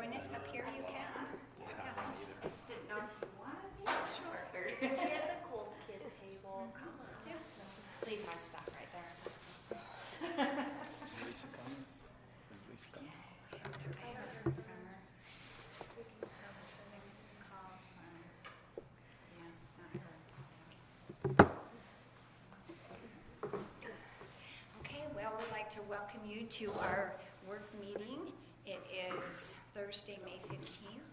join us up here, you can. Yeah. Just didn't know if you wanted to. Sure. Get the cool kid table. Come on. Yeah. Leave my stuff right there. Is Lisa coming? Is Lisa coming? I haven't heard from her. We can have her next call from. Yeah, not her. Okay, well, we'd like to welcome you to our work meeting. It is Thursday, May 15th.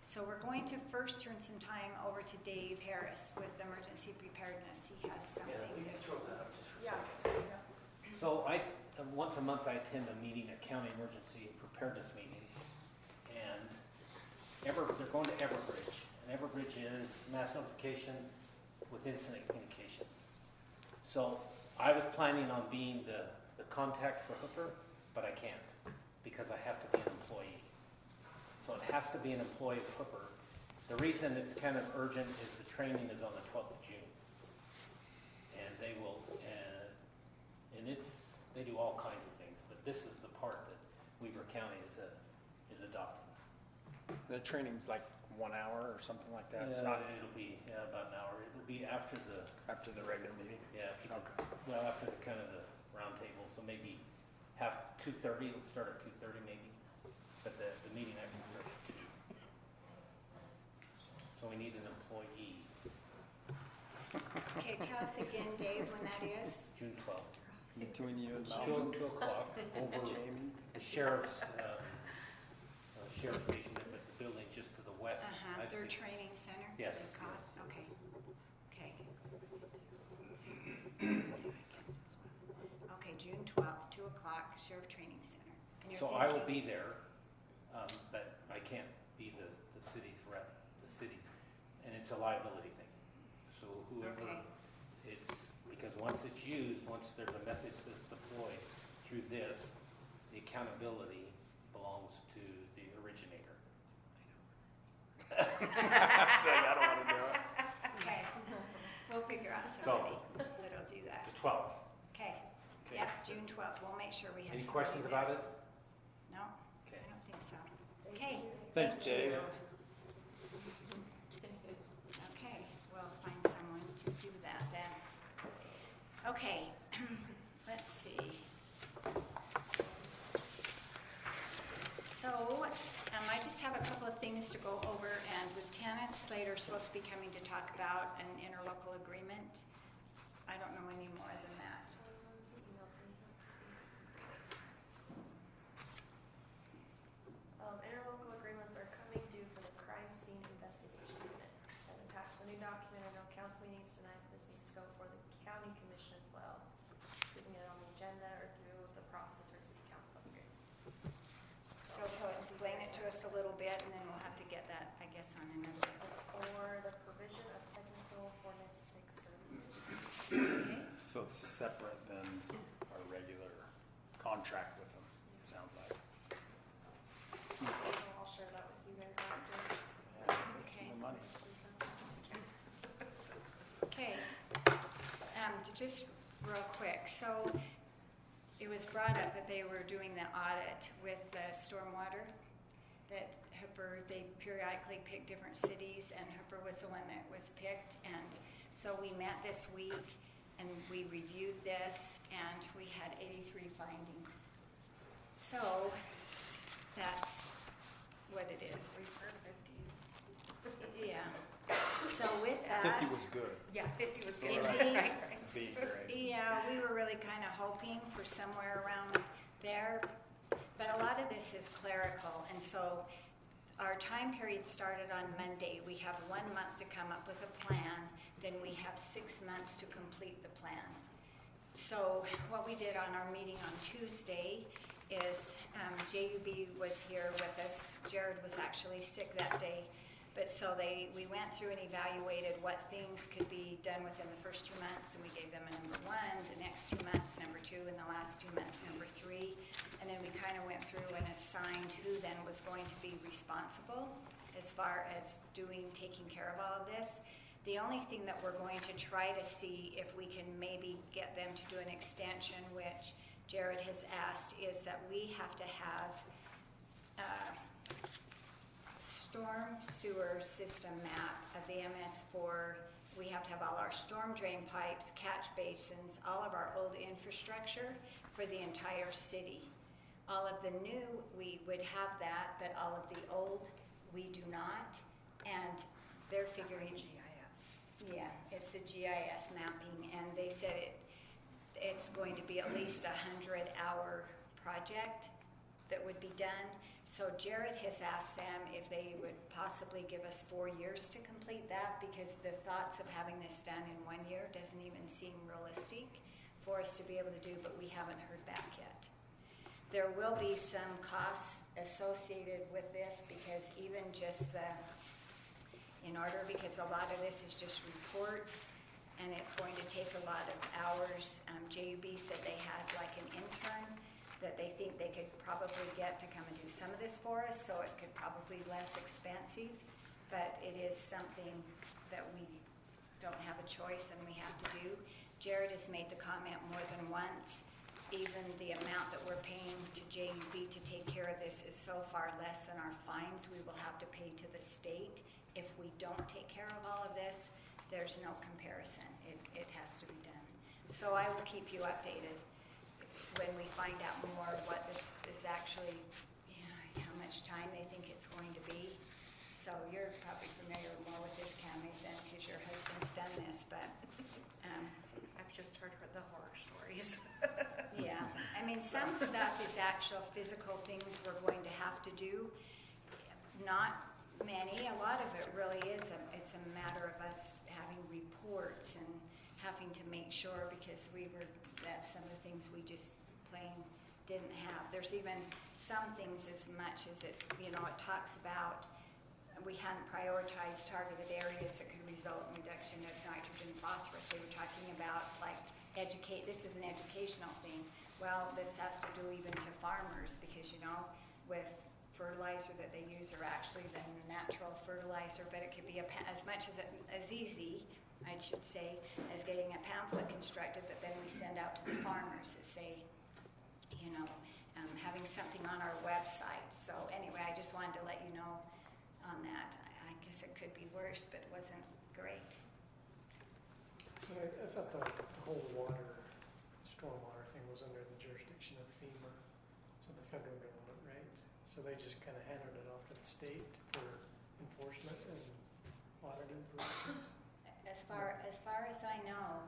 So we're going to first turn some time over to Dave Harris with Emergency Preparedness. He has something Yeah, we can to... throw that up just for a second. So once a month I attend a meeting, a county emergency preparedness meeting. And they're going to Everbridge. And Everbridge is mass notification with incident communication. So I was planning on being the contact for Hooper, but I can't because I have to be an employee. So it has to be an employee of Hooper. The reason it's kind of urgent is the training is on the 12th of June. And they will, and they do all kinds of things, but this is the part that Weber County is adopting. The training's like 1 hour or something like that? It's not It'll be about an hour. It'll be after the, after the regular meeting? after Okay. after the kind of the round table. So maybe 2:30, it'll start at 2:30 maybe, but the meeting actually starts at 2. So we need an employee, Okay, tell us again, Dave, when that is. June 12th. Between you and 2 o'clock over Jamie? the sheriff's station, but the building just to the west. I Their think- training center? Yes, The COT? yes. Okay. Okay. Okay, June 12th, 2 o'clock, Sheriff Training Center. And you're So I will thinking- be there, but I can't be the city's rep, the city's, and it's a liability thing. So whoever, Okay. it's, because once it's used, once there's a message that's deployed through this, the accountability belongs to the originator. Say, I don't want to do it. Okay, we'll figure out So- somebody that'll do that. The 12th. Okay, Okay. yeah, June 12th, we'll make sure we have Any somebody questions there. about it? No, Okay. I don't think so. Okay. Thanks, thank Dave. you. Okay, we'll find someone to do that then. Okay, let's see. So, I just have a couple of things to go over, and Lieutenant Slater is supposed to be coming to talk about an interlocal agreement. I don't know any more than that. Interlocal agreements are coming due for the crime scene investigation unit. I've attached the new document. I know council meetings tonight, but this needs to go for the county commission as well. We can get it on the agenda or through the process for city council upgrade. So he'll explain it to us a little bit, and then we'll have to get that, I guess, on another. For the provision of technical forensic services. Okay. So it's separate than our regular contract with them, it sounds like. So I'll share that with you guys after. Yeah, Okay. more money. Okay, just real quick, so it was brought up that they were doing the audit with the stormwater, that Hooper, they periodically pick different cities, and Hooper was the one that was picked, and so we met this week, and we reviewed this, and we had 83 findings. So, that's what it is. We heard 50s. Yeah, so with that. 50 was good. Yeah, 50 was good. Be great. Yeah, we were really kind of hoping for somewhere around there, but a lot of this is clerical, and so our time period started on Monday. We have 1 month to come up with a plan, then we have 6 months to complete the plan. So what we did on our meeting on Tuesday is JUB was here with us. Jared was actually sick that day. But so we went through and evaluated what things could be done within the first 2 months, and we gave them a number 1, the next 2 months, number 2, and the last 2 months, number 3. And then we kind of went through and assigned who then was going to be responsible as far as taking care of all of this. The only thing that we're going to try to see if we can maybe get them to do an extension, which Jared has asked, is that we have to have storm sewer system map of the MS4, we have to have all our storm drain pipes, catch basins, all of our old infrastructure for the entire city. All of the new, we would have that, but all of the old, we do not. And they're figuring, GIS. yeah, it's the GIS mapping, and they said it's going to be at least 100-hour project that would be done. So Jared has asked them if they would possibly give us 4 years to complete that, because the thoughts of having this done in 1 year doesn't even seem realistic for us to be able to do, but we haven't heard back yet. There will be some costs associated with this, because even just because a lot of this is just reports, and it's going to take a lot of hours. JUB said they had like an intern that they think they could probably get to come and do some of this for us, so it could probably be less expensive, but it is something that we don't have a choice and we have to do. Jared has made the comment more than once, even the amount that we're paying to JUB to take care of this is so far less than our fines we will have to pay to the state. If we don't take care of all of this, there's no comparison. It has to be done. So I will keep you updated when we find out more what this is actually, how much time they think it's going to be. So you're probably familiar more with this, Cammie, than because your husband's done this, but I've just heard the horror stories. yeah. I mean, some stuff is actual physical things we're going to have to do. Not many. A lot of it really is, it's a matter of us having reports and having to make sure, because that's some of the things we just plain didn't have. There's even some things as much as it talks about we hadn't prioritized targeted areas that could result in reduction of nitrogen and phosphorus. They were talking about like this is an educational thing. Well, this has to do even to farmers, because with fertilizer that they use are actually the natural fertilizer, but it could be as much as easy, I should say, as getting a pamphlet constructed that then we send out to the farmers that say, having something on our website. So anyway, I just wanted to let you know on that. I guess it could be worse, but it wasn't great. So I thought the whole stormwater thing was under the jurisdiction of FEMA, so the federal government, right? So they just kind of handed it off to the state for enforcement and auditing purposes? As far as I know,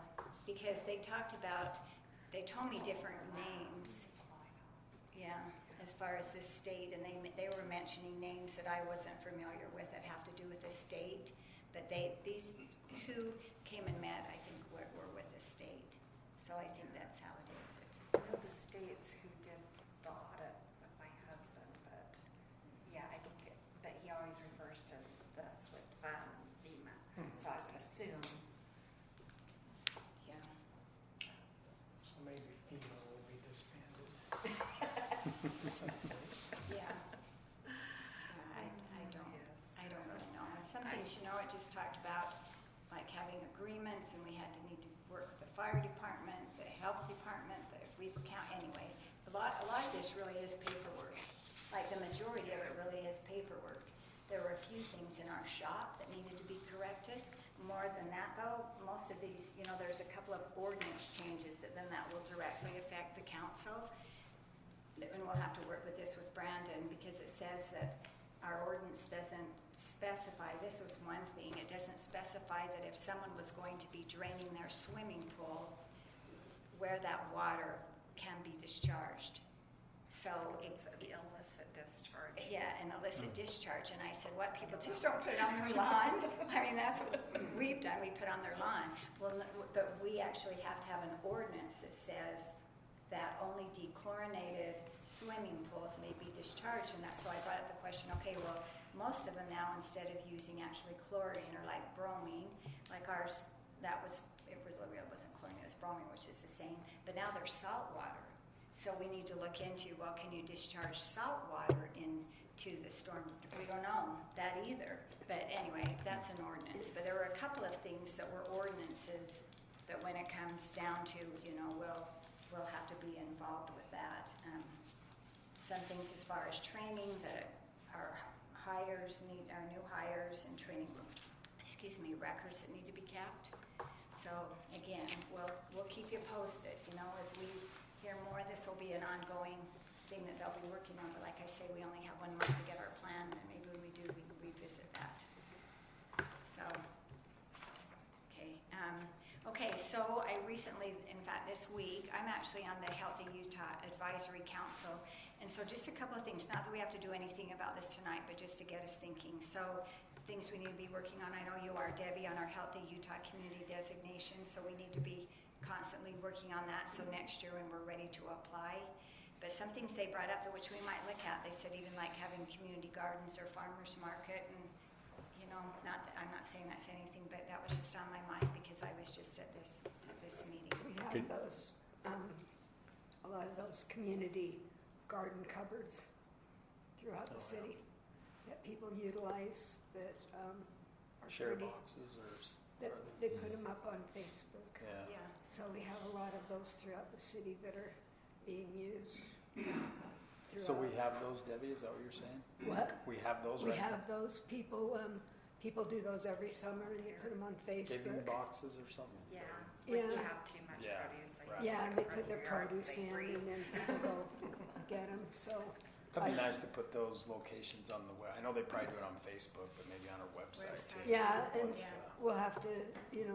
because they told me different names. Yeah, as far as the state, and they were mentioning names that I wasn't familiar with that have to do with the state, but these who came and met, I think, were with the state. So I think that's how it is. I know the states who did the audit with my husband, but yeah, I think but he always refers to the SWIFT and FEMA. So I would assume. Yeah. So maybe FEMA will be disbanded. Yeah. I don't really know. And some things, it just talked about like having agreements, and we need to work with the fire department, the health department, the Weaver County. Anyway, a lot of this really is paperwork. Like the majority of it really is paperwork. There were a few things in our shop that needed to be corrected. More than that, though, most of these, there's a couple of ordinance changes that will directly affect the council. And we'll have to work with this with Brandon, because it says that our ordinance doesn't specify, this was one thing, it doesn't specify that if someone was going to be draining their swimming pool, where that water can be discharged. So It's an illicit discharge. yeah, an illicit discharge. And I said, what, people just don't put it on their lawn? I mean, that's what we've done, we put on their lawn. Well, but we actually have to have an ordinance that says that only dechlorinated swimming pools may be discharged. And that's so I brought up the question, okay, well, most of them now, instead of using actually chlorine or like bromine, like ours, it wasn't chlorine, it was bromine, which is the same, but now there's salt water. So we need to look into, well, can you discharge salt water into the storm? We don't know that either. But anyway, that's an ordinance. But there were a couple of things that were ordinances that when it comes down to, we'll have to be involved with that. Some things as far as training that our our new hires and training, records that need to be kept. So again, we'll keep you posted, as we hear more. This will be an ongoing thing that they'll be working on, but like I say, we only have 1 month to get our plan, and maybe when we do, we can revisit that. So, okay, so I recently, in fact this week, I'm actually on the Healthy Utah Advisory Council, and so just a couple of things, not that we have to do anything about this tonight, but just to get us thinking. So, things we need to be working on, I know you are, Debbie, on our Healthy Utah Community designation, so we need to be constantly working on that, so next year when we're ready to apply. But some things they brought up which we might look at, they said even like having community gardens or farmers market, and I'm not saying that's anything, but that was just on my mind because I was just at this meeting. We have those, a lot of those community garden cupboards throughout the city that people utilize that are Share pretty, boxes or? that they put them up on Facebook. Yeah. Yeah, So we have a lot of those throughout the city that are being used. So we have those, Debbie, is that what you're saying? What? We have those We right have those people, people do those every summer and they put them on Giving Facebook. boxes or something? Yeah, when you Yeah. have too much Yeah, produce, like right. stick Yeah, it and they in front put of their your yard and produce say in free. and then people go get them, so. That'd be I- nice to put those locations on the web. I know they probably do it on Facebook, but maybe on our website Website. too. Yeah, and Once, Yeah. we'll have to,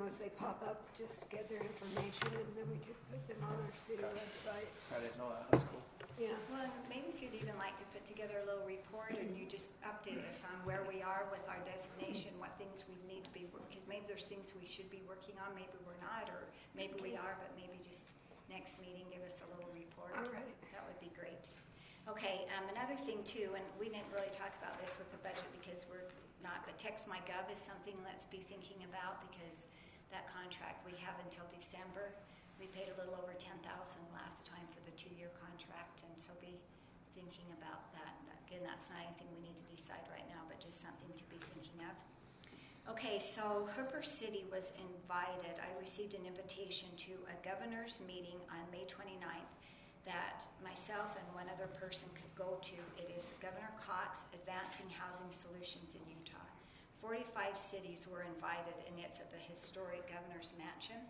as they pop up, just get their information and then we could put them on our city Okay. website. I didn't know that, that's cool. Yeah, well, and maybe if you'd even like to put together a little report and you just update us on where we are with our designation, what things we need to be, because maybe there's things we should be working on, maybe we're not, or maybe we are, but maybe just next meeting, give us a little report. All right. That would be great. Okay, another thing too, and we didn't really talk about this with the budget because we're not, but TextMyGov is something let's be thinking about because that contract we have until December. We paid a little over $10,000 last time for the 2-year contract, and so be thinking about that. Again, that's not anything we need to decide right now, but just something to be thinking of. Okay, so Hooper City was invited. I received an invitation to a governor's meeting on May 29th that myself and one other person could go to. It is Governor Cox Advancing Housing Solutions in Utah. 45 cities were invited, and it's at the historic Governor's Mansion.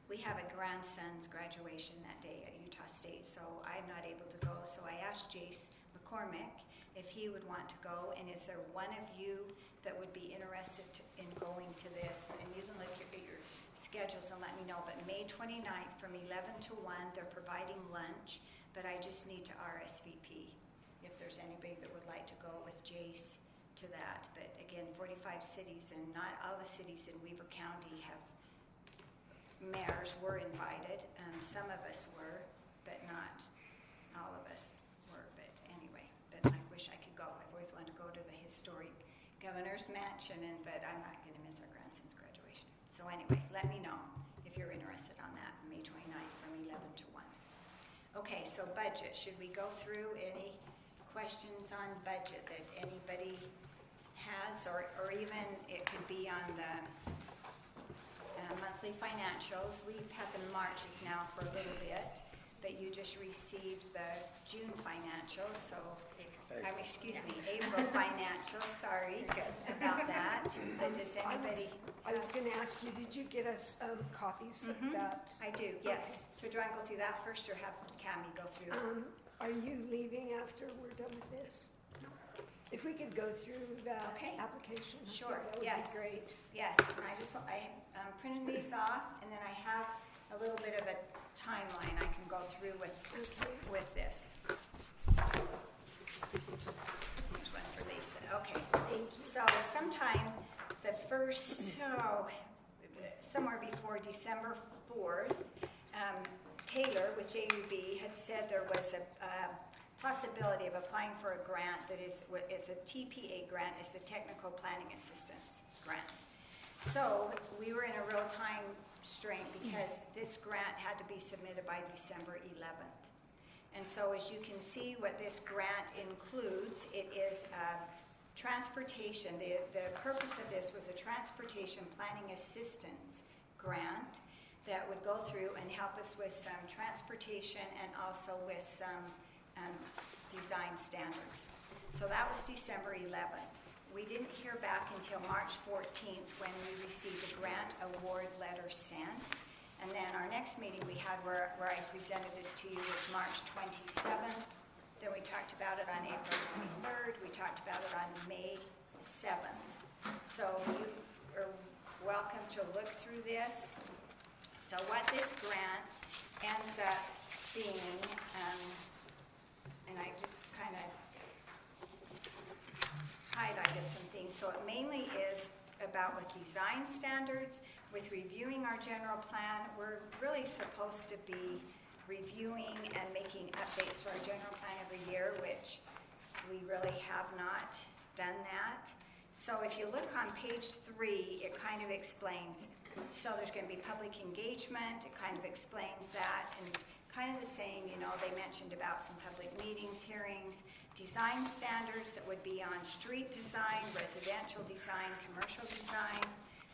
We have a grandson's graduation that day at Utah State, so I'm not able to go. So I asked Jace McCormick if he would want to go, and is there one of you that would be interested in going to this? And you can look at your schedules and let me know. But May 29th from 11 to 1, they're providing lunch, but I just need to RSVP if there's anybody that would like to go with Jace to that. But again, 45 cities, and not all the cities in Weber County have mayors were invited. Some of us were, but not all of us were. But anyway, but I wish I could go. I've always wanted to go to the historic Governor's Mansion, but I'm not going to miss our grandson's graduation. So anyway, let me know if you're interested on that, May 29th from 11 to 1. Okay, so budget. Should we go through any questions on budget that anybody has, or even it could be on the monthly financials? We've had the Marches now for a little bit, but you just received the June financials, so, April financials, sorry about that. But does anybody? I was gonna ask you, did you get us copies of that? I do, yes. So do I go through that first, or have Cammie go through? Are you leaving after we're done with this? If we could go through that Okay. application, I think Sure, that would yes. be great. Yes, and I printed these off, and then I have a little bit of a timeline I can go through with this. Here's one for Lisa. Okay. Thank you. So sometime the first, somewhere before December 4th, Taylor with JUB had said there was a possibility of applying for a grant that is a TPA grant, is the Technical Planning Assistance Grant. So we were in a real time strain because this grant had to be submitted by December 11th. And so as you can see what this grant includes, it is transportation. The purpose of this was a transportation planning assistance grant that would go through and help us with some transportation and also with some design standards. So that was December 11th. We didn't hear back until March 14th when we received a grant award letter sent. And then our next meeting we had where I presented this to you was March 27th. Then we talked about it on April 23rd. We talked about it on May 7th. So you are welcome to look through this. So what this grant ends up being, and I just kind of highlighted some things. So it mainly is about with design standards, with reviewing our general plan. We're really supposed to be reviewing and making updates to our general plan every year, which we really have not done that. So if you look on page 3, it kind of explains. So there's going to be public engagement. It kind of explains that, and kind of the same, you know, they mentioned about some public meetings, hearings, design standards that would be on street design, residential design, commercial design,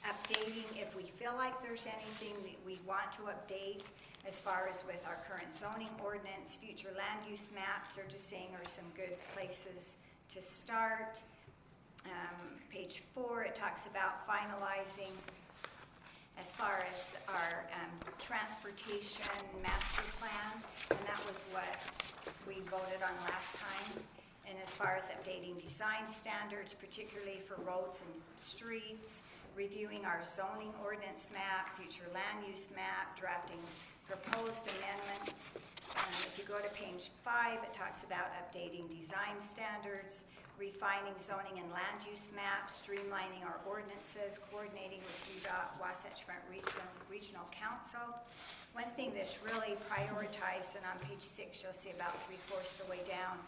updating if we feel like there's anything that we want to update as far as with our current zoning ordinance, future land use maps, they're just saying are some good places to start. Page 4, it talks about finalizing as far as our transportation master plan, and that was what we voted on last time. And as far as updating design standards, particularly for roads and streets, reviewing our zoning ordinance map, future land use map, drafting proposed amendments. If you go to page 5, it talks about updating design standards, refining zoning and land use maps, streamlining our ordinances, coordinating with UDOT, Wasatch Front Regional Council. One thing that's really prioritized, and on page 6 you'll see about 3/4 the way down,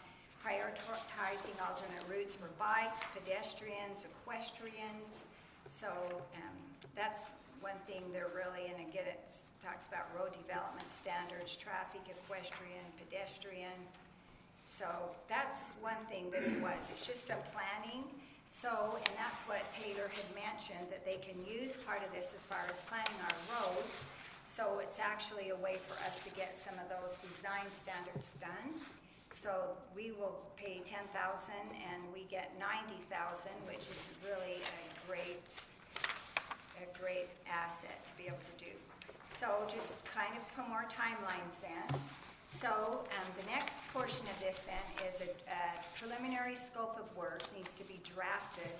prioritizing alternate routes for bikes, pedestrians, equestrians. So that's one thing they're really, and again it talks about road development standards, traffic, equestrian, pedestrian. So that's one thing this was. It's just a planning. So, and that's what Taylor had mentioned, that they can use part of this as far as planning our roads. So it's actually a way for us to get some of those design standards done. So we will pay $10,000 and we get $90,000, which is really a great asset to be able to do. So just kind of put more timelines then. So the next portion of this then is a preliminary scope of work needs to be drafted,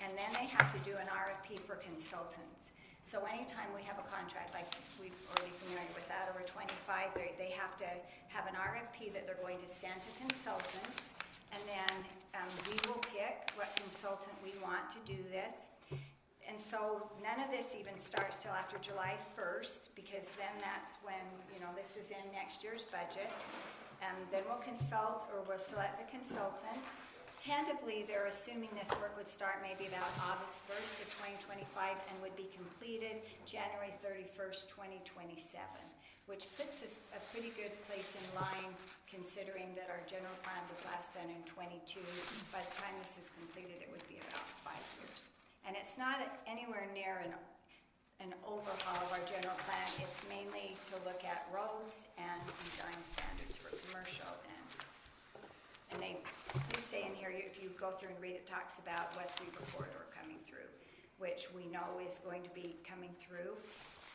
and then they have to do an RFP for consultants. So anytime we have a contract, like we're already familiar with that, over 25, they have to have an RFP that they're going to send to consultants, and then we will pick what consultant we want to do this. And so none of this even starts till after July 1st, because then that's when, you know, this is in next year's budget. Then we'll consult, or we'll select the consultant. Tentatively, they're assuming this work would start maybe about August 1st of 2025 and would be completed January 31st, 2027, which puts us a pretty good place in line considering that our general plan was last done in 22. By the time this is completed, it would be about 5 years. And it's not anywhere near an overhaul of our general plan. It's mainly to look at roads and design standards for commercial. And they do say in here, if you go through and read, it talks about West Weaver Corridor coming through, which we know is going to be coming through,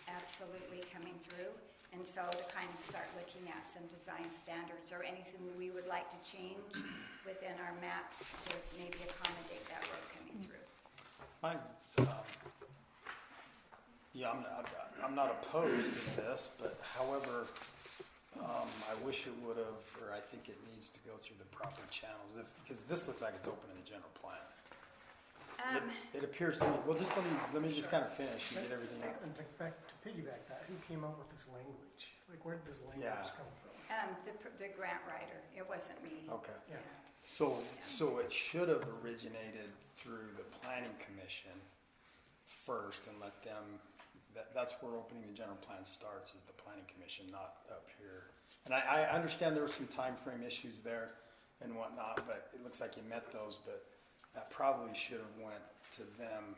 absolutely coming through. And so to kind of start looking at some design standards or anything we would like to change within our maps to maybe accommodate that road coming through. I'm not opposed to this, but however, I wish it would have, or I think it needs to go through the proper channels, because this looks like it's open in the general plan. It appears to me, well, just let me just kind of finish and get everything out. And to piggyback that, who came up with this language? Like, where did this language Yeah. come from? The grant writer, it wasn't me. Okay. Yeah. So it should have originated through the planning commission first and let them, that's where opening the general plan starts, is the planning commission, not up here. And I understand there were some time frame issues there and whatnot, but it looks like you met those, but that probably should have went to them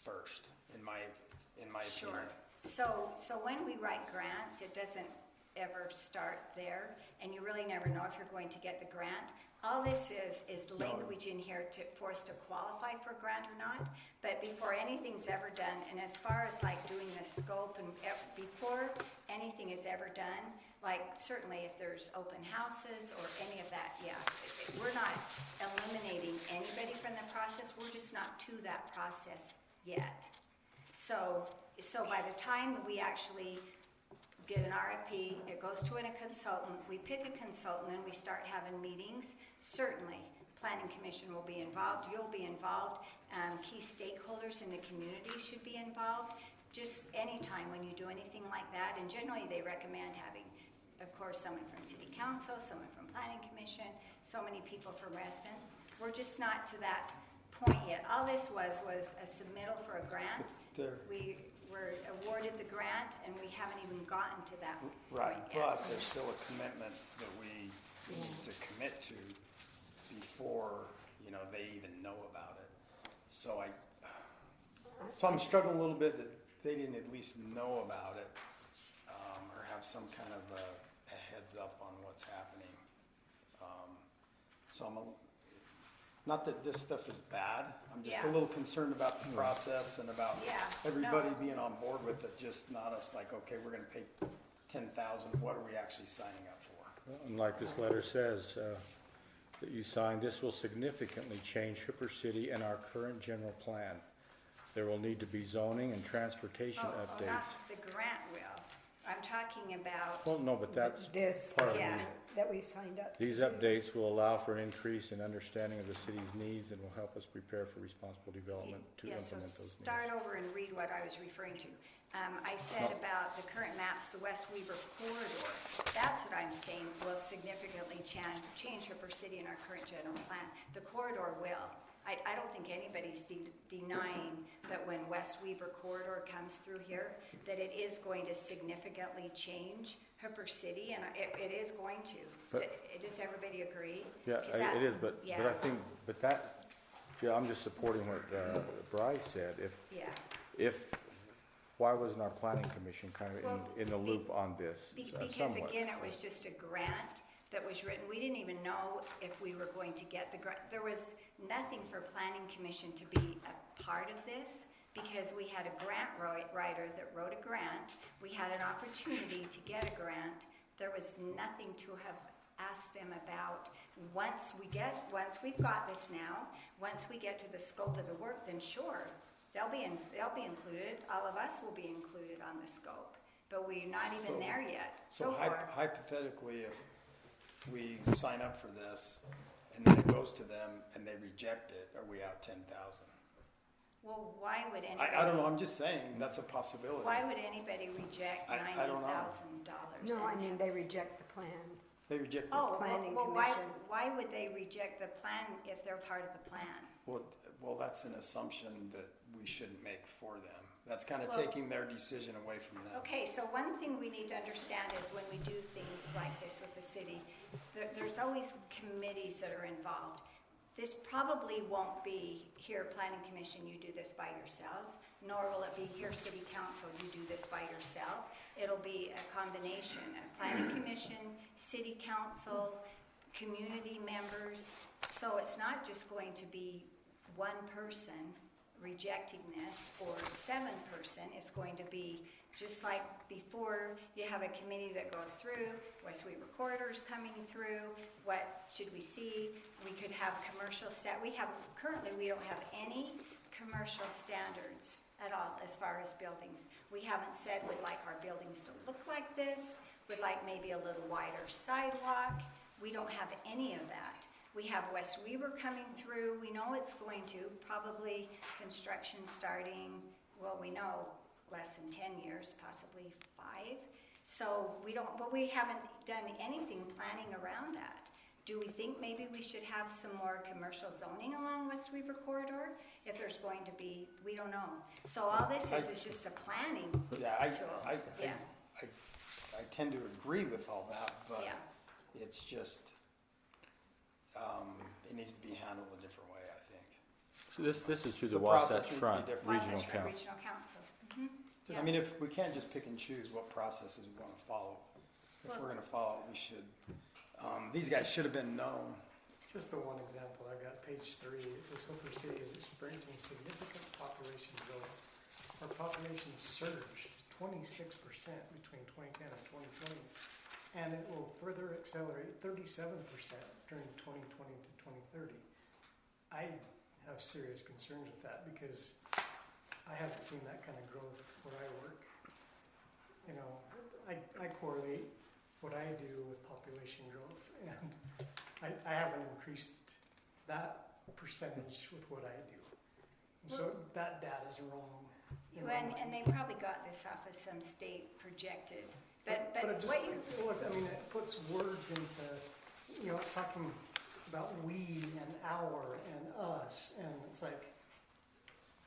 first, in my Sure. opinion. So when we write grants, it doesn't ever start there, and you really never know if you're going to get the grant All this is No. language in here for us to qualify for a grant or not. But before anything's ever done, and as far as like doing the scope and before anything is ever done, like certainly if there's open houses or any of that, yeah, we're not eliminating anybody from the process. We're just not to that process yet. So by the time we actually get an RFP, it goes to a consultant, we pick a consultant, and we start having meetings. Certainly, Planning Commission will be involved, you'll be involved, key stakeholders in the community should be involved. Just anytime when you do anything like that, and generally they recommend having, of course, someone from City Council, someone from Planning Commission, so many people from residents. We're just not to that point yet. All this was a submittal for a grant. There- We were awarded the grant, and we haven't even gotten to that Right, point yet. but there's still a commitment that we need to commit to before, they even know about it. So I'm struggling a little bit that they didn't at least know about it, or have some kind of a heads up on what's happening. So not that this stuff is bad, I'm just a Yeah. little concerned about the process and about Yeah, everybody no. being on board with it, just not us like, okay, we're gonna pay 10,000, what are we actually signing up for? And like this letter says, that you signed, this will significantly change Hooper City and our current general plan. There will need to be zoning and transportation Oh, not updates. the grant will. I'm talking about, Well, no, but that's This, part of yeah. that we signed up. These to. updates will allow for an increase in understanding of the city's needs and will help us prepare for responsible development to yeah, so implement those start needs. over and read what I was referring to. I said about the current maps, the West Weaver corridor, that's what I'm saying will significantly change Hooper City in our current general plan. The corridor will. I don't think anybody's denying that when West Weaver corridor comes through here, that it is going to significantly change Hooper City, and it is going to. But- Does everybody agree? Yeah, 'Cause it is, that's- but I think, I'm just supporting what Bryce said. Why wasn't our planning commission kind of Well, in the loop on this Because somewhat? again, it was just a grant that was written. We didn't even know if we were going to get the grant. There was nothing for Planning Commission to be a part of this because we had a grant writer that wrote a grant. We had an opportunity to get a grant. There was nothing to have asked them about. Once we've got this now, once we get to the scope of the work, then sure, they'll be included. All of us will be included on the scope, but we're not even there yet. So far, Hypothetically, if we sign up for this and then it goes to them and they reject it, are we out 10,000? well, why would anybody? I don't know, I'm just saying, that's a possibility. Why would anybody reject I don't know. $90,000? No, I mean, they reject the plan. They reject it. Oh, Planning well, Commission. why would they reject the plan if they're part of the plan? Well, that's an assumption that we shouldn't make for them. That's kind of Well- taking their decision away from them. Okay, so one thing we need to understand is when we do things like this with the city, there's always committees that are involved. This probably won't be, here, Planning Commission, you do this by yourselves, nor will it be here, City Council, you do this by yourself. It'll be a combination of Planning Commission, City Council, community members. So it's not just going to be one person rejecting this or 7 person. It's going to be just like before, you have a committee that goes through, West Weaver corridors coming through, what should we see? We could have commercial currently we don't have any commercial standards at all as far as buildings. We haven't said we'd like our buildings to look like this, we'd like maybe a little wider sidewalk. We don't have any of that. We have West Weaver coming through. We know it's going to, probably construction starting, well, we know less than 10 years, possibly 5. So but we haven't done anything planning around that. Do we think maybe we should have some more commercial zoning along West Weaver corridor? If there's going to be, we don't know. So all this is just a planning Yeah, tool. I Yeah. tend to agree with all that, but Yeah. it's just, it needs to be handled a different way, I think. So this is through the The process Wasatch needs to be Front different. Regional Wasatch Front Council. Regional Council. I mean, if we can't just pick and choose what processes we want to follow, if we're going to follow it, we should. These guys should have been known Just the one example, I've got page 3, it says Hooper City is experiencing significant population growth. Our population surged 26% between 2010 and 2020, and it will further accelerate 37% during 2020 to 2030. I have serious concerns with that because I haven't seen that kind of growth where I work. You know, I correlate what I do with population growth, and I haven't increased that percentage with what I do. And so that data's wrong. in my And mind. they probably got this off of some state projected, but it just, what you, look, I mean, it puts words into, you know, it's talking about we and our and us, and it's like,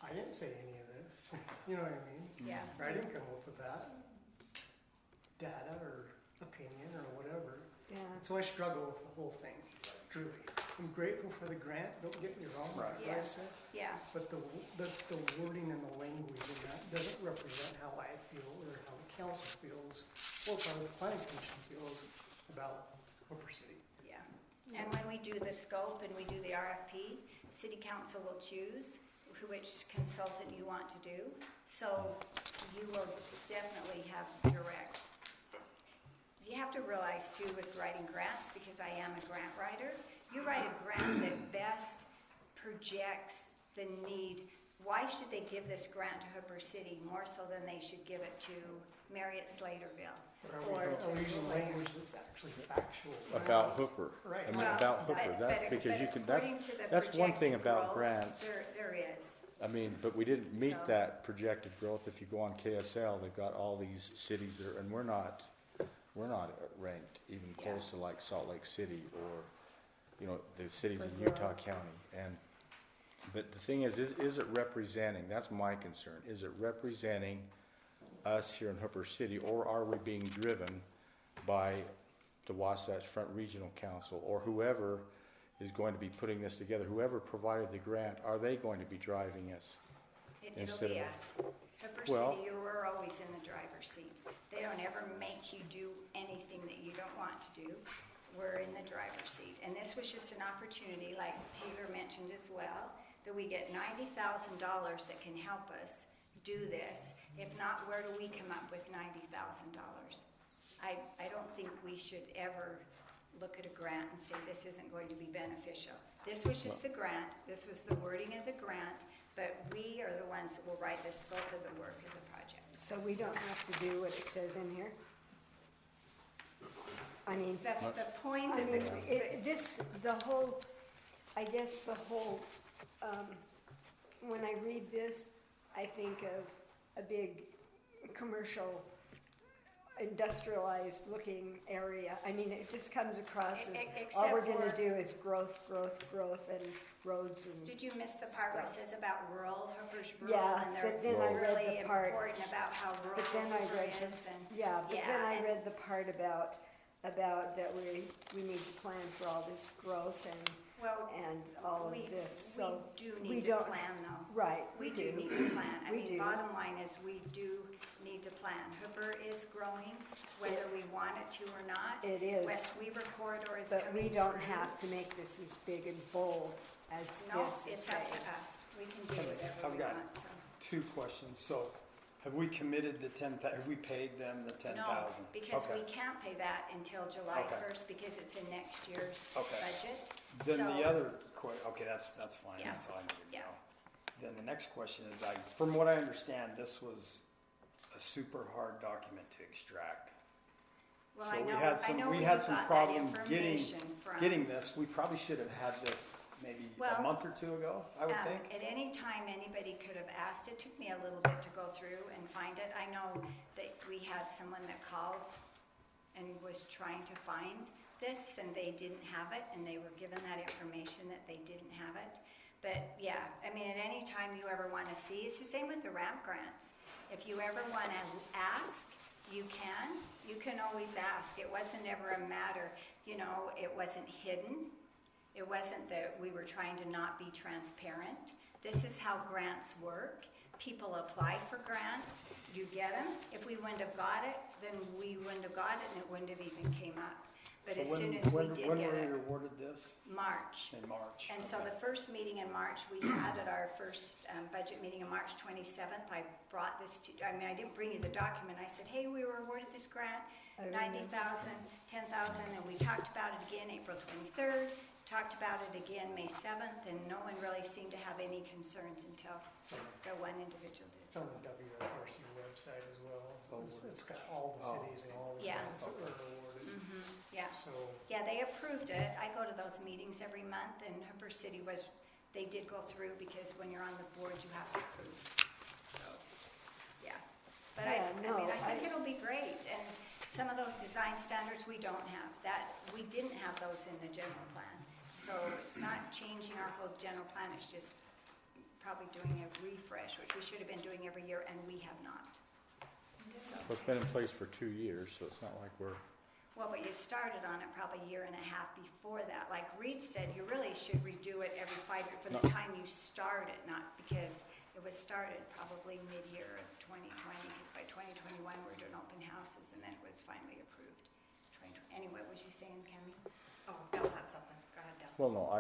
I didn't say any of this. You know what I mean? yeah. I didn't come up with that data or opinion or whatever. Yeah. So I struggle with the whole thing, truly. I'm grateful for the grant, don't get me wrong, Right. like Yeah. I said, Yeah, but the wording and the language in that doesn't represent how I feel or how the council feels, or how the planning commission feels about Hooper City. yeah. And when we do the scope and we do the RFP, city council will choose which consultant you want to do. So you will definitely have direct. You have to realize too with writing grants, because I am a grant writer, you write a grant that best projects the need. Why should they give this grant to Hooper City more so than they should give it to Marriott Slaterville? But Or are to we using Blair. language that's actually factual? About Hooper. Right. I mean, Well, about Hooper, but because you can, according to the that's one thing projected about growth, grants. There is. I mean, but we didn't meet So- that projected growth. If you go on KSL, they've got all these cities there, and we're not ranked even Yeah. close to like Salt Lake City or, you know, the cities in For Utah growth. County. But the thing is it representing, that's my concern, is it representing us here in Hooper City, or are we being driven by the Wasatch Front Regional Council, or whoever is going to be putting this together, whoever provided the grant, are they going to be driving us? It'll Instead be of- us. Hooper Well- City, we're always in the driver's seat. They don't ever make you do anything that you don't want to do. We're in the driver's seat. And this was just an opportunity, like Taylor mentioned as well, that we get $90,000 that can help us do this. If not, where do we come up with $90,000? I don't think we should ever look at a grant and say this isn't going to be beneficial. This was just the grant, this was the wording of the grant, but we are the ones that will write the scope of the work of the project. So we don't have to do what it says in here? I mean, The point I of mean, the, I guess the whole, when I read this, I think of a big commercial, industrialized looking area. I mean, it just comes across as, all we're gonna Except for- do is growth, growth, growth, and roads and. did you miss the part where it says about rural, Hooper's rural, Yeah, and but they're then I read really the part- important about how rural But then I Hooper read is and. Yeah, but then Yeah, I and- read the part about that we need to plan for all this growth Well, and all of we this, so. do we need to don't- plan though. Right, We do need to plan. I We mean, do. bottom line is we do need to plan. Hooper is growing, whether we want it to or not. It is. West Weaver corridor is But coming we don't through. have to make this as big and bold as No, this is it's up saying. to us. We can do whatever I've we got want, so. 2 questions. So have we committed the 10,000, have we paid them the 10,000? No, because Okay. we can't pay that until July Okay. 1st because it's in next year's Okay. budget. Then the So- other okay, that's fine, Yeah. that's all I needed to Yeah. know. Then the next question is, from what I understand, this was a super hard document to extract. Well, So I we know, had I some, know we you had got some that problems information from. getting this. We probably should have had this maybe a Well, month or 2 ago, I would think. At any time, anybody could have asked. It took me a little bit to go through and find it. I know that we had someone that called and was trying to find this, and they didn't have it, and they were given that information that they didn't have it. But yeah, I mean, at any time you ever want to see, it's the same with the ramp grants. If you ever want to ask, you can always ask. It wasn't ever a matter, it wasn't hidden. It wasn't that we were trying to not be transparent. This is how grants work. People apply for grants, you get them. If we wouldn't have got it, then we wouldn't have got it and it wouldn't have even came up. But So as when- soon as we when- did When get were we it, awarded this? March. In March. And so Okay. the first meeting in March, we had at our first budget meeting on March 27th, I brought this to, I mean, I didn't bring you the document, I said, hey, we were awarded this grant, I remember. 90,000, 10,000, and we talked about it again April 23rd, talked about it again May 7th, and no one really seemed to have any concerns until It's on, the one individual did. it's on the WFRC website as well. Oh, It's got all the oh. cities and all the Yeah. grants that were awarded. Yeah. So, Yeah, they approved it. I go to those meetings every month, and Hooper City was, they did go through, because when you're on the board, you have to approve. So, yeah. But I Yeah, mean, no, I think I- it'll be great, and some of those design standards we don't have. That, we didn't have those in the general plan. So it's not changing our whole general plan, it's just probably doing a refresh, which we should have been doing every year, and we have not. So, Well, it's been in place for 2 years, so it's not like we're, well, but you started on it probably a year and a half before that. Like Reed said, you really should redo it every 5 years from the No. time you start it, not because it was started probably mid-year of 2020, because by 2021, we were doing open houses, and then it was finally approved. 2020 Anyway, what was you saying, Cammy? Oh, Dell had something. Go ahead, Dell. well, no,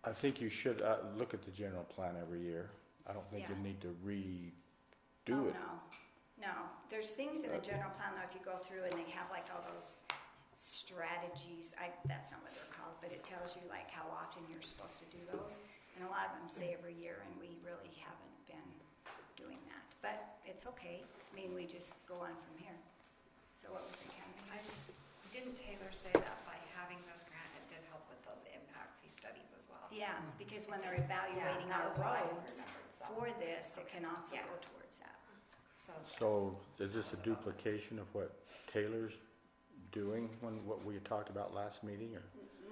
I think you should look at the general plan every year. I don't think you Yeah. need to redo Oh, it. no. There's things in the general plan, though, if you go through and they have like all those strategies, that's not what they're called, but it tells you like how often you're supposed to do those. And a lot of them say every year, and we really haven't been doing that. But it's okay. I mean, we just go on from here. So what was it, Cammy? Didn't Taylor say that by having this grant, it did help with those impact fee studies as well? Yeah, because when they're evaluating Yeah, that our was what I roads remembered, so. for this, it can also Yeah. go towards that. So is this a duplication of what Taylor's doing when, what we talked about last meeting, or?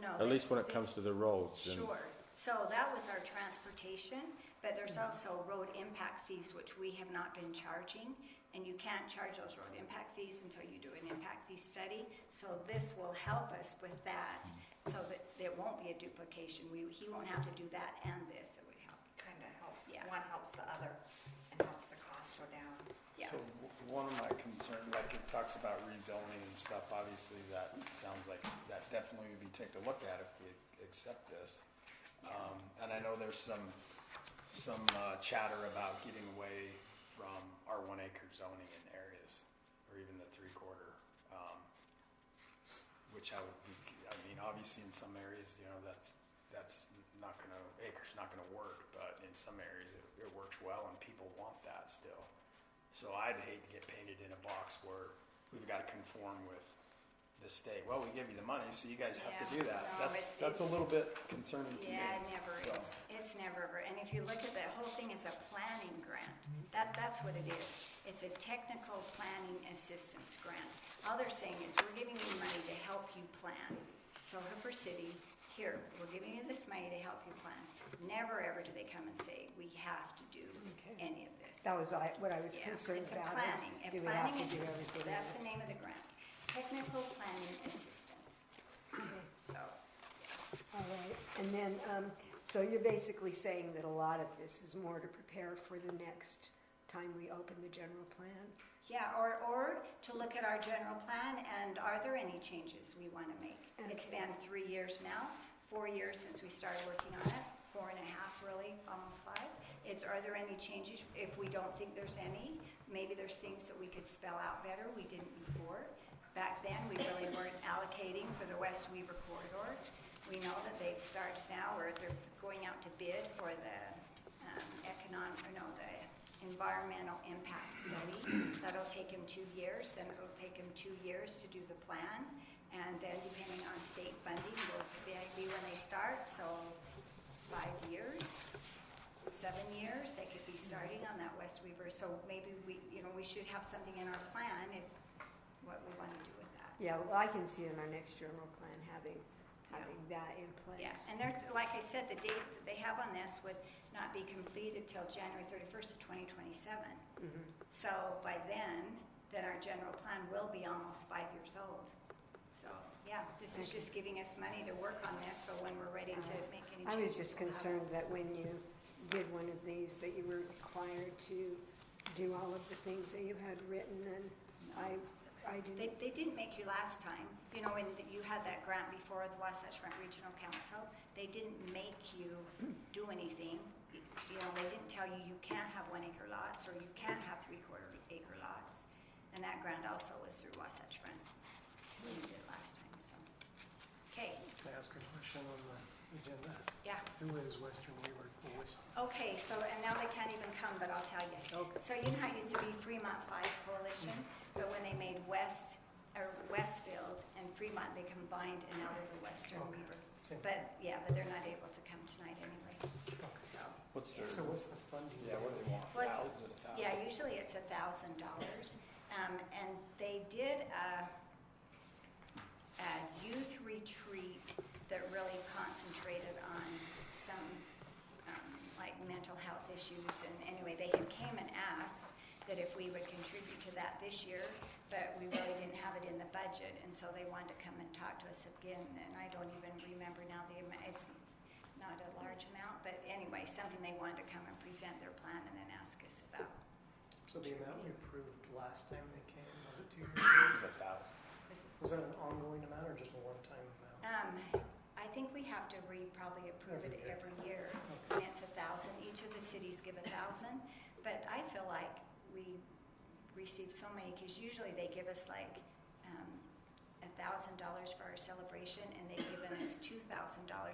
No. At least when it this- comes to the roads and. Sure. So that was our transportation, but there's also road impact fees, which we have not been charging. And you can't charge those road impact fees until you do an impact fee study. So this will help us with that, so that it won't be a duplication. He won't have to do that and this, it would help. Kind of helps, Yeah. one helps the other and helps the cost go down. Yeah. So one of my concerns, like it talks about rezoning and stuff, obviously that sounds like that definitely would be taken a look at if we accept this. And I know there's some chatter about getting away from R1 acre zoning in areas, or even the 3/4, which I mean, obviously in some areas, you know, that's not gonna, acre's not gonna work, but in some areas it works well and people want that still. So I'd hate to get painted in a box where we've got to conform with the state. Well, we give you the money, so you guys have to do that. No, That's a little bit concerning to me. Yeah, it never So- is. It's never ever. And if you look at the whole thing as a planning grant, that's what it is. It's a technical planning assistance grant. All they're saying is, we're giving you money to help you plan. So Hooper City, here, we're giving you this money to help you plan. Never ever do they come and say, we have to do Okay. any of this. That was what I was Yeah, concerned it's a about. is planning, a do we have planning to do assistance. everything That's else? the name of the grant. Technical planning assistance. So, All right, and then, so you're basically saying that a lot of this is more to prepare for the next time we open the general plan? yeah, or to look at our general plan, and are there any changes we want to make? It's Okay. been 3 years now, 4 years since we started working on it, 4.5 really, almost 5. Are there any changes? If we don't think there's any, maybe there's things that we could spell out better, we didn't before. Back then, we really weren't allocating for the West Weaver corridor. We know that they've started now, or they're going out to bid for the the environmental impact study. That'll take them 2 years, then it'll take them 2 years to do the plan. And then depending on state funding, will be when they start, so 5 years, 7 years, they could be starting on that West Weaver. So maybe we should have something in our plan if, what we want to do with that. Yeah, well, I can see in our next general plan having that in place. Yeah, and there's, like I said, the date that they have on this would not be completed till January 31st of 2027. Mhm. So by then our general plan will be almost 5 years old. So, yeah, this is just giving us money to work on this, so when we're ready to make any I changes. was just we'll have concerned it. that when you did one of these, that you were required to do all of the things that you had written, and I do. They didn't make you last time. You know, when you had that grant before with Wasatch Front Regional Council, they didn't make you do anything. You know, they didn't tell you you can't have 1 acre lots or you can't have 3/4 acre lots. And that grant also was through Wasatch Front. We did it last time, so. Okay, Can I ask a question on the agenda? yeah. Who is Western Weaver Coalition? Okay, so, and now they can't even come, but I'll tell you. Okay. So you know how it used to be Fremont 5 Coalition, but when they made Westfield and Fremont, they combined and now they're the Western Okay. Weaver. Same. But, yeah, but they're not able to come tonight anyway, so. What's their, So what's the funding? yeah, what do they want? What- Thousands, a thousand? Yeah, usually it's $1,000. And they did a youth retreat that really concentrated on some like mental health issues. And anyway, they had came and asked that if we would contribute to that this year, but we really didn't have it in the budget. And so they wanted to come and talk to us again. And I don't even remember now the amount. It's not a large amount, but anyway, something they wanted to come and present their plan and then ask us about. So the amount we approved last time they came, was it 2 years ago? It's 1,000. Was that an ongoing amount or just a one-time amount? I think we have to probably approve it every year. Okay. And it's 1,000, each of the cities give 1,000, but I feel like we receive so many, because usually they give us like $1,000 for our celebration, and they've given us $2,000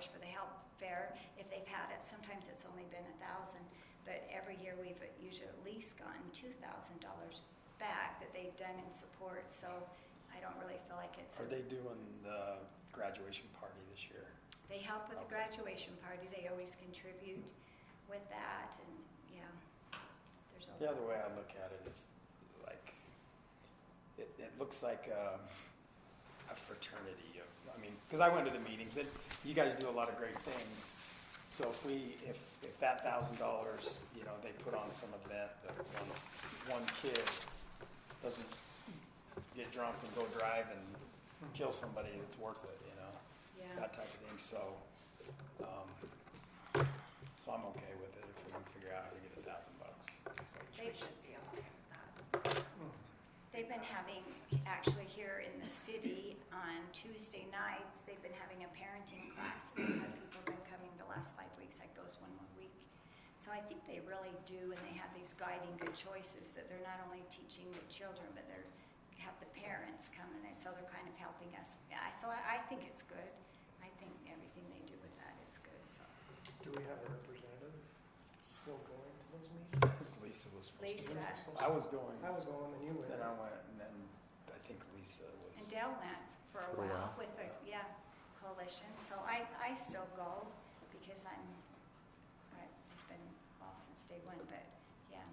for the help fair if they've had it. Sometimes it's only been 1,000, but every year we've usually at least gotten $2,000 back that they've done in support, so I don't really feel like it's. Are they doing the graduation party this year? They help with the Okay. graduation party, they always contribute with that, and, yeah, there's a. The other way I look at it is like, it looks like a fraternity of, I mean, because I went to the meetings, and you guys do a lot of great things. So if that $1,000, you know, they put on some event that one kid doesn't get drunk and go drive and kill somebody, it's worth it, you know? Yeah. That type of thing, so I'm okay with it if we can figure out how to get $1,000. They- should be okay with that. They've been having, actually here in the city on Tuesday nights, they've been having a parenting class. And they've had people been coming the last 5 weeks, like goes one more week. So I think they really do, and they have these guiding good choices that they're not only teaching the children, but they're have the parents come in there, so they're kind of helping us. Yeah, so I think it's good. I think everything they do with that is good, so. Do we have a representative still going to those I meetings? think Lisa was. Lisa. Lisa's supposed I to- was going, I was going and you went. then I went, and then I think Lisa was. And Dell went for a while with the, coalition, so I still go because I've just been involved since day one, but, yeah.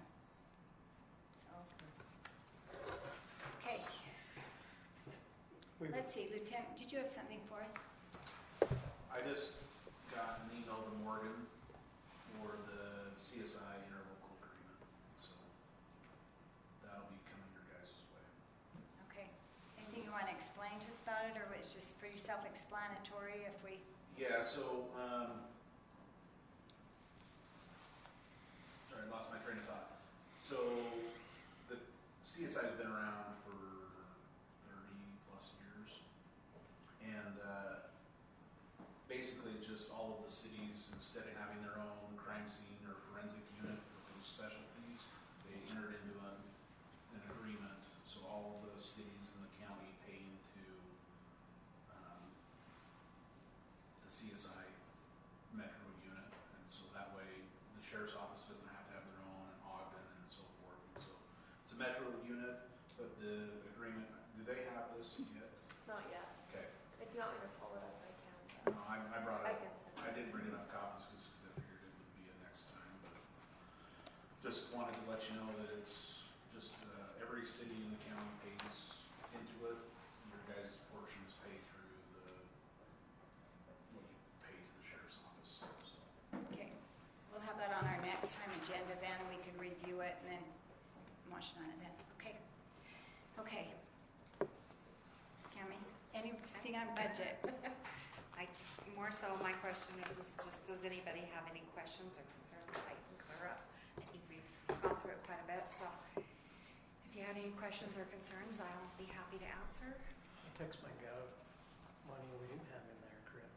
So, okay, We- let's see, Lieutenant, did you have something for us? I just got an email to Morgan for the CSI interlocal agreement, so that'll be coming your guys' way. Okay, anything you want to explain to us about it, or it's just pretty self-explanatory if we, Yeah, so, sorry, I lost my train of thought. So, the CSI's been around for 30+ years, and basically just all of the cities, instead of having their own crime scene or forensic unit for those specialties, they entered into an agreement, so all of the cities in the county pay into the CSI metro unit, and so that way the sheriff's office doesn't have to have their own, and Ogden and so forth, and so it's a metro unit, but the agreement, do they have this yet? Not yet. Okay, If you want me to pull it up, I can. no, I brought I it, can send I it. didn't bring enough copies just because I figured it would be a next time, but just wanted to let you know that it's just, every city in the county pays into it, your guys' portions pay through what you pay to the sheriff's office, so. okay. We'll have that on our next time agenda then, and we can review it and then motion on it then, okay? Okay. Cammie, anything on budget? More so, my question is just, does anybody have any questions or concerns that I can clear up? I think we've gone through it quite a bit, so if If you had any questions or concerns, I'll be happy to answer. I text my gov money we didn't have in there, correct?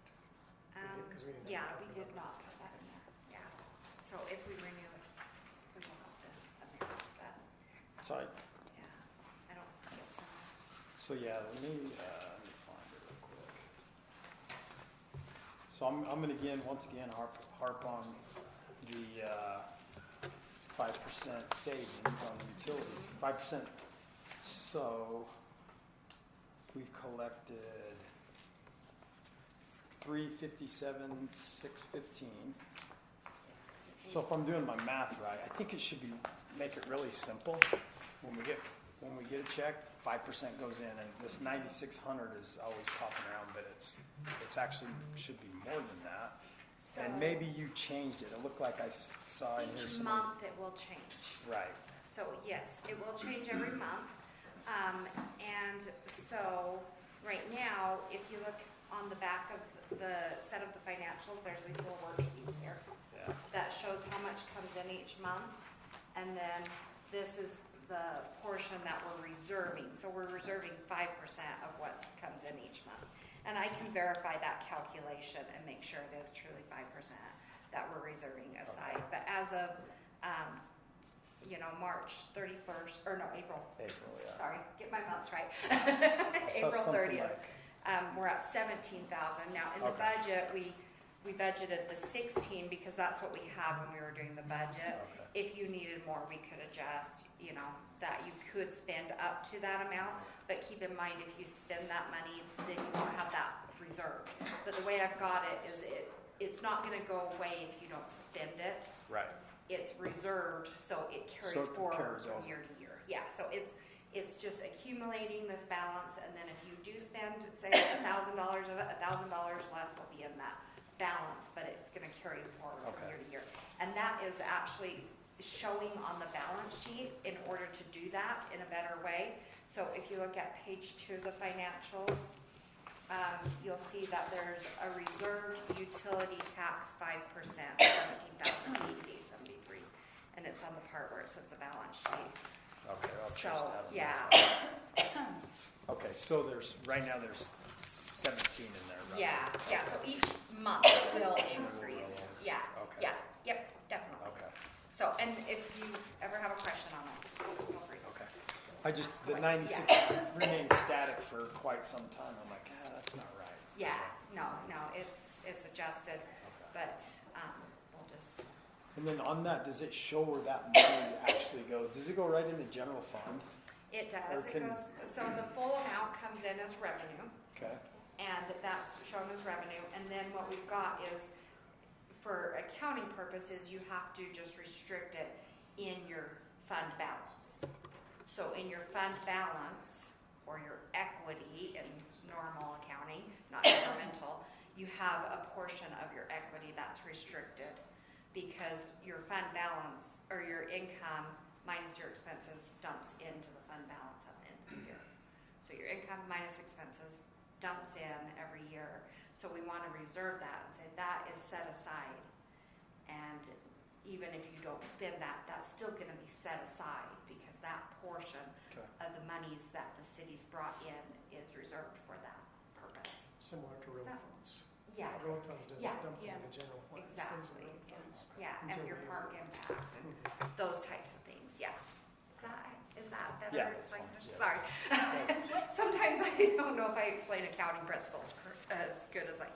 Because we didn't. Yeah, have to we talk did about not put that in there, yeah. So if we renew it, we will have to amend it, but, So yeah, I don't think it's, so yeah, let me find it real quick. So I'm gonna once again harp on the 5% savings on the utility, 5%. So we've collected 357,615. So if I'm doing my math right, I think it should make it really simple. When we get a check, 5% goes in, and this 9,600 is always popping around, but it's actually should be more than that. so. And maybe you changed it. It looked like I saw in here Each some. month it will change. Right. So yes, it will change every month. And so right now, if you look on the back of the set of the financials, there's these little worksheets here Yeah. that shows how much comes in each month. And then this is the portion that we're reserving. So we're reserving 5% of what comes in each month. And I can verify that calculation and make sure it is truly 5% that we're reserving aside. But as of, March 31st, or no, April, Yeah. sorry, get my months right. I saw April something 30th, like- we're at 17,000. Now, in the Okay. budget, we budgeted the 16 because that's what we had when we were doing the budget. Okay. If you needed more, we could adjust, that you could spend up to that amount. But keep in mind, if you spend that money, then you won't have that reserved. But the way I've got it is it's not gonna go away if you don't spend it. Right. It's reserved, so it carries So it forward carries from over. year to year. Yeah, so it's just accumulating this balance, and then if you do spend, say, $1,000 of it, $1,000 less will be in that balance, but it's gonna carry forward from Okay. year to year. And that is actually showing on the balance sheet in order to do that in a better way. So if you look at page 2 of the financials, you'll see that there's a reserved utility tax 5%, 17,073, and it's on the part where it says the balance sheet. Okay, I'll choose So, that. yeah, Okay, so right now there's 17 in there, right? yeah, so each month will increase, yeah, Okay. yeah, yep, definitely. Okay, So, and if you ever have a question on it, feel free. okay. The 96 remained static for quite some time. I'm like, that's not right. Yeah, no, it's adjusted, Okay. but, we'll just, And then on that, does it show where that money actually goes? Does it go right into general fund? it does, Or it can- goes, so the full amount comes in as revenue, Okay, and that's shown as revenue, and then what we've got is, for accounting purposes, you have to just restrict it in your fund balance. So in your fund balance, or your equity in normal accounting, not governmental, you have a portion of your equity that's restricted, because your fund balance, or your income minus your expenses dumps into the fund balance at the end of the year. So your income minus expenses dumps in every year. So we want to reserve that and say that is set aside. And even if you don't spend that, that's still going to be set aside, because that portion okay. of the monies that the city's brought in is reserved for that purpose. Similar to road So- funds. Yeah, Road funds doesn't Yeah. dump Yeah. into the general fund, it stays exactly. in road funds. Yeah, and Until your we use park it. impact and those types of things, yeah. Is that better Yeah, that's explained? fine, yeah. Sorry. Sometimes I don't know if I explain accounting principles as good as I.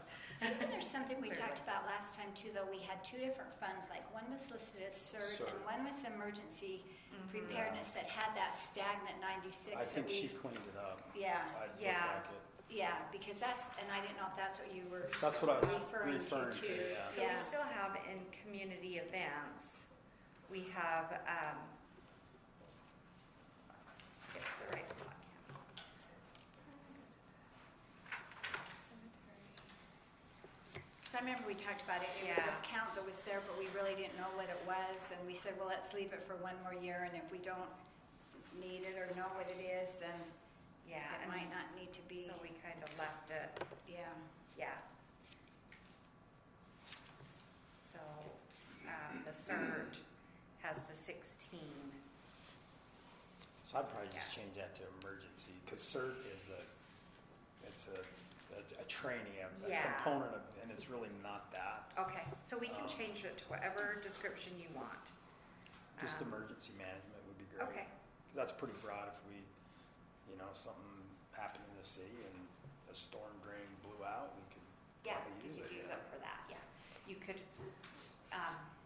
Isn't there something we Clearly. talked about last time too, though? We had two different funds, like one was listed as CERT and CERT. one was emergency Mm-hmm. preparedness that had that stagnant 96 I that think she we, cleaned it up. yeah, I looked Yeah. like it. yeah, because that's, and I didn't know if that's what you were That's what I was referring to referring to, too. yeah. So we still have in community events, we have, get to the right spot. So I remember we talked about it, it was an Yeah. account that was there, but we really didn't know what it was, and we said, well, let's leave it for one more year, and if we don't need it or know what it is, then Yeah, it and might not need to be, so we kind of left it, yeah. yeah. So, the CERT has the 16. So I'd probably just change that to emergency, because CERT is it's a training, a Yeah. component of, and it's really not that. Okay, so we can change it to whatever description you want. Just Um, emergency management would be great. Okay, 'Cause that's pretty broad. If we, something happened in the city and a storm drain blew out, we could yeah, probably you use could it. use yeah. it for that, yeah. You could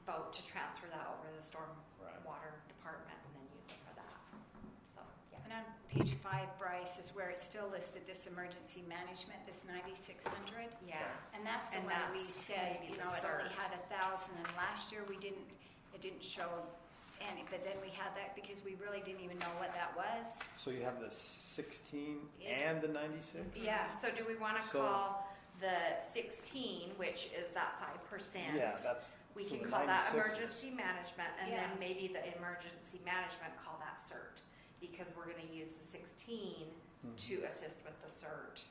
vote to transfer that over to the storm Right. water department and then use it for that. So, yeah. And on page 5, Bryce, is where it's still listed, this emergency management, this 9,600. Yeah, And that's the And one we that's said, maybe it the only cert. had 1,000, and last year it didn't show any, but then we had that because we really didn't even know what that was. So you have the 16 It's- and the 96? Yeah, so do we want to So- call the 16, which is that 5%? Yeah, that's. We so can the call that 96 is- emergency management, and Yeah. then maybe the emergency management call that CERT, because we're gonna use the 16 to assist with the CERT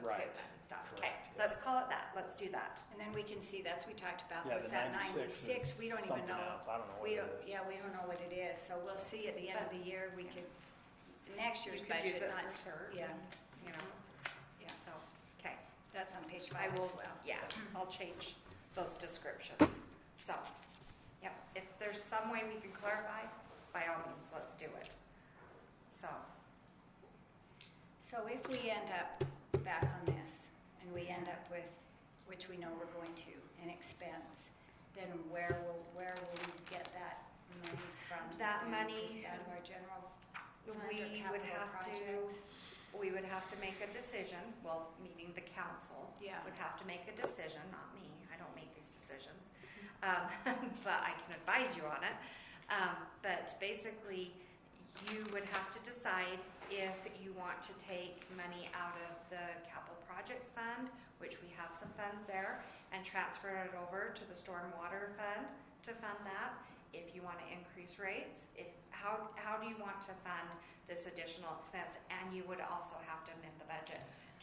Right. equipment and stuff. Correct, Okay, yeah. let's call it that, let's do that. and then we can see, that's we talked about, Yeah, was the that 96 96, is we don't even something know. else. I don't know what We it don't, is. yeah, we don't know what it is, so we'll see at the end of the year, we could, next You year's could use budget, it not, for CERT, yeah, and, you know, yeah, so, okay. that's on page I 5 will, as well. yeah, I'll change those descriptions. So, yep, if there's some way we can clarify, by all means, let's do it. So, So if we end up back on this, and we end up with, which we know we're going to, an expense, then where will we get that money from? That Then money- Just out of our general fund or we would capital have to, projects? we would have to make a decision, well, meaning the council Yeah. would have to make a decision, not me, I don't make these decisions. But I can advise you on it. But basically, you would have to decide if you want to take money out of the capital projects fund, which we have some funds there, and transfer it over to the stormwater fund to fund that. If you want to increase rates, how do you want to fund this additional expense? And you would also have to amend the budget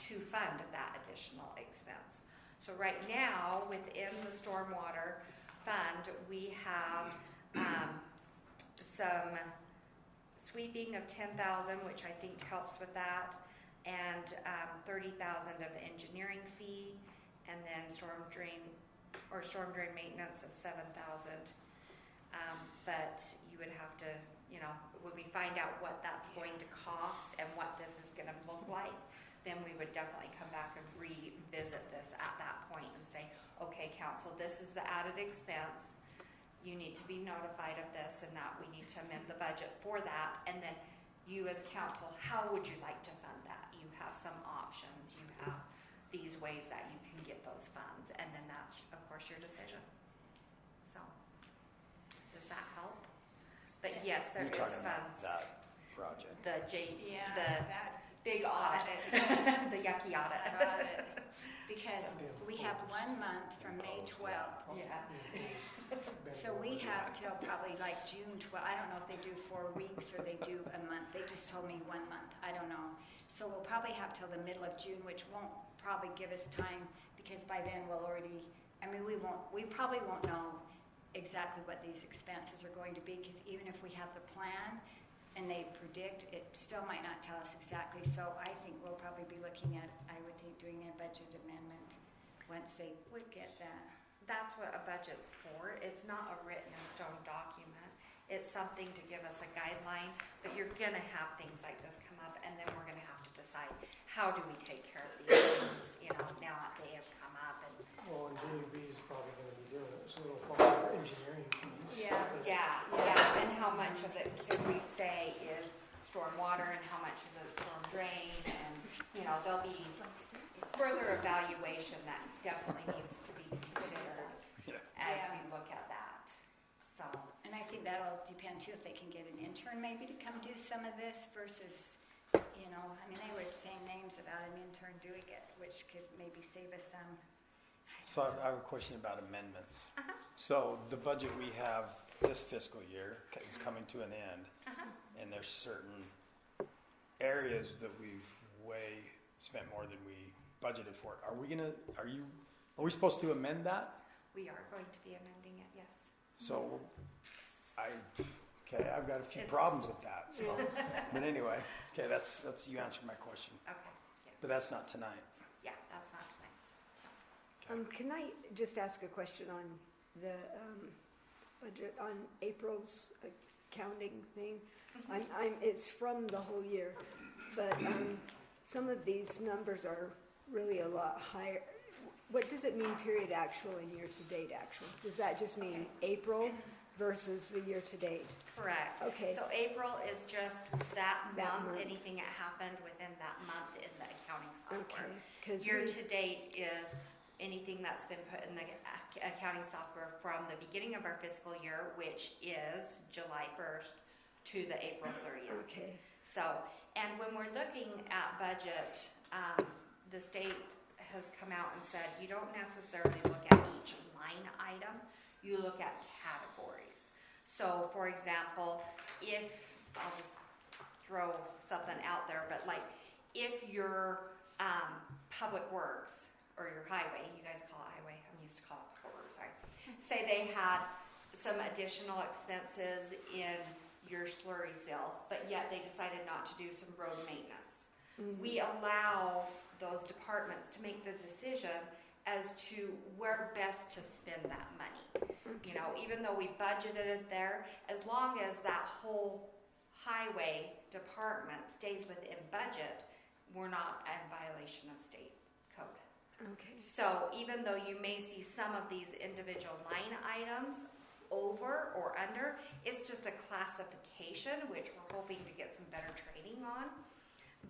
to fund that additional expense. So right now, within the stormwater fund, we have some sweeping of 10,000, which I think helps with that, and 30,000 of engineering fee, and then storm drain maintenance of 7,000. But you would have to, when we find out what that's going to cost and what this is going to look like, then we would definitely come back and revisit this at that point and say, okay, council, this is the added expense. You need to be notified of this and that we need to amend the budget for that. And then you as council, how would you like to fund that? You have some options. You have these ways that you can get those funds. And then that's, of course, your decision. So, does that help? But yes, there You're is talking about funds. that project. The Yeah, the that big audit, the yucky audit. that audit. Because we have 1 month from May 12th. Yeah. So we have till probably like June 12th. I don't know if they do 4 weeks or they do a month. They just told me 1 month. I don't know. So we'll probably have till the middle of June, which won't probably give us time because by then we'll already, we probably won't know exactly what these expenses are going to be because even if we have the plan and they predict, it still might not tell us exactly. So I think we'll probably be looking at, I would think, doing a budget amendment once they get that. That's what a budget's for. It's not a written in stone document. It's something to give us a guideline, but you're gonna have things like this come up and then we're gonna have to decide, how do we take care of these things, now that they have come up and. Well, and JV is probably gonna be doing it, so it'll fall under engineering fees. Yeah. Yeah, and how much of it could we say is stormwater and how much is it storm drain and, there'll be further evaluation that definitely needs to be considered as we look at that, so. And I think that'll depend too if they can get an intern maybe to come do some of this versus, they were saying names about an intern doing it, which could maybe save us some. So I have a question about amendments. So the budget we have this fiscal year is coming to an end, and there's certain areas that we've way spent more than we budgeted for. Are we supposed to amend that? We are going to be amending it, yes. So Okay, I've got a few It's- problems with that, so, but anyway, okay, that's, you answered my question. Okay, yes. But that's not tonight. Yeah, that's not tonight. Okay. Can I just ask a question on the budget, on April's accounting thing? It's from the whole year, but some of these numbers are really a lot higher. What does it mean period actual and year-to-date actual? Does that just mean April versus the year-to-date? Correct. Okay. So April is just that That month, month. anything that happened within that month in the accounting software. Okay, 'cause Year we- to date is anything that's been put in the accounting software from the beginning of our fiscal year, which is July 1st to the April 30th. Okay, So, and when we're looking at budget, the state has come out and said you don't necessarily look at each line item, you look at categories. So, for example, if, I'll just throw something out there, but like if your public works or your highway, you guys call it highway, I'm used to call it public works, sorry. Say they had some additional expenses in your slurry seal, but yet they decided not to do some road maintenance. We allow those departments to make the decision as to where best to spend that money. You know, even though we budgeted it there, as long as that whole highway department stays within budget, we're not in violation of state code. okay, So even though you may see some of these individual line items over or under, it's just a classification, which we're hoping to get some better training on.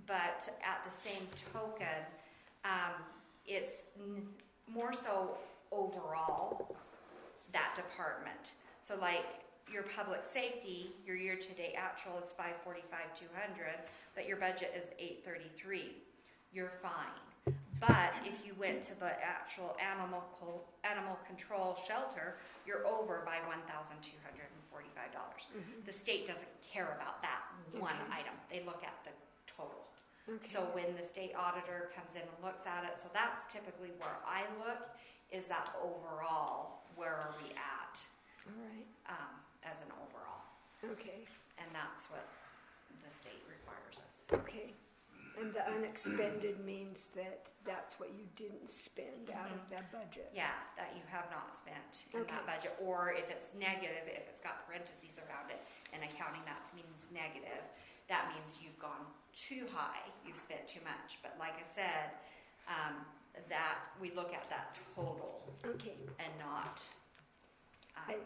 But at the same token, it's more so overall that department. So like your public safety, your year-to-date actual is 545,200, but your budget is 833. You're fine. But if you went to the actual animal control shelter, you're over by $1,245. The state doesn't care about that one Okay. item. They look at the total. okay. So when the state auditor comes in and looks at it, so that's typically where I look, is that overall, where are we at All right, as an overall? okay, And that's what the state requires us. okay. And the unexpended means that that's what you didn't spend out of that budget? Yeah, that you have not spent in that Okay. budget, or if it's negative, if it's got parentheses around it, in accounting that means negative, that means you've gone too high, you've spent too much. But like I said, that we look at that total Okay, and not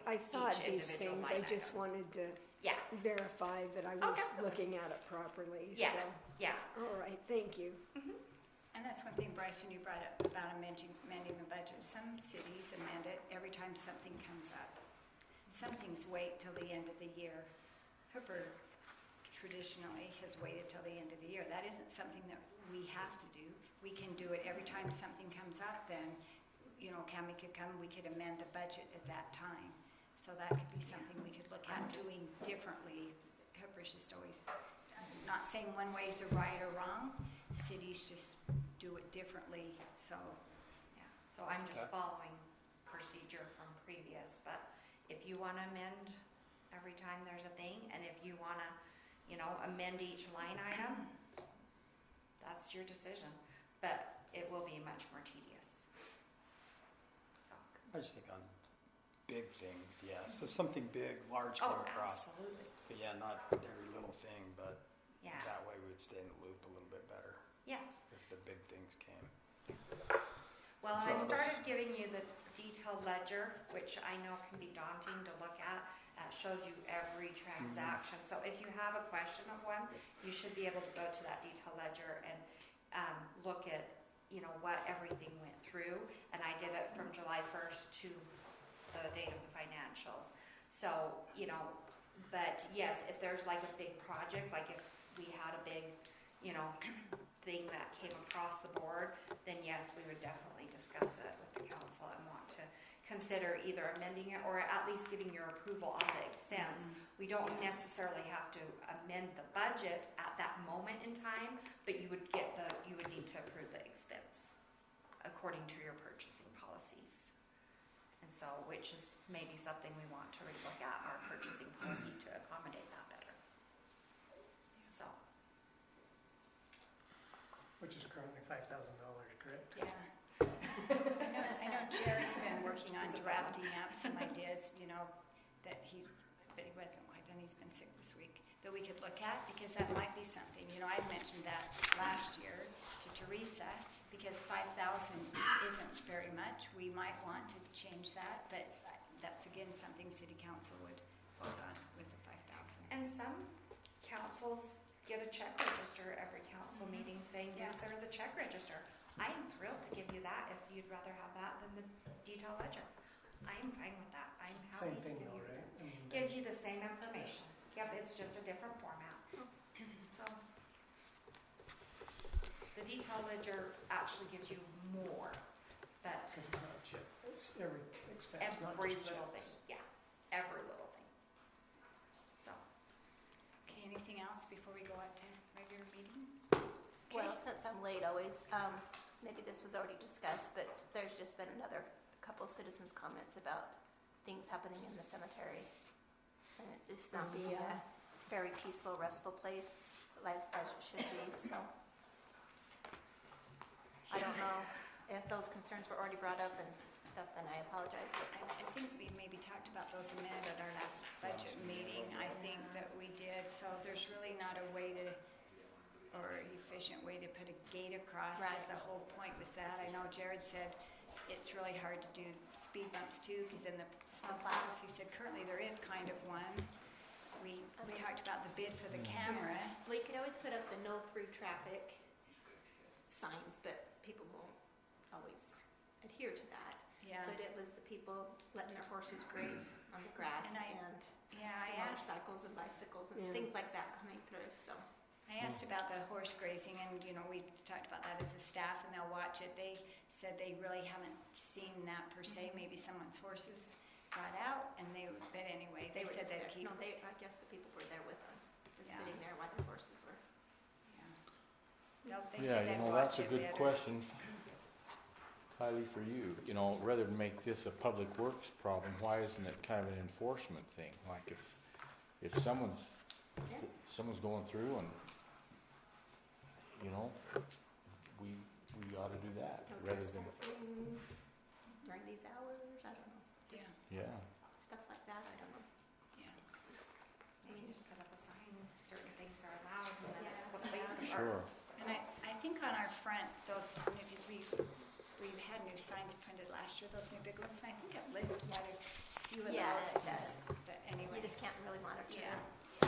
I thought each these individual things, I line just item. wanted to Yeah, verify that I was Okay. looking at it properly, so. yeah, yeah. All right, thank you. And that's one thing, Bryce, when you brought up about amending the budget. Some cities amend it every time something comes up. Some things wait till the end of the year. Hooper traditionally has waited till the end of the year. That isn't something that we have to do. We can do it every time something comes up, then, you know, Cammie could come, we could amend the budget at that time. So that could be something we could look at doing differently. Hooper's just always, not saying one way is right or wrong, cities just do it differently, so. Yeah, so I'm just Okay. following procedure from previous, but if you wanna amend every time there's a thing, and if you wanna, you know, amend each line item, that's your decision, but it will be much more tedious. So, I just think on big things, yes. If something big, large came oh, across, absolutely, but yeah, not every little thing, but yeah, that way we would stay in the loop a little bit better yeah. if the big things came. Well, and I So let's- started giving you the detailed ledger, which I know can be daunting to look at. It shows you every transaction. So if you have a question of one, you should be able to go to that detailed ledger and look at, you know, what everything went through. And I did it from July 1st to the date of the financials. So, you know, but yes, if there's like a big project, like if we had a big, you know, thing that came across the board, then yes, we would definitely discuss it with the council and want to consider either amending it or at least giving your approval on the expense. We don't necessarily have to amend the budget at that moment in time, but you would need to approve the expense according to your purchasing policies. And so, which is maybe something we want to relook at, our purchasing policy to accommodate that better. So, Which is currently $5,000, correct? Yeah. I know Jared's been working on drafting up some ideas, you know, but he wasn't quite done, he's been sick this week, that we could look at, because that might be something, you know, I mentioned that last year to Teresa, because 5,000 isn't very much, we might want to change that, but that's again something city council would vote on with the 5,000. and some councils get a check register every council meeting saying, Yeah. these are the check register. I am thrilled to give you that if you'd rather have that than the detail ledger. I am fine with that. I'm happy Same to thing give though, you right? that. I mean, Gives you the same information. Yep, it's just a different format. So, the detail ledger actually gives you more, but Because it's not a chip, it's every expense, not every just little checks. thing, yeah, every little thing. So, Okay, anything else before we go out to regular meeting? Well, since I'm late always, maybe this was already discussed, but there's just been another couple citizens' comments about things happening in the cemetery. And it just not being a very peaceful, restful place as it should be, so. I don't know if those concerns were already brought up and stuff, then I apologize, but I think we maybe talked about those a minute at our last budget meeting. I think that we did, so there's really not a way to, or efficient way to put a gate across, because Right. the whole point was that. I know Jared said it's really hard to do speed bumps too, because in the snow plows, he said currently there is kind of one. We I mean- talked about the bid for the camera. we could always put up the no through traffic signs, but people won't always adhere to that. Yeah, But it was the people letting their horses graze on the grass And I and yeah, I asked. motorcycles and bicycles and Yeah. things like that coming through, so. I asked about the horse grazing, and, you know, we talked about that as a staff, and they'll watch it. They said they really haven't seen that per se. Maybe someone's horses got out, and but anyway, they were said just they'd there. keep. No, I guess the people were there with them, just Yeah. sitting there while the horses were. Yeah. Nope, they Yeah, said you they'd know, watch that's a it good better. question, Kylie, for you. You know, rather than make this a public works problem, why isn't it kind of an enforcement thing? Like if someone's going through and, you know, we ought to do that No rather than, trespassing during these hours, I don't know, Yeah, just yeah. stuff like that, I don't know. yeah. maybe just put up a sign, certain things are allowed, and then it's Yeah. the place to park. Sure. And I think on our front, those new, because we've had new signs printed last year, those new big ones, and I think it lists quite a few of Yeah, those. it does. But anyway. You just can't really monitor Yeah.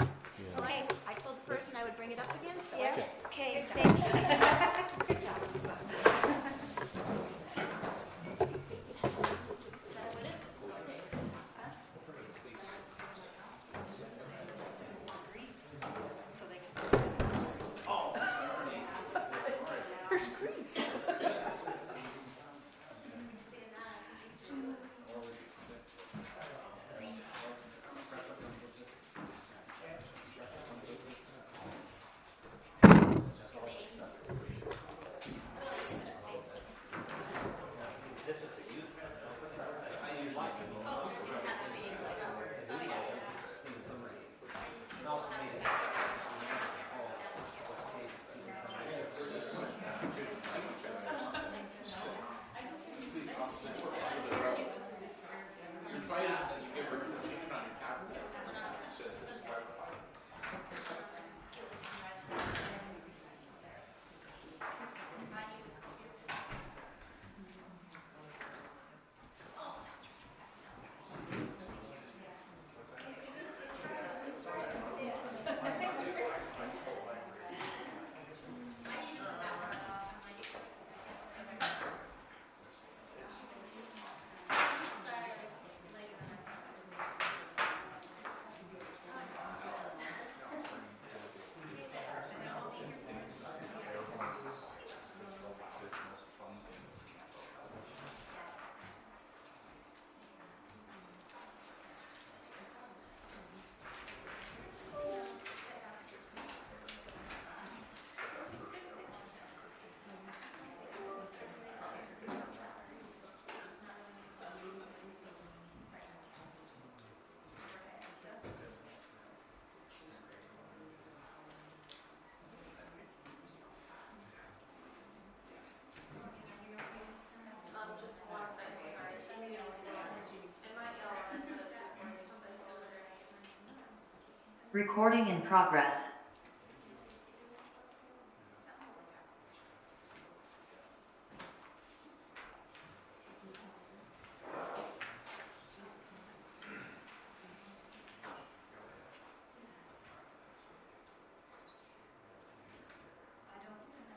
it. Yeah. Well, I told the person I would bring it up again, so I Yeah, did. okay, thank you. Good job. Grease, so they can use it. There's grease. Recording in progress. I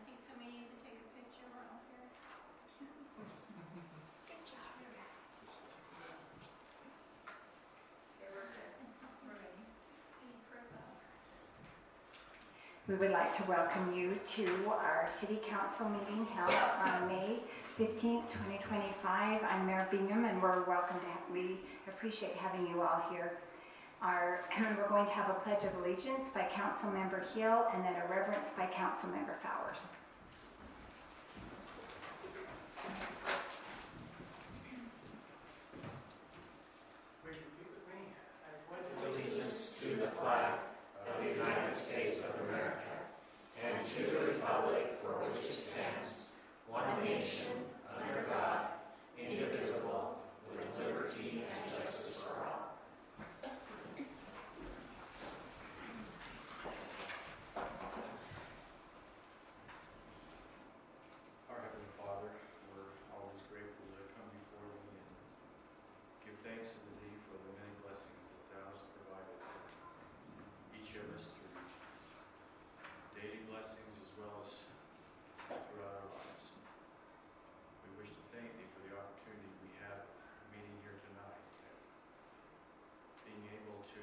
think somebody needs to take a picture around here. Good job, guys. Okay, we're good. We're ready. We would like to welcome you to our city council meeting held on May 15th, 2025. I'm Mayor Bingham, and we appreciate having you all here. We're going to have a pledge of allegiance by Council Member Hill and then a reverence by Council Member Fowers. Would you repeat with me? I pledge Allegiance to the flag of the United States of America and to the republic for which it stands, one nation, under God, indivisible, with liberty and justice for all. Our Heavenly Father, we're always grateful to come before Thee and give thanks to Thee for the many blessings that Thou hast provided each of us through daily blessings as well as throughout our lives. We wish to thank Thee for the opportunity we have of meeting here tonight and being able to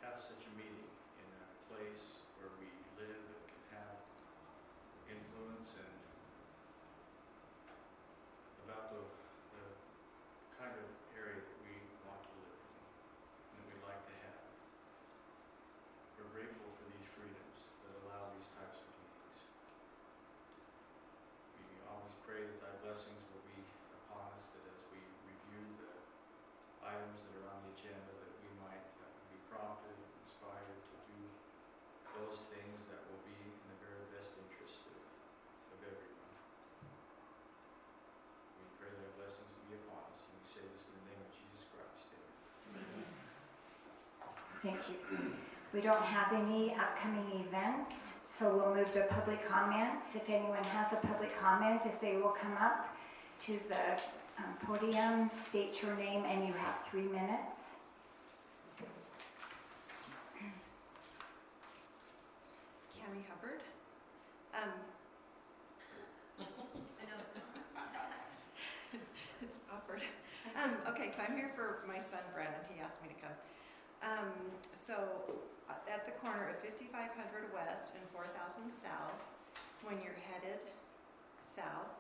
have such a meeting in a place where we live and can have influence and about the kind of area that we want to live in and that we'd like to have. We're grateful for these freedoms that allow these types of meetings. We always pray that Thy blessings will be upon us, that as we review the items that are on the agenda, that we might be prompted and inspired to do those things that will be in the very best interest of everyone. We pray Thy blessings be upon us, and we say this in the name of Jesus Christ. Amen. Thank you. We don't have any upcoming events, so we'll move to public comments. If anyone has a public comment, if they will come up to the podium, state your name, and you have 3 minutes. Cammie Hubbard. It's awkward. Okay, so I'm here for my son Brandon. He asked me to come. At the corner of 5500 West and 4000 South, when you're headed south,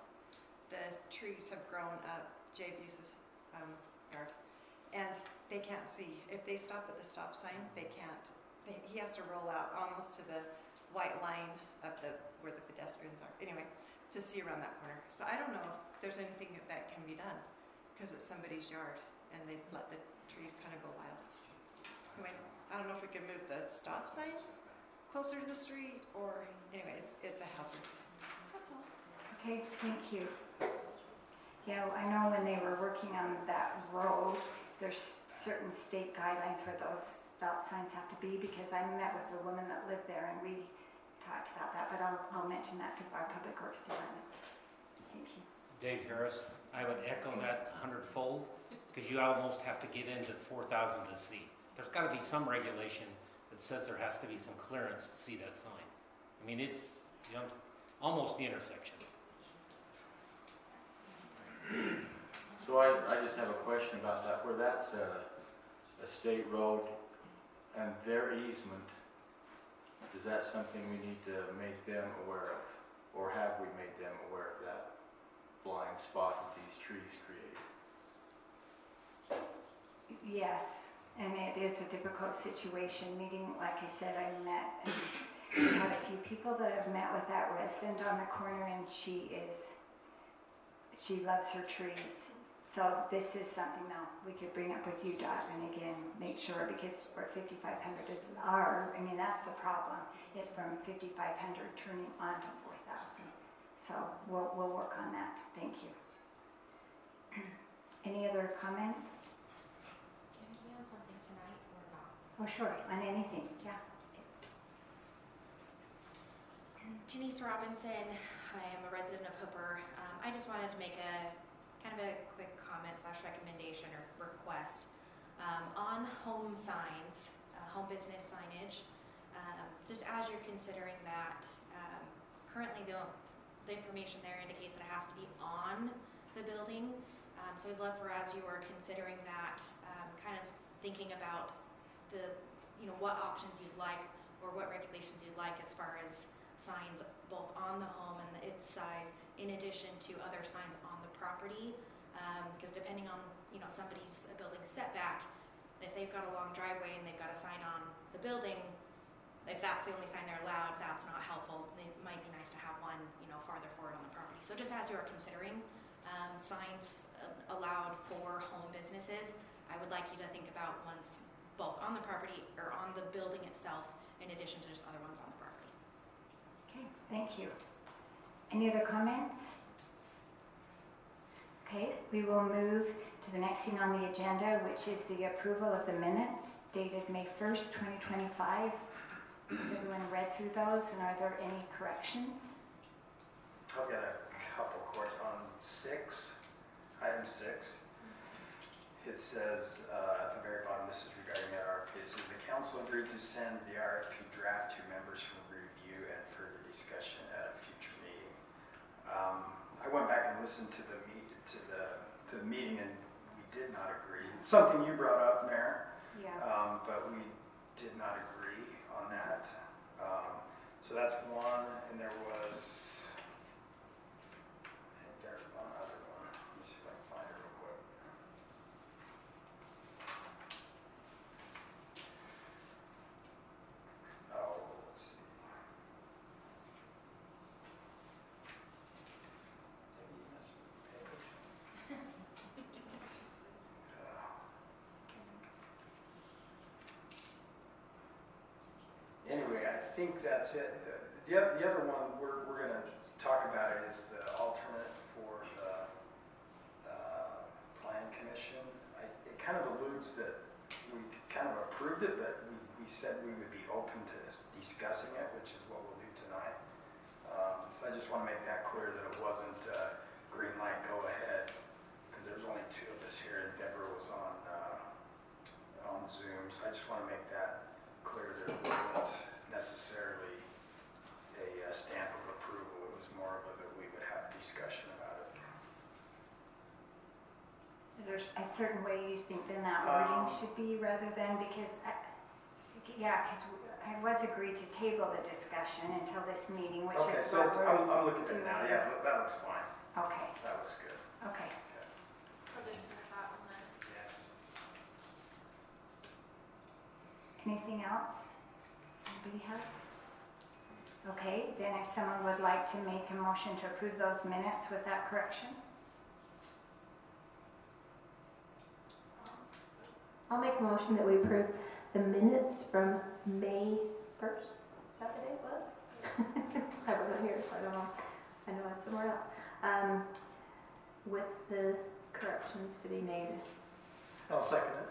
the trees have grown up Jay Buse's yard, and they can't see. If they stop at the stop sign, they can't. He has to roll out almost to the white line of where the pedestrians are. Anyway, to see around that corner. So I don't know if there's anything that can be done, because it's somebody's yard, and they've let the trees kind of go wild. Anyway, I don't know if we could move the stop sign closer to the street, or anyway, it's a hazard. That's all. Okay, thank you. Yeah, I know when they were working on that road, there's certain state guidelines where those stop signs have to be, because I met with the woman that lived there and we talked about that, but I'll mention that to our Public Works Department. Thank you. Dave Harris, I would echo that 100-fold, because you almost have to get into 4,000 to see. There's got to be some regulation that says there has to be some clearance to see that sign. I mean, it's almost the intersection. So I just have a question about that. Where that's a state road and their easement, is that something we need to make them aware of? Or have we made them aware of that blind spot that these trees create? Yes, and it is a difficult situation. Meeting, like I said, I met and we had a few people that have met with that resident on the corner, and she loves her trees. So this is something now we could bring up with you, Dot, and again, make sure, because where 5500 is that's the problem, is from 5500 turning onto 4000. So we'll work on that. Thank you. Any other comments? Can we on something tonight or not? Oh, sure, on anything, yeah. Janice Robinson, I am a resident of Hooper. I just wanted to make a kind of a quick comment / recommendation or request on home signs, home business signage. Just as you're considering that, currently the information there indicates that it has to be on the building. So I'd love for, as you are considering that, kind of thinking about the, what options you'd like or what regulations you'd like as far as signs both on the home and its size, in addition to other signs on the property. Because depending on, somebody's building setback, if they've got a long driveway and they've got a sign on the building, if that's the only sign they're allowed, that's not helpful. It might be nice to have one, farther forward on the property. So just as you are considering signs allowed for home businesses, I would like you to think about ones both on the property or on the building itself, in addition to just other ones on the property. Okay, thank you. Any other comments? Okay, we will move to the next thing on the agenda, which is the approval of the minutes dated May 1st, 2025. Has everyone read through those, and are there any corrections? I've got a couple on item 6. It says at the very bottom, this is regarding that RFP. It says the council agreed to send the RFP draft to members for review and further discussion at a future meeting. I went back and listened to the meeting, and we did not agree. Something you brought up, Mayor. Yeah. But we did not agree on that. So that's one, and there's one other one. Let me see if I can find it real quick. Oh, let's see. Did you miss a page? Anyway, I think that's it. The other one we're going to talk about it is the alternate for the Plan Commission. It kind of alludes that we kind of approved it, but we said we would be open to discussing it, which is what we'll do tonight. So I just want to make that clear that it wasn't green light, go ahead, because there's only 2 of us here, and Deborah was on Zoom. So I just want to make that clear that it wasn't necessarily a stamp of approval. It was more of that we would have discussion about it. Is there a certain way you think then that wording should be, rather than, because I was agreed to table the discussion until this meeting, which Okay, is so what we're I'm looking at it doing. now. Yeah, that looks fine. Okay, That looks good. okay. So dismiss that one then. Yes. Anything else? Anybody has? Okay, then if someone would like to make a motion to approve those minutes with that correction? I'll make a motion that we approve the minutes from May 1st. Is that the day it was? I wasn't here, so I don't know. I know it's somewhere else. With the corrections to be made. I'll second it.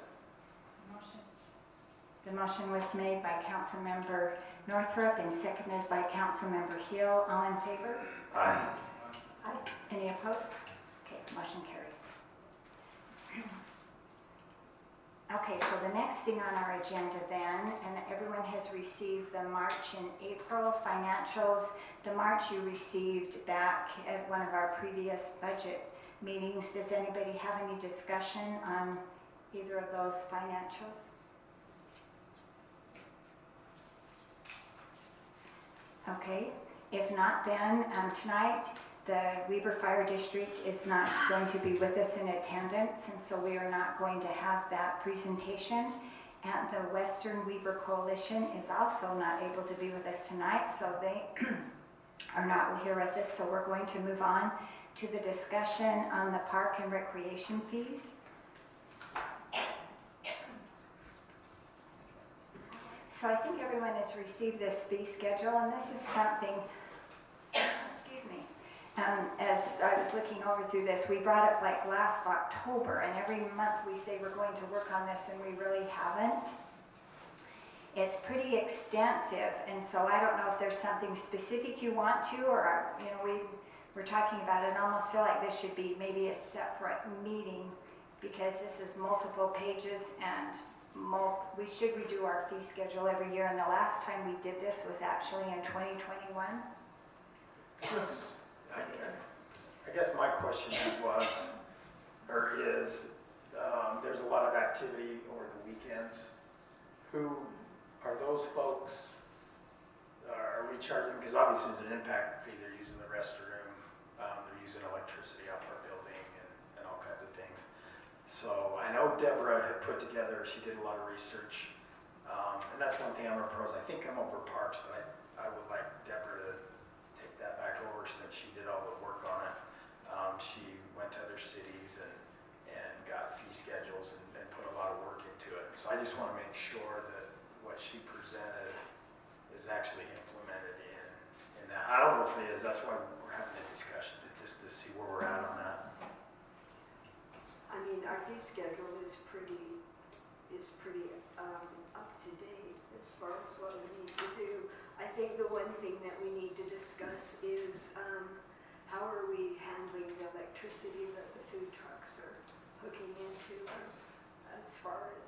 The motion was made by Councilmember Northrup and seconded by Councilmember Hill. All in favor? Aye. Aye. Any opposed? Okay, motion carries. Okay, so the next thing on our agenda then, and everyone has received the March and April financials. The March you received back at one of our previous budget meetings. Does anybody have any discussion on either of those financials? Okay, if not, then tonight the Weber Fire District is not going to be with us in attendance, and so we are not going to have that presentation. And the Western Weber Coalition is also not able to be with us tonight, so they are not here with us. So we're going to move on to the discussion on the park and recreation fees. So I think everyone has received this fee schedule, and this is something, excuse me, as I was looking over through this, we brought it like last October, and every month we say we're going to work on this, and we really haven't. it's pretty extensive, and so I don't know if there's something specific you want to, or, you know, we're talking about it, and I almost feel like this should be maybe a separate meeting, because this is multiple pages, and we should redo our fee schedule every year, and the last time we did this was actually in 2021. I guess my question was, or is, there's a lot of activity over the weekends. Who are those folks? Are we charging, because obviously there's an impact fee, they're using the restroom, they're using electricity off our building and all kinds of things. So I know Deborah had put together, she did a lot of research, and that's one thing I'm gonna propose. I think I'm over parks, but I would like Deborah to take that back over since she did all the work on it. She went to other cities and got fee schedules and put a lot of work into it. So I just want to make sure that what she presented is actually implemented in that. I don't know if it is, that's why we're having a discussion, just to see where we're at on that. I mean, our fee schedule is pretty up to date as far as what we need to do. I think the one thing that we need to discuss is how are we handling the electricity that the food trucks are hooking into, as far as,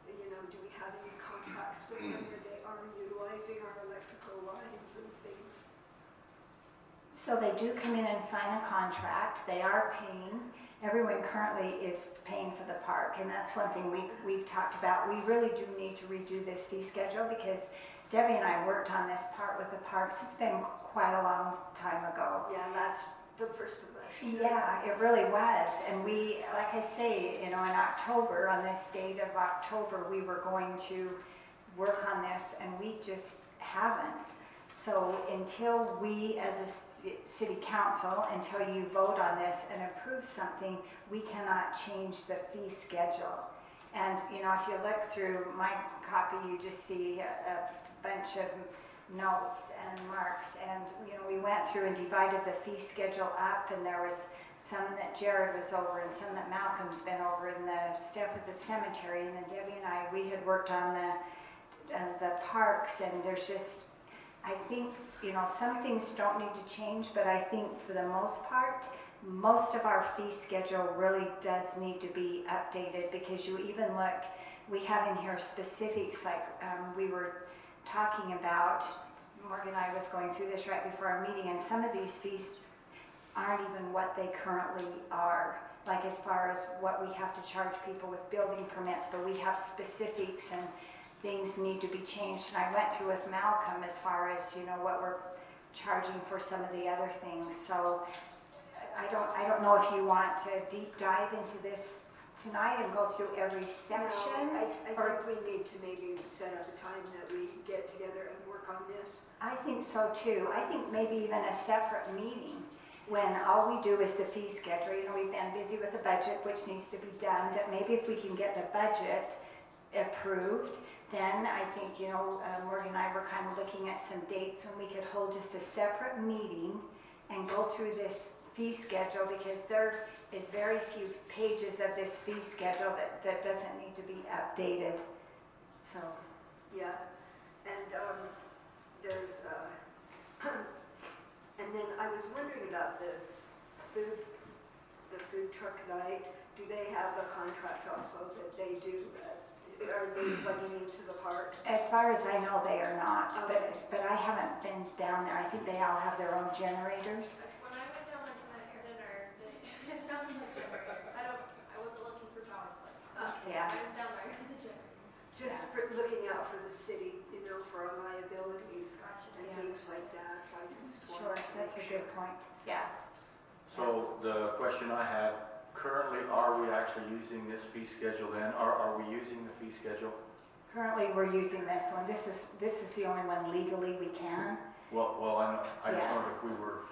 you know, do we have any contracts with them that they are utilizing our electrical lines and things? So they do come in and sign a contract, they are paying, everyone currently is paying for the park, and that's one thing we've talked about. We really do need to redo this fee schedule, because Debbie and I worked on this part with the parks, it's been quite a long time ago. Yeah, the first of last year. Yeah, it really was, and we, like I say, you know, in October, on this date of October, we were going to work on this, and we just haven't. So until we, as a city council, until you vote on this and approve something, we cannot change the fee schedule. And, you know, if you look through my copy, you just see a bunch of notes and marks, and, you know, we went through and divided the fee schedule up, and there was some that Jared was over and some that Malcolm's been over in the step of the cemetery, and then Debbie and I, we had worked on the parks, and there's just, I think, you know, some things don't need to change, but I think for the most part, most of our fee schedule really does need to be updated, because you even look, we have in here specifics, like we were talking about, Morgan and I was going through this right before our meeting, and some of these fees aren't even what they currently are, like as far as what we have to charge people with building permits, but we have specifics and things need to be changed. And I went through with Malcolm as far as, you know, what we're charging for some of the other things. So I don't know if you want to deep dive into this tonight and go through every section. No, I think we need to maybe set up a time that we get together and work on this. I think so too. I think maybe even a separate meeting when all we do is the fee schedule. You know, we've been busy with the budget, which needs to be done, but maybe if we can get the budget approved, then I think, you know, Morgan and I were kind of looking at some dates when we could hold just a separate meeting and go through this fee schedule, because there is very few pages of this fee schedule that doesn't need to be updated. So, yeah, and there's, and then I was wondering about the food truck night. Do they have a contract also that they do? Are they plugging into the park? as far as I know, they are not, Okay. but I haven't been down there. I think they all have their own generators. When I went down there tonight for dinner, it's not the generators. I wasn't looking for power plugs. Yeah. I was down there at the generators. Just for looking out for the city, you know, for our liabilities Gotcha. and Yeah. things like that. I just Sure, wanted to that's a make good sure. point. Yeah. So the question I had, currently, are we actually using this fee schedule then? Are we using the fee schedule? Currently, we're using this one. This is the only one legally we can. Well, I just Yeah. wondered if we were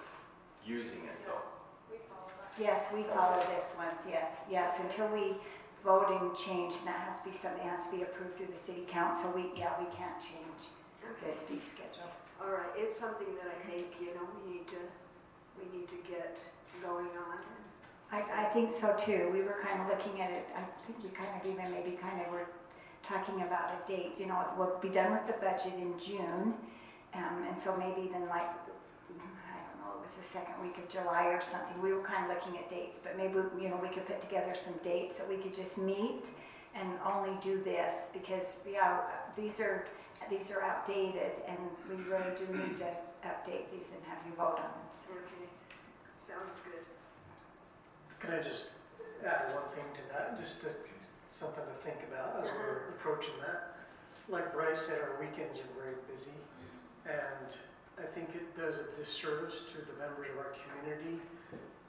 using it though. We follow that. Yes, we follow this one. Yes. Until we vote and change, and that has to be something that has to be approved through the city council. We can't change this fee schedule. All right, it's something that I think, you know, we need to get going on. I think so too. We were kind of looking at it. I think we kind of even maybe kind of were talking about a date. You know, we'll be done with the budget in June, and so maybe even like, I don't know, it was the second week of July or something. We were kind of looking at dates, but maybe, you know, we could put together some dates that we could just meet and only do this, because, yeah, these are outdated, and we really do need to update these and have you vote on them. So, Okay, sounds good. Can I just add one thing to that, just something to think about as we're approaching that? Like Bryce said, our weekends are very busy, and I think it does a disservice to the members of our community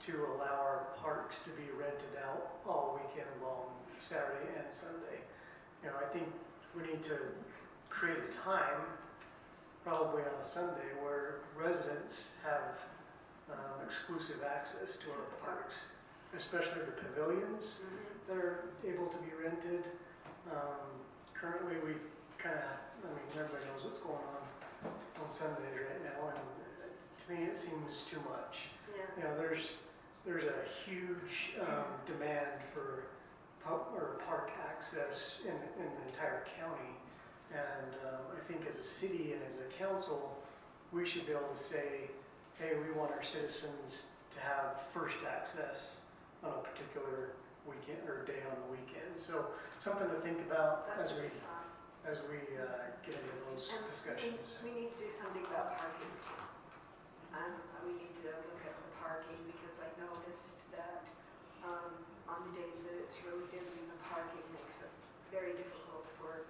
to allow our parks to be rented out all weekend long, Saturday and Sunday. You know, I think we need to create a time, probably on a Sunday, where residents have exclusive access to our parks, especially the pavilions that are able to be rented. Currently, we kind of, I mean, everybody knows what's going on Sundays right now, and to me, it seems too much. Yeah. You know, there's a huge demand for park access in the entire county, and I think as a city and as a council, we should be able to say, hey, we want our citizens to have first access on a particular weekend or day on the weekend. So something to think about That's as we really fun. get into those And discussions. we need to do something about parking. We need to look at the parking, because I noticed that on the days that it's really busy, the parking makes it very difficult for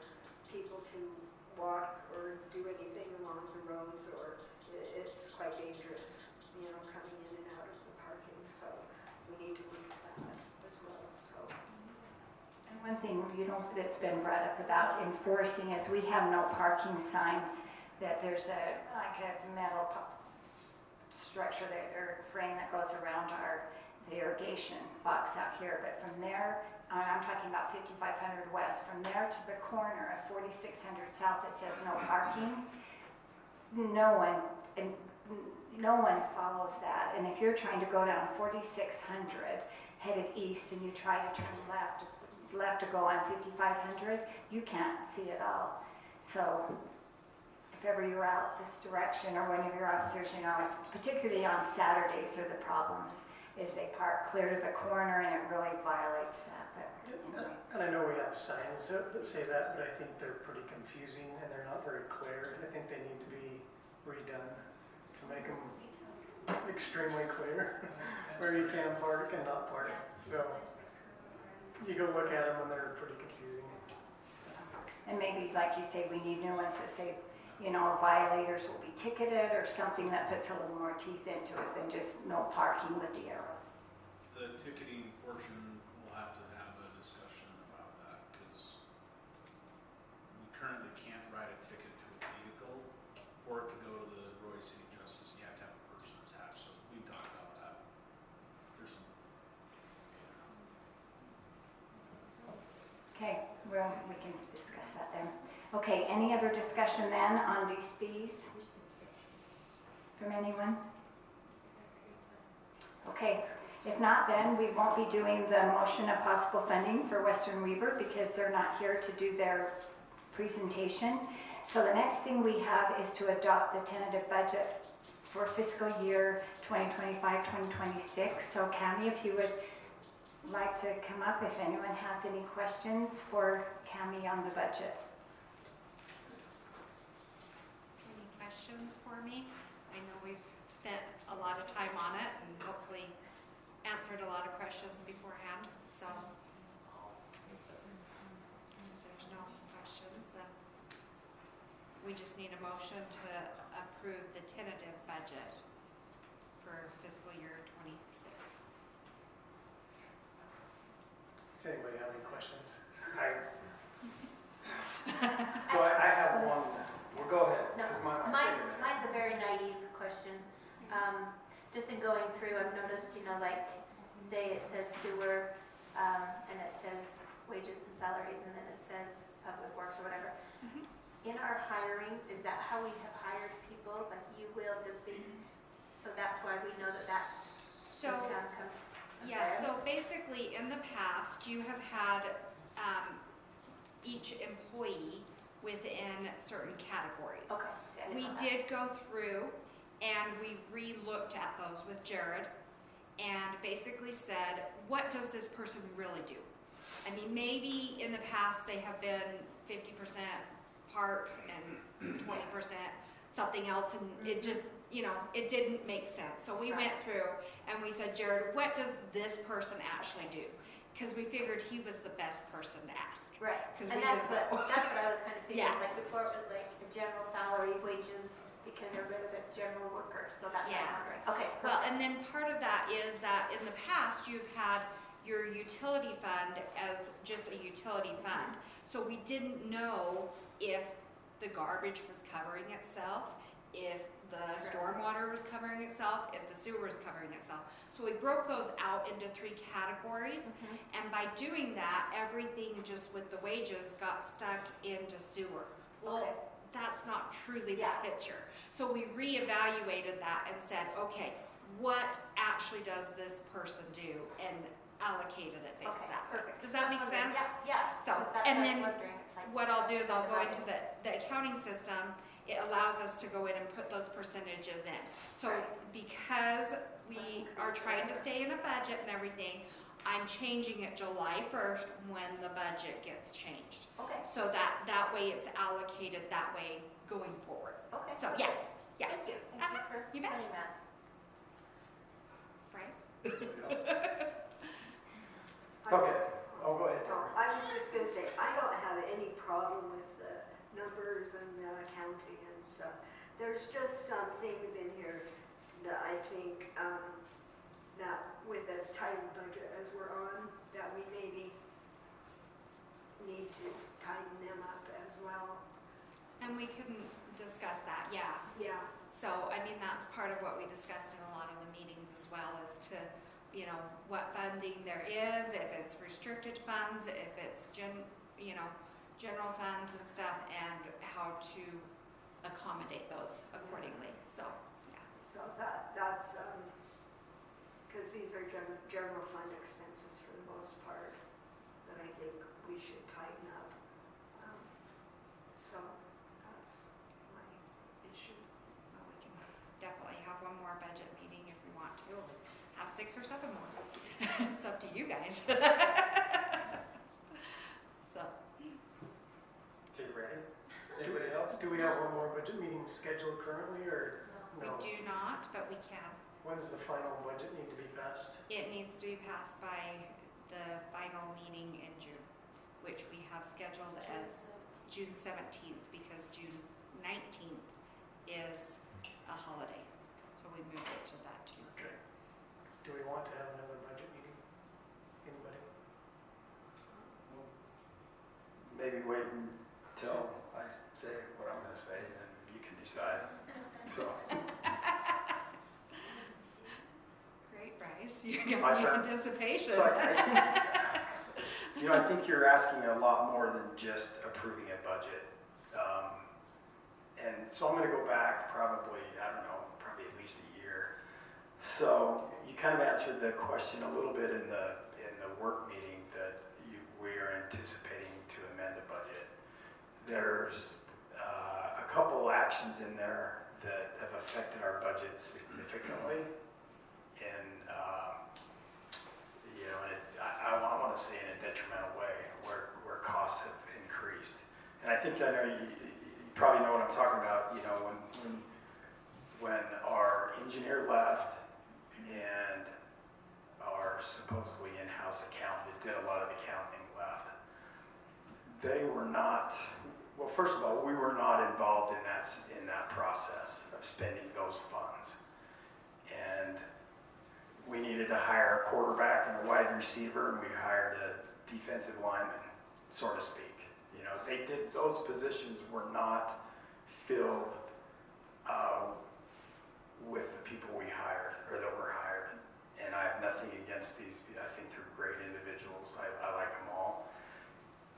people to walk or do anything along the roads, or it's quite dangerous, you know, coming in and out of the parking. So we need to look at that as well. So. And one thing, you know, that's been brought up about enforcing is we have no parking signs, that there's like a metal structure or frame that goes around the irrigation box out here. But from there, I'm talking about 5500 West, from there to the corner of 4600 South, it says no parking. No one follows that. And if you're trying to go down 4600 headed east and you try to turn left to go on 5500, you can't see it all. So if ever you're out this direction, or whenever you're upstairs, you know, particularly on Saturdays are the problems, is they park clear to the corner, and it really violates that. But anyway. And I know we have signs that say that, but I think they're pretty confusing and they're not very clear. I think they need to be redone to make them extremely clear where you can park and not park. So you go look at them and they're pretty confusing. And maybe, like you say, we need new ones that say, you know, violators will be ticketed, or something that puts a little more teeth into it than just no parking with the arrows. The ticketing portion, we'll have to have a discussion about that, because we currently can't write a ticket to a vehicle. For it to go to the Roy City Justice, you have to have a person attached, so we talked about that. There's some. Okay, well, we can discuss that then. Okay, any other discussion then on these fees from anyone? Okay, if not, then we won't be doing the motion of possible funding for Western Weaver, because they're not here to do their presentation. So the next thing we have is to adopt the tentative budget for fiscal year 2025-2026. So Cammie, if you would like to come up, if anyone has any questions for Cammie on the budget. Any questions for me? I know we've spent a lot of time on it and hopefully answered a lot of questions beforehand, so if there's no questions, then we just need a motion to approve the tentative budget for fiscal year 26. Does anybody have any questions? So I have one. Well, go ahead. No, 'cause mine's a very naive question. Just in going through, I've noticed, you know, like, say it says sewer, and it says wages and salaries, and then it says public works or whatever. Mhm. In our hiring, is that how we have hired people? Like, you will just be, so that's why we know that So, income comes. yeah, okay. so basically in the past, you have had each employee within certain categories. Okay. Yeah, I didn't We know that. did go through and we re-looked at those with Jared and basically said, what does this person really do? I mean, maybe in the past they have been 50% parks and 20% something else, and it just, you know, it didn't make sense. So we went through and we said, Jared, what does this person actually do? Because we figured he was the best person to ask. Right, 'Cause and we that's didn't what, know. that's what I was kind of thinking, Yeah. like before it was like the general salary wages, because everybody was a general worker, so that's what I was Yeah. wondering. Okay, Well, perfect. and then part of that is that in the past, you've had your utility fund as just a utility fund. So we didn't know if the garbage was covering itself, if the stormwater was covering itself, if the sewer was covering itself. So we broke those out into 3 categories. And by doing that, everything just with the wages got stuck into sewer. Well, Okay. that's not truly Yeah. the picture. So we reevaluated that and said, okay, what actually does this person do? And allocated it based Okay, on that. perfect. Does that make Okay, sense? Yeah, yeah. So, 'cause that's and what I then was wondering. It's like, What I'll do is I'll go Right. into the accounting system. It allows us to go in and put those percentages in. So Right. because we are trying to stay in a budget and everything, I'm changing it July 1st when the budget gets changed. Okay, So that way it's allocated that way going forward. okay. So, yeah, yeah. Thank you. Thank Uh-huh, you for you bet. explaining that. Bryce? Okay, I'll go ahead. No, I was just gonna say, I don't have any problem with the numbers and the accounting and stuff. There's just some things in here that I think, that with this tight budget as we're on, that we maybe need to tighten them up as well. And we can discuss that, yeah. Yeah. So, I mean, that's part of what we discussed in a lot of the meetings as well, is to, you know, what funding there is, if it's restricted funds, if it's general funds and stuff, and how to accommodate those accordingly, so, yeah. So that's, because these are general fund expenses for the most part, that I think we should tighten up. So that's my issue. Well, we can definitely have one more budget meeting if we want to, or have 6 or 7 more. It's up to you guys. So, Okay, ready? Anybody else? Do we have one more budget meeting scheduled currently, or we no? do not, but we can. When does the final budget need to be passed? It needs to be passed by the final meeting in June, which we have scheduled as June 17th, because June 19th is a holiday. So we moved it to that Tuesday. Do we want to have another budget meeting? Anybody? Maybe wait until I say what I'm gonna say, and you can decide. So, Great, Bryce. You got My me turn. anticipation. so I think you're asking a lot more than just approving a budget. And so I'm gonna go back probably, I don't know, probably at least a year. So you kind of answered the question a little bit in the work meeting that we are anticipating to amend the budget. There's a couple actions in there that have affected our budget significantly. And, I want to say in a detrimental way where costs have increased. And I think I know you probably know what I'm talking about, when our engineer left and our supposedly in-house accountant that did a lot of accounting left. They were not, well, first of all, we were not involved in that process of spending those funds. And we needed to hire a quarterback and a wide receiver, and we hired a defensive lineman, so to speak. Those positions were not filled with the people we hired, or that were hired. And I have nothing against these, I think they're great individuals, I like them all.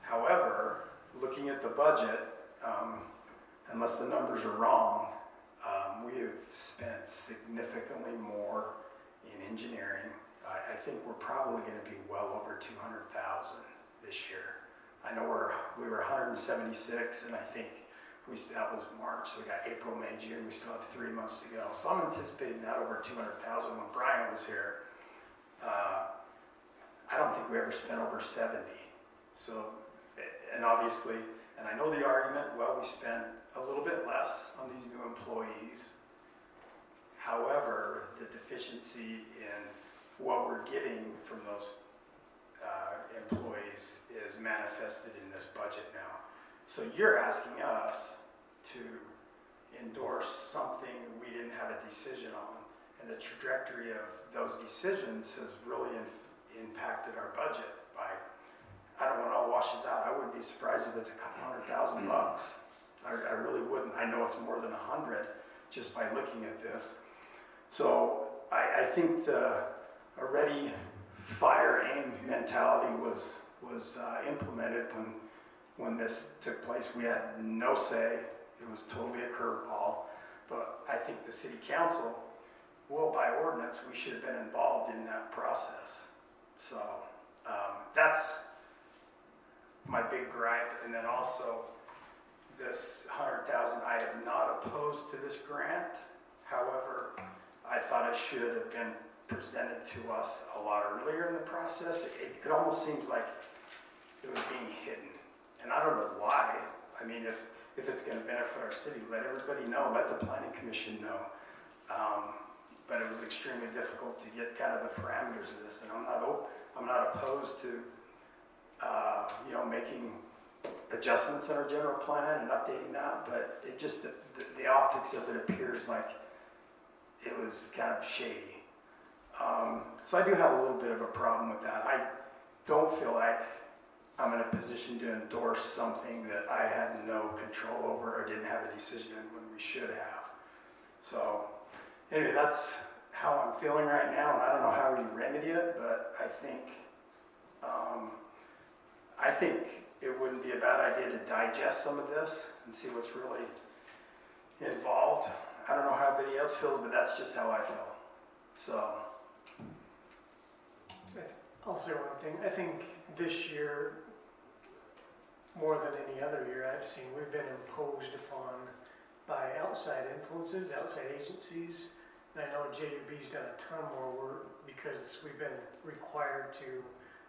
However, looking at the budget, unless the numbers are wrong, we have spent significantly more in engineering. I think we're probably going to be well over 200,000 this year. I know we were 176, and I think that was March, so we got April, May, June, we still have 3 months to go. So I'm anticipating that over 200,000. When Brian was here, I don't think we ever spent over 70. So, and obviously, and I know the argument, well, we spent a little bit less on these new employees. However, the deficiency in what we're getting from those employees is manifested in this budget now. So you're asking us to endorse something we didn't have a decision on, and the trajectory of those decisions has really impacted our budget by, I don't know when it all washes out, I wouldn't be surprised if it's a couple $100,000. I really wouldn't. I know it's more than 100 just by looking at this. So I think the a ready, fire, aim mentality was implemented when this took place. We had no say. It was totally a curveball. But I think the city council, well, by ordinance, we should have been involved in that process. So that's my big gripe. And then also this 100,000, I am not opposed to this grant. However, I thought it should have been presented to us a lot earlier in the process. It almost seems like it was being hidden. And I don't know why. I mean, if it's going to benefit our city, let everybody know, let the planning commission know. But it was extremely difficult to get kind of the parameters of this. And I'm not opposed to, making adjustments in our general plan and updating that, but it just, the optics of it appears like it was kind of shady. So I do have a little bit of a problem with that. I don't feel like I'm in a position to endorse something that I had no control over or didn't have a decision in when we should have. So anyway, that's how I'm feeling right now, and I don't know how we remedy it, but I think it wouldn't be a bad idea to digest some of this and see what's really involved. I don't know how everybody else feels, but that's just how I feel. So. I'll say one thing. I think this year, more than any other year I've seen, we've been imposed upon by outside influences, outside agencies. And I know JUB's done a ton more work because we've been required to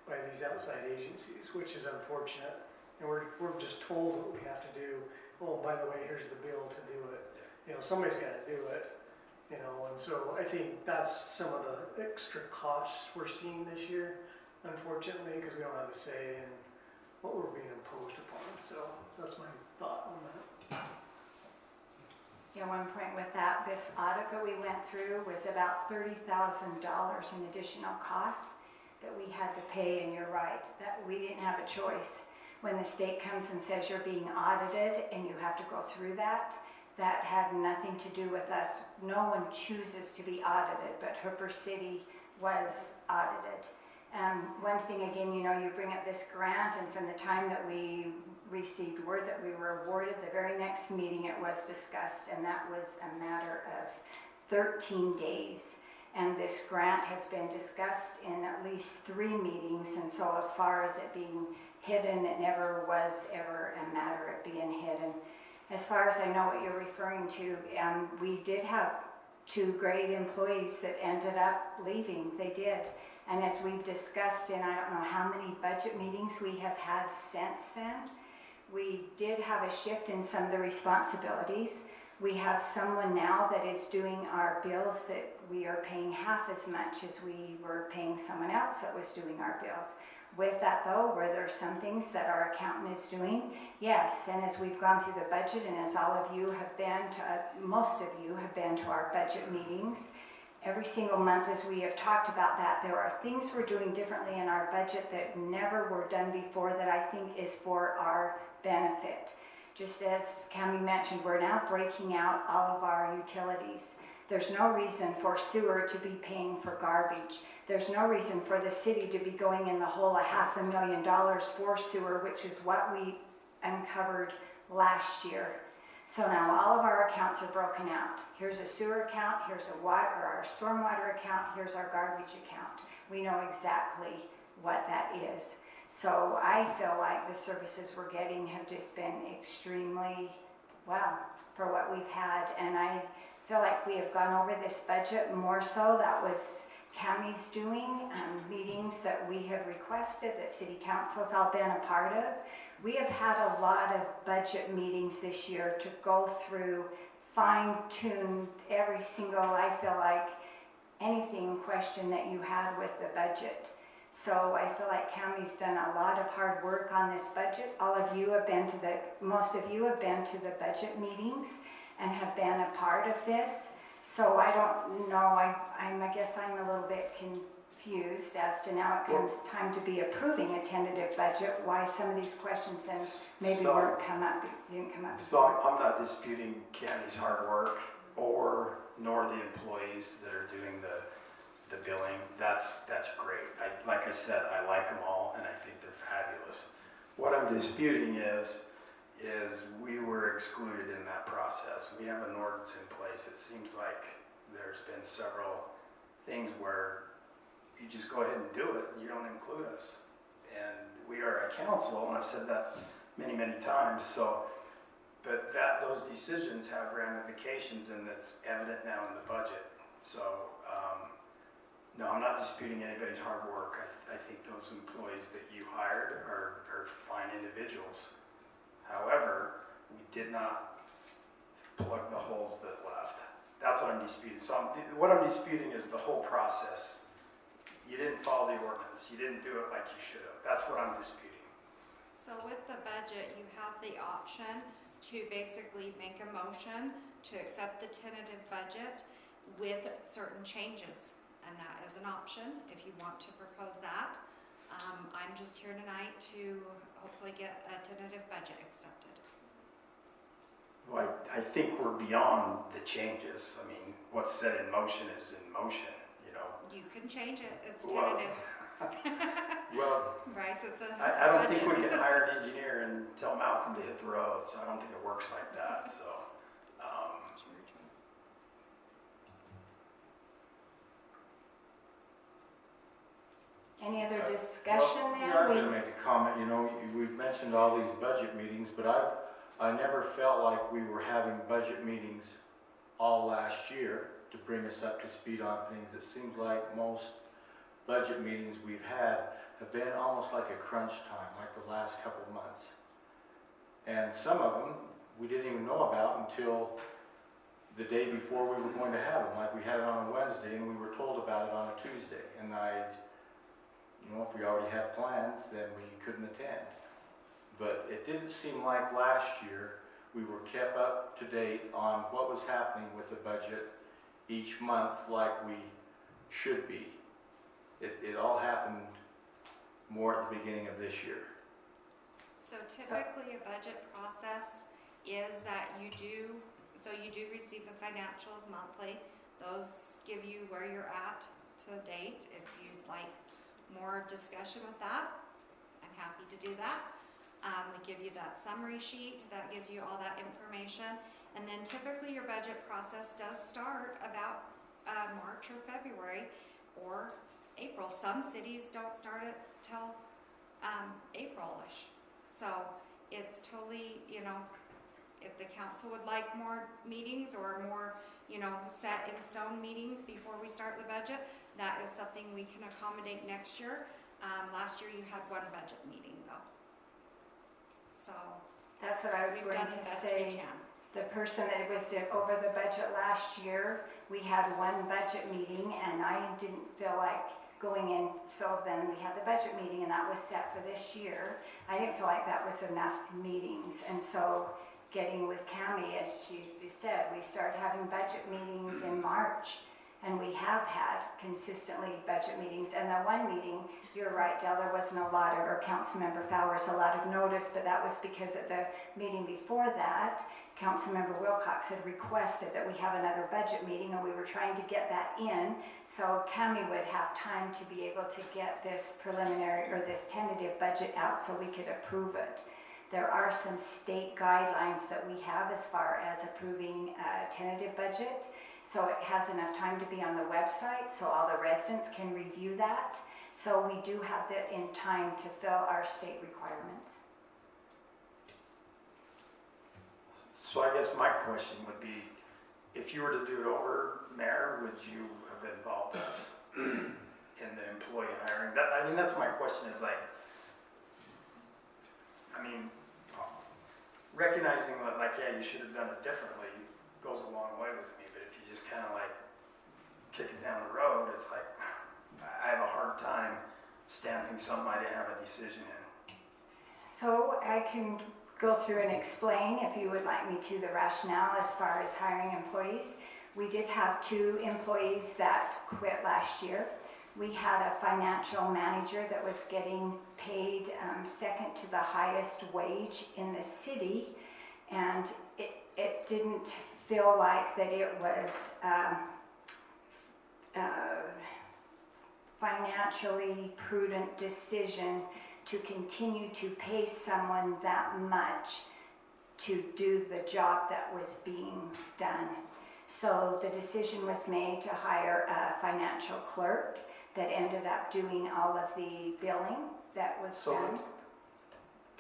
by these outside agencies, which is unfortunate. And we're just told what we have to do. Oh, by the way, here's the bill to do it. Somebody's got to do it. And so I think that's some of the extra costs we're seeing this year, unfortunately, because we don't have a say in what we're being imposed upon. So that's my thought on that. Yeah, one point with that, this audit that we went through was about $30,000 in additional costs that we had to pay, and you're right, that we didn't have a choice. When the state comes and says you're being audited and you have to go through that had nothing to do with us. No one chooses to be audited, but Hooper City was audited. One thing again, you bring up this grant, and from the time that we received word that we were awarded, the very next meeting it was discussed, and that was a matter of 13 days. And this grant has been discussed in at least 3 meetings, and so as far as it being hidden, it never was ever a matter of being hidden. As far as I know what you're referring to, we did have 2 great employees that ended up leaving. They did. And as we've discussed in I don't know how many budget meetings we have had since then, we did have a shift in some of the responsibilities. We have someone now that is doing our bills that we are paying half as much as we were paying someone else that was doing our bills. With that though, were there some things that our accountant is doing? Yes, and as we've gone through the budget, and as all of you have been to, most of you have been to our budget meetings, every single month as we have talked about that, there are things we're doing differently in our budget that never were done before that I think is for our benefit. Just as Cammie mentioned, we're now breaking out all of our utilities. There's no reason for sewer to be paying for garbage. There's no reason for the city to be going in the hole of $500,000 for sewer, which is what we uncovered last year. So now all of our accounts are broken out. Here's a sewer account, here's our stormwater account, here's our garbage account. We know exactly what that is. So I feel like the services we're getting have just been extremely well for what we've had. And I feel like we have gone over this budget more so. That was Cammie's doing, meetings that we have requested, that city council's all been a part of. We have had a lot of budget meetings this year to go through, fine tune every single, I feel like, question that you had with the budget. So I feel like Cammie's done a lot of hard work on this budget. Most of you have been to the budget meetings and have been a part of this. So I don't know, I guess I'm a little bit confused as to now it comes time to be approving a tentative budget, why some of these questions then maybe didn't come up. So I'm not disputing Cammie's hard work nor the employees that are doing the billing. That's great. Like I said, I like them all and I think they're fabulous. What I'm disputing is we were excluded in that process. We have an ordinance in place. It seems like there's been several things where you just go ahead and do it and you don't include us. And we are a council, and I've said that many, many times, but those decisions have ramifications, and that's evident now in the budget. So, no, I'm not disputing anybody's hard work. I think those employees that you hired are fine individuals. However, we did not plug the holes that left. That's what I'm disputing. So what I'm disputing is the whole process. You didn't follow the ordinance. You didn't do it like you should have. That's what I'm disputing. So with the budget, you have the option to basically make a motion to accept the tentative budget with certain changes. And that is an option if you want to propose that. I'm just here tonight to hopefully get a tentative budget accepted. Well, I think we're beyond the changes. I mean, what's set in motion is in motion, you know. You can change it. It's tentative. Well, Bryce, it's a I don't budget. think we can hire an engineer and tell Malcolm to hit the road, so I don't think it works like that, so. Any other discussion Well, there? yeah, I'm gonna make a comment, we've mentioned all these budget meetings, but I never felt like we were having budget meetings all last year to bring us up to speed on things. It seems like most budget meetings we've had have been almost like a crunch time, like the last couple of months. And some of them we didn't even know about until the day before we were going to have them. Like we had it on a Wednesday and we were told about it on a Tuesday. And if we already had plans, then we couldn't attend. But it didn't seem like last year we were kept up to date on what was happening with the budget each month like we should be. It all happened more at the beginning of this year. So typically a budget process is that you do receive the financials monthly. Those give you where you're at to date. If you'd like more discussion with that, I'm happy to do that. We give you that summary sheet that gives you all that information. And then typically your budget process does start about March or February or April. Some cities don't start it till April-ish. So it's totally, if the council would like more meetings or more, set in stone meetings before we start the budget, that is something we can accommodate next year. Last year you had one budget meeting though. So That's what I was we've going done the to best say. we can. The person that was over the budget last year, we had one budget meeting and I didn't feel like going in, so then we had the budget meeting and that was set for this year. I didn't feel like that was enough meetings, and so getting with Cammie, as she said, we started having budget meetings in March, and we have had consistently budget meetings. And the one meeting, you're right, Del, there wasn't a lot of, or Councilmember Fowers, a lot of notice, but that was because at the meeting before that, Councilmember Wilcox had requested that we have another budget meeting, and we were trying to get that in so Cammie would have time to be able to get this preliminary or this tentative budget out so we could approve it. There are some state guidelines that we have as far as approving a tentative budget. so it has enough time to be on the website, so all the residents can review that. So we do have that in time to fill our state requirements. So I guess my question would be, if you were to do it over, Mayor, would you have involved us in the employee hiring? That's my question is like, recognizing that you should have done it differently goes a long way with me, but if you just kind of like kick it down the road, it's like, I have a hard time stamping something I didn't have a decision in. So I can go through and explain, if you would like me to, the rationale as far as hiring employees. We did have 2 employees that quit last year. We had a financial manager that was getting paid second to the highest wage in the city, and it didn't feel like that it was financially prudent decision to continue to pay someone that much to do the job that was being done. So the decision was made to hire a financial clerk that ended up doing all of the billing that was done.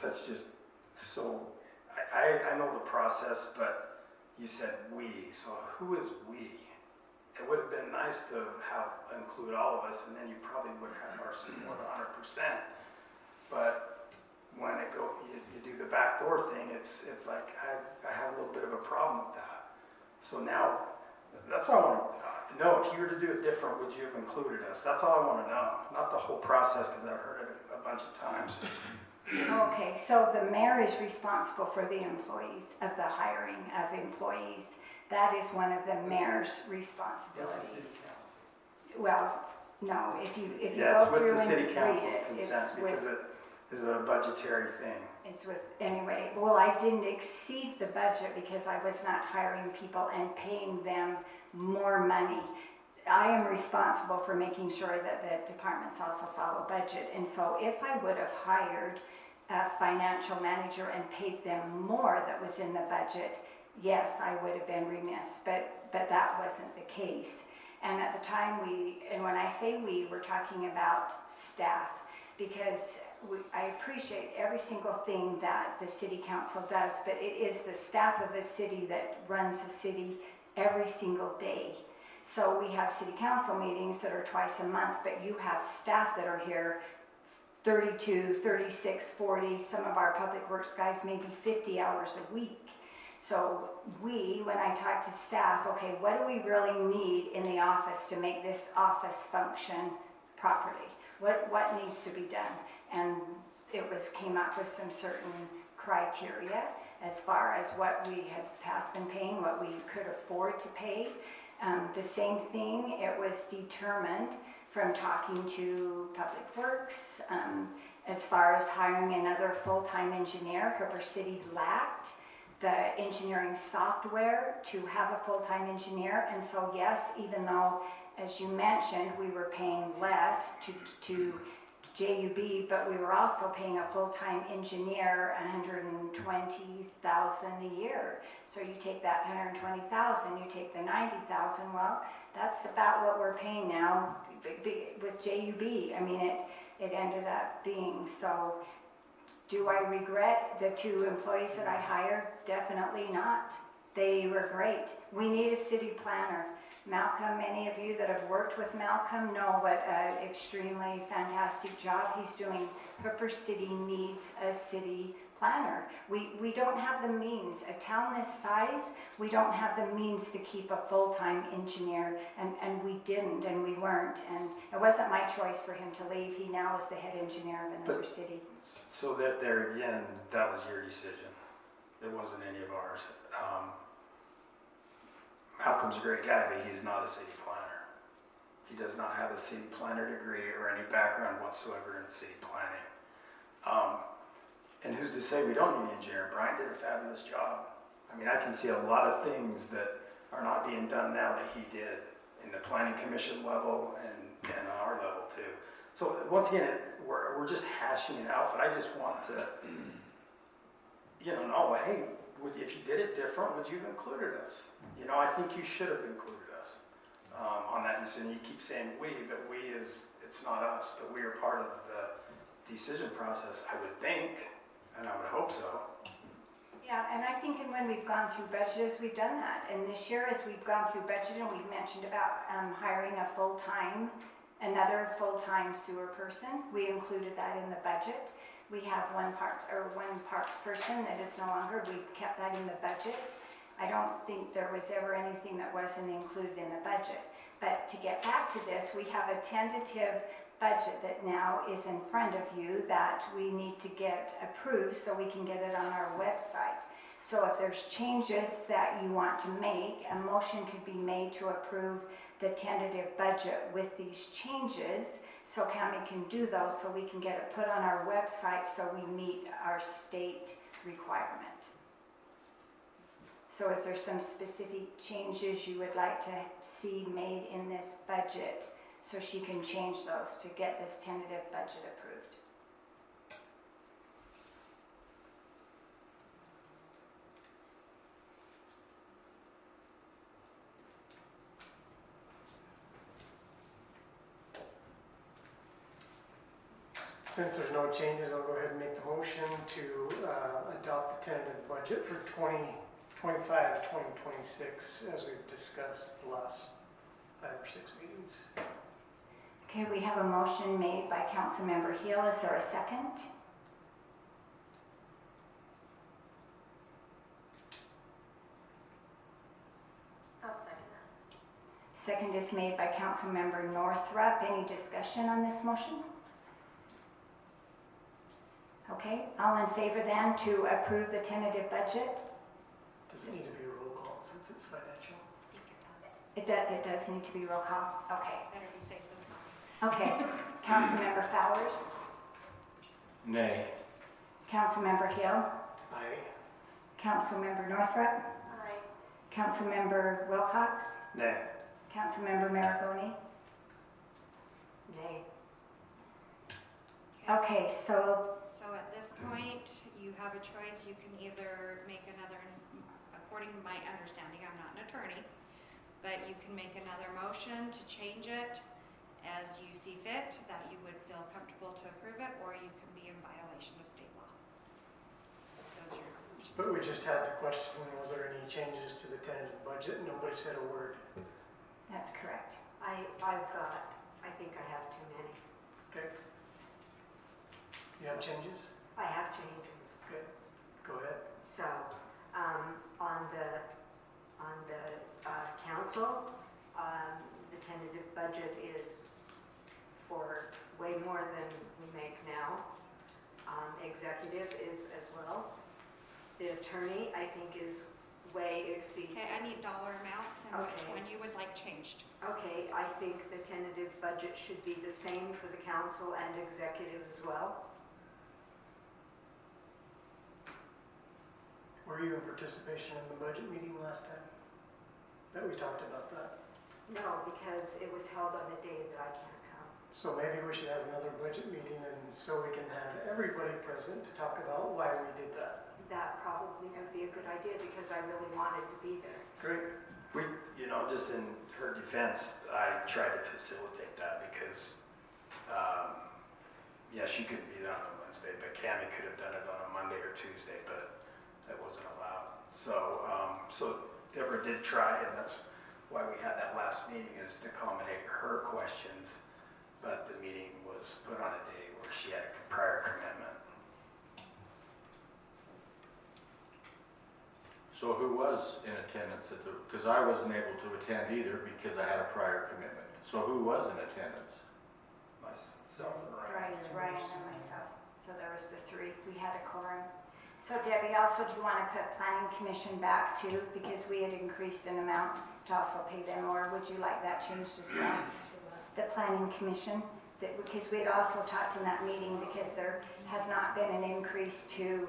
That's just, so, I know the process, but you said we, so who is we? It would have been nice to include all of us, and then you probably would have our support 100%. But when you do the backdoor thing, it's like I have a little bit of a problem with that. So now, that's all I want to know. If you were to do it different, would you have included us? That's all I want to know. Not the whole process, because I've heard it a bunch of times. Okay, so the mayor is responsible for the employees, of the hiring of employees. That is one of the mayor's responsibilities. Well, no, if you go through and read it, it's with, is it a budgetary thing? it's with, anyway, well, I didn't exceed the budget because I was not hiring people and paying them more money. I am responsible for making sure that the departments also follow budget. And so if I would have hired a financial manager and paid them more that was in the budget, yes, I would have been remiss, but that wasn't the case. And at the time and when I say we're talking about staff, because I appreciate every single thing that the city council does, but it is the staff of the city that runs the city every single day. So we have city council meetings that are twice a month, but you have staff that are here 32, 36, 40, some of our public works guys maybe 50 hours a week. So when I talk to staff, okay, what do we really need in the office to make this office function properly? What needs to be done? And it came up with some certain criteria as far as what we had past been paying, what we could afford to pay. The same thing, it was determined from talking to Public Works, as far as hiring another full-time engineer. Hooper City lacked the engineering software to have a full-time engineer, and so yes, even though, as you mentioned, we were paying less to JUB, but we were also paying a full-time engineer $120,000 a year. So you take that $120,000, you take the $90,000. Well, that's about what we're paying now with JUB. I mean, it ended up being so. Do I regret the 2 employees that I hired? Definitely not. They were great. We need a city planner. Malcolm, any of you that have worked with Malcolm know what an extremely fantastic job he's doing. Hooper City needs a city planner. We don't have the means. A town this size, we don't have the means to keep a full-time engineer, and we didn't, and we weren't. And it wasn't my choice for him to leave. He now is the head engineer of another city. So that there again, that was your decision. It wasn't any of ours. Malcolm's a great guy, but he's not a city planner. He does not have a city planner degree or any background whatsoever in city planning. And who's to say we don't need an engineer? Brian did a fabulous job. I mean, I can see a lot of things that are not being done now that he did in the planning commission level and our level too. So once again, we're just hashing it out, but I just want to, know, hey, if you did it different, would you have included us? I think you should have included us. on that decision. You keep saying we, but we is, it's not us, but we are part of the decision process, I would think, and I would hope so. Yeah, and I think when we've gone through budgets, we've done that. And this year, as we've gone through budget, and we've mentioned about hiring another full-time sewer person, we included that in the budget. We have one parks person that is no longer, we kept that in the budget. I don't think there was ever anything that wasn't included in the budget. But to get back to this, we have a tentative budget that now is in front of you that we need to get approved so we can get it on our website. So if there's changes that you want to make, a motion could be made to approve the tentative budget with these changes, so Cami can do those so we can get it put on our website so we meet our state requirement. So is there some specific changes you would like to see made in this budget so she can change those to get this tentative budget approved? Since there's no changes, I'll go ahead and make the motion to adopt the tentative budget for 2025, 2026, as we've discussed the last 5 or 6 meetings. Okay, we have a motion made by Councilmember Hill. Is there a second? I'll second that. Second is made by Councilmember Northrup. Any discussion on this motion? Okay, all in favor then to approve the tentative budget? Does it need to be a roll call since it's financial? I think it does. It does need to be roll call. Okay. Better be safe than sorry. Okay. Councilmember Fowers? Nay. Councilmember Hill? Aye. Councilmember Northrup? Aye. Councilmember Wilcox? Nay. Councilmember Maragoni? Nay. Okay, so So at this point, you have a choice. You can either make another, according to my understanding, I'm not an attorney, but you can make another motion to change it as you see fit, that you would feel comfortable to approve it, or you can be in violation of state law. Those are your options. But we just had the question, was there any changes to the tentative budget? Nobody said a word. that's correct. I think I have too many. Okay. You have changes? I have changes. Good. Go ahead. So, on the council, the tentative budget is for way more than we make now. Executive is as well. The attorney, I think, is way exceeds. Okay, I need dollar amounts and which Okay. one you would like changed. Okay, I think the tentative budget should be the same for the council and executive as well. Were you in participation in the budget meeting last time? That we talked about that? No, because it was held on a day that I can't come. So maybe we should have another budget meeting and so we can have everybody present to talk about why we did that. That probably would be a good idea because I really wanted to be there. Great. We, just in her defense, I tried to facilitate that because, she couldn't be there on a Wednesday, but Cami could have done it on a Monday or Tuesday, but that wasn't allowed. So Deborah did try, and that's why we had that last meeting, is to accommodate her questions, but the meeting was put on a day where she had a prior commitment. So who was in attendance because I wasn't able to attend either because I had a prior commitment. So who was in attendance? Myself and Ryan and myself. So there was the three. We had a quorum. So Debbie, also, do you want to put planning commission back too? Because we had increased an amount to also pay them, or would you like that changed as well? The planning commission, because we had also talked in that meeting because there had not been an increase to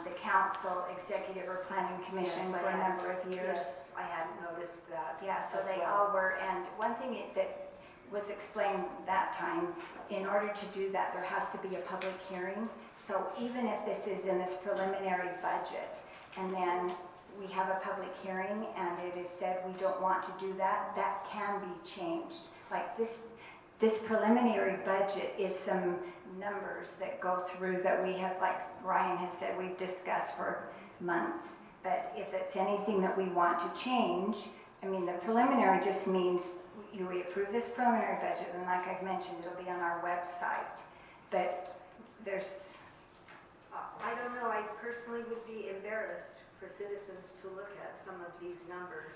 the council, executive, or planning commission for a number of years. Yes, I hadn't noticed that. Yeah, so as they well. all were, and one thing that was explained that time, in order to do that, there has to be a public hearing. So even if this is in this preliminary budget, and then we have a public hearing and it is said we don't want to do that, that can be changed. Like this preliminary budget is some numbers that go through that we have, like Ryan has said, we've discussed for months. But if it's anything that we want to change, I mean, the preliminary just means we approve this preliminary budget, and like I've mentioned, it'll be on our website. But there's, I don't know, I personally would be embarrassed for citizens to look at some of these numbers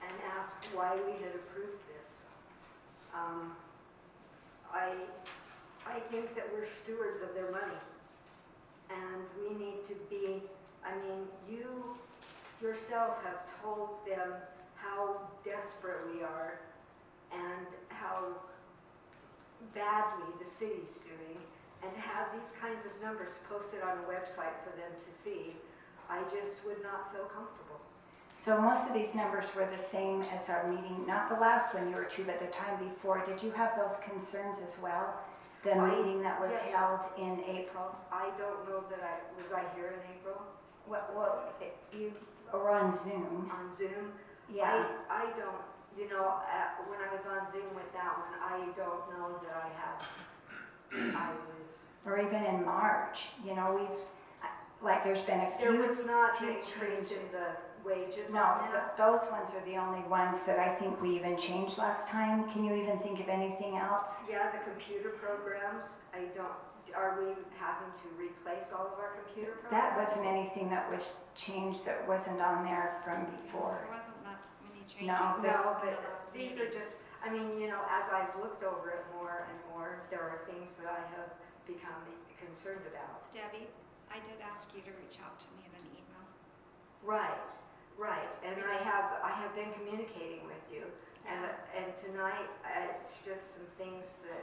and ask why we had approved this. I think that we're stewards of their money, and we need to be, I mean, you yourself have told them how desperate we are and how badly the city's doing, and have these kinds of numbers posted on a website for them to see, I just would not feel comfortable. so most of these numbers were the same as our meeting, not the last one you were to, but the time before. Did you have those concerns as well? The meeting that was yes. held in April? I don't know that was I here in April You were on Zoom. on Zoom? Yeah. I don't, you know, when I was on Zoom with that one, I don't know that I was. Or even in March, you know, like there's been a There few. was not few an increase in changes. the wages No, on that? those ones are the only ones that I think we even changed last time. Can you even think of anything else? Yeah, the computer programs, are we having to replace all of our computer That programs? wasn't anything that was changed that wasn't on there from before. There wasn't that many changes No. in the No, but last these meeting. are just, I mean, you know, as I've looked over it more and more, there are things that I have become concerned about. Debbie, I did ask you to reach out to me in an email. Right, and I have been communicating with you, and tonight, it's just some things that,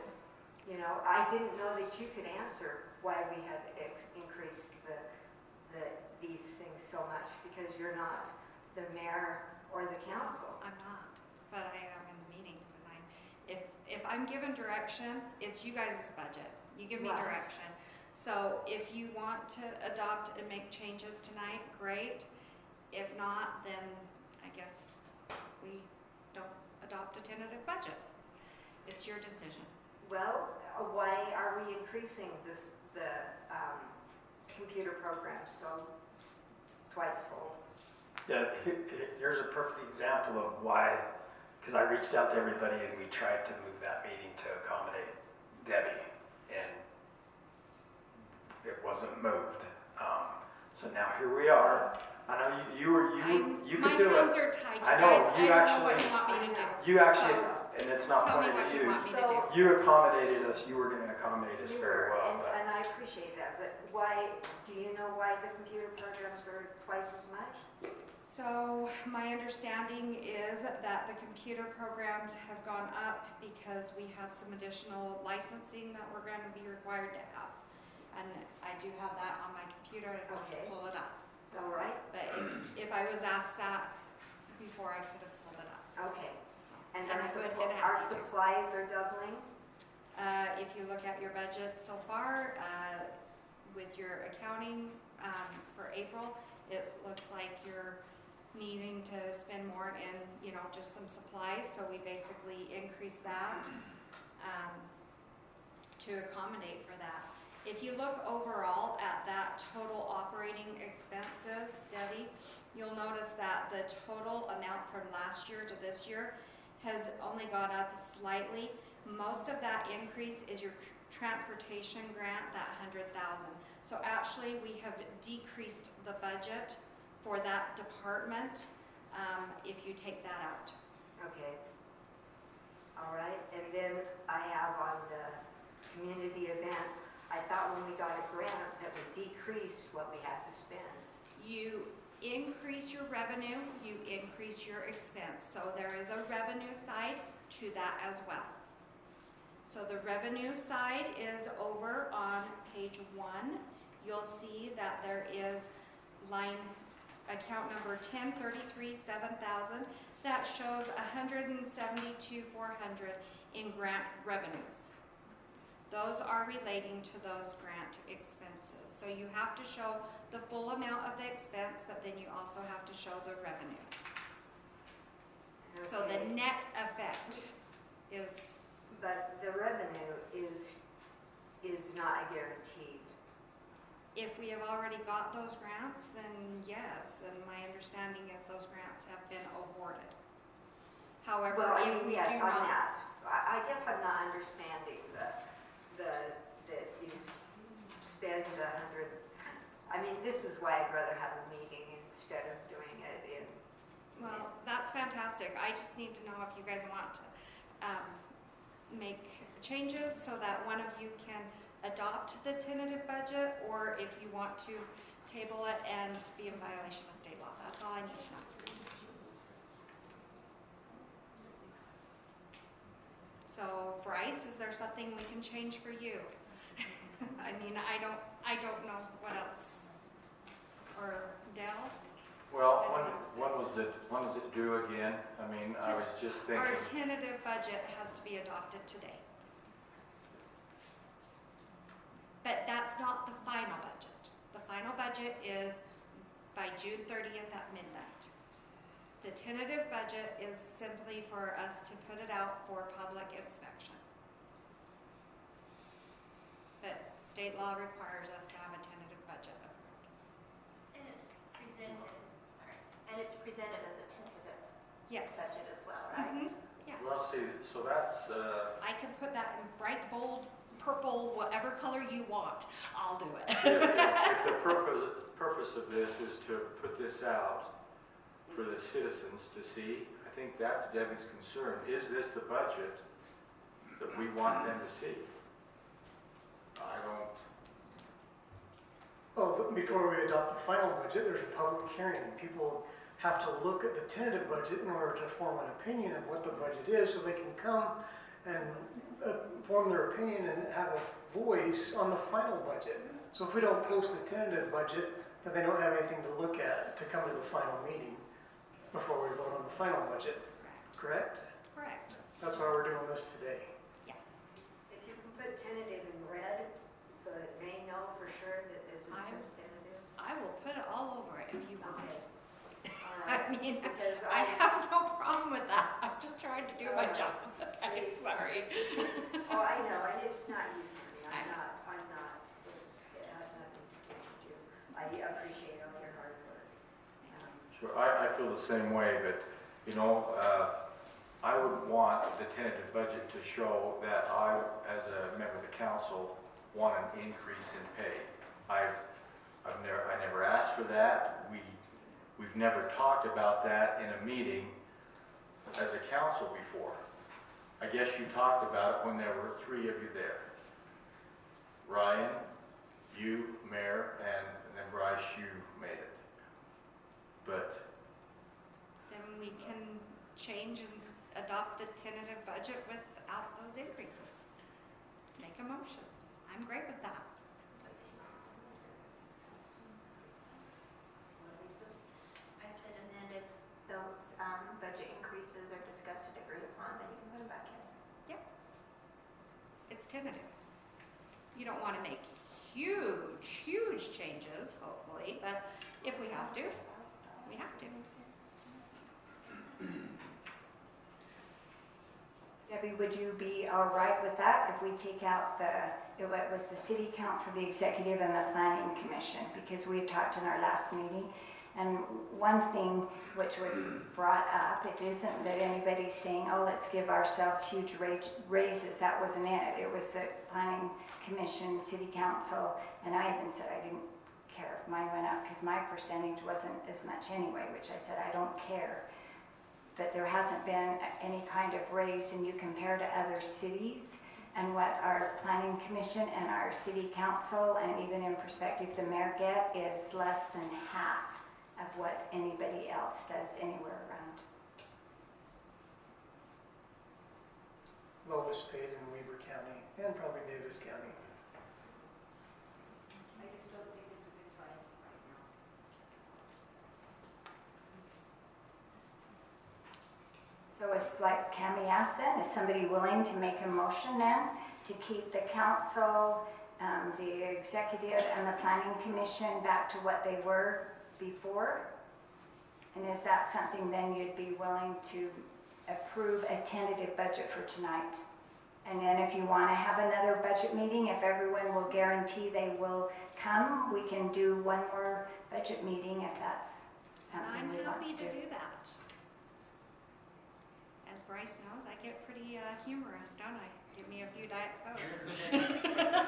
you know, I didn't know that you could answer why we had increased these things so much, because you're not the mayor or the council. I'm not, but I am in the meetings, and if I'm given direction, it's you guys' budget. You give me Right. direction. So if you want to adopt and make changes tonight, great. If not, then I guess we don't adopt a tentative budget. It's your decision. Well, why are we increasing the computer program so twice full? Yeah, here's a perfect example of why, because I reached out to everybody and we tried to move that meeting to accommodate Debbie, and it wasn't moved. So now here we are. I know you could do it. My hands are tied, you I know, guys. you I don't know actually- what you want me to do. You actually, So, and it's not tell me funny what to you want me to do. you accommodated us, you were gonna accommodate us You very were, well, but. and I appreciate that, but why, do you know why the computer programs are twice as much? So my understanding is that the computer programs have gone up because we have some additional licensing that we're going to be required to have. And I do have that on my computer, I'd have Okay. to pull it up. All right, But if I was asked that before, I could have pulled it up. okay. So, And I our would have been our happy to. supplies are doubling? If you look at your budget so far, with your accounting for April, it looks like you're needing to spend more in, you know, just some supplies, so we basically increased that to accommodate for that. If you look overall at that total operating expenses, Debbie, you'll notice that the total amount from last year to this year has only gone up slightly. Most of that increase is your transportation grant, that 100,000. So actually, we have decreased the budget for that department if you take that out. Okay. All right, and then I have on the community events, I thought when we got a grant that would decrease what we had to spend. You increase your revenue, you increase your expense. So there is a revenue side to that as well. So the revenue side is over on page 1. You'll see that there is line account number 1033-7000 that shows $172,400 in grant revenues. those are relating to those grant expenses. So you have to show the full amount of the expense, but then you also have to show the revenue. So the Okay. net effect is, But the revenue is not guaranteed. if we have already got those grants, then yes, and my understanding is those grants have been awarded. However, Well, I if mean, we yes, do on not, that. I guess I'm not understanding that you spend I mean, this is why I'd rather have a meeting instead of doing it in. well, that's fantastic. I just need to know if you guys want to make changes so that one of you can adopt the tentative budget, or if you want to table it and be in violation of state law. That's all I need to know. So Bryce, is there something we can change for you? I mean, I don't know what else. Or Dell? Well, when is it due again? I mean, I was just Our thinking, tentative budget has to be adopted today. But that's not the final budget. The final budget is by June 30th at midnight. The tentative budget is simply for us to put it out for public inspection. But state law requires us to have a tentative budget approved. And it's presented as a tentative Yes. budget as well, right? Mhm. Yeah. well, see, so that's, I can put that in bright, bold, purple, whatever color you want. I'll do it. if the purpose of this is to put this out for the citizens to see, I think that's Debbie's concern. Is this the budget that we want them to see? I don't, Well, before we adopt the final budget, there's a public hearing. People have to look at the tentative budget in order to form an opinion of what the budget is, so they can come and form their opinion and have a voice on the final budget. So if we don't post the tentative budget, then they don't have anything to look at to come to the final meeting before we vote on the final budget, correct? Correct. That's why we're doing this today. If you can put tentative in red, so that they know for sure that this is I'm- just tentative. I will put it all over it if you want. Okay. All I right. mean, Because I have no problem with that. I'm just trying to do my Alright. job. Okay, sorry. Oh, I know, and it's not you, Tammy, it has nothing to do with you. I appreciate all your hard work. sure, I feel the same way, but, you know, I would want the tentative budget to show that I, as a member of the council, want an increase in pay. I never asked for that. We've never talked about that in a meeting as a council before. I guess you talked about it when there were 3 of you there. Ryan, you, Mayor, and then Bryce, you made it. But Then we can change and adopt the tentative budget without those increases. Make a motion. I'm great with that. I said, and then if those budget increases are discussed and agreed upon, then you can put them back in. It's tentative. You don't want to make huge, huge changes, hopefully, but if we have to, we have to. Debbie, would you be all right with that if we take out it was the city council, the executive, and the planning commission? Because we had talked in our last meeting, and one thing which was brought up, it isn't that anybody's saying, oh, let's give ourselves huge raises. That wasn't it. It was the planning commission, city council, and I even said I didn't care if mine went up because my percentage wasn't as much anyway, which I said I don't care. That there hasn't been any kind of raise, and you compare to other cities and what our planning commission and our city council, and even in perspective the mayor get, is less than half of what anybody else does anywhere around. Lowest paid in Weber County and probably Davis County. I just don't think it's a good time right now. So was like Cammie asked then, is somebody willing to make a motion then to keep the council, the executive and the planning commission back to what they were before? And is that something then you'd be willing to approve a tentative budget for tonight? And then if you want to have another budget meeting, if everyone will guarantee they will come, we can do one more budget meeting if that's And something I'm we want happy to to do. do that. As Bryce knows, I get pretty humorous, don't I? Give me a few Diet Cokes.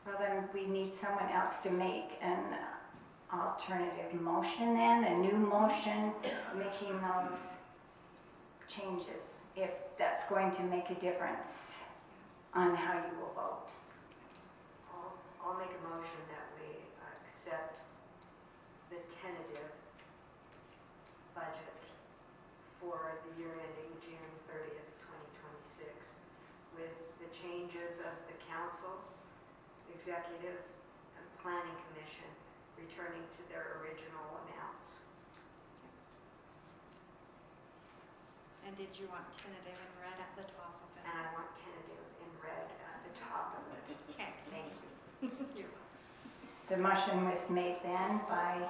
Well, then we need someone else to make an alternative motion then, a new motion, making those changes, if that's going to make a difference on how you will vote. I'll make a motion that we accept the tentative budget for the year ending June 30th, 2026, with the changes of the council, executive, and planning commission returning to their original amounts. And did you want tentative in red at the top of it? And I want tentative in red at the top of it. Okay. Thank you. You're welcome. The motion was made then by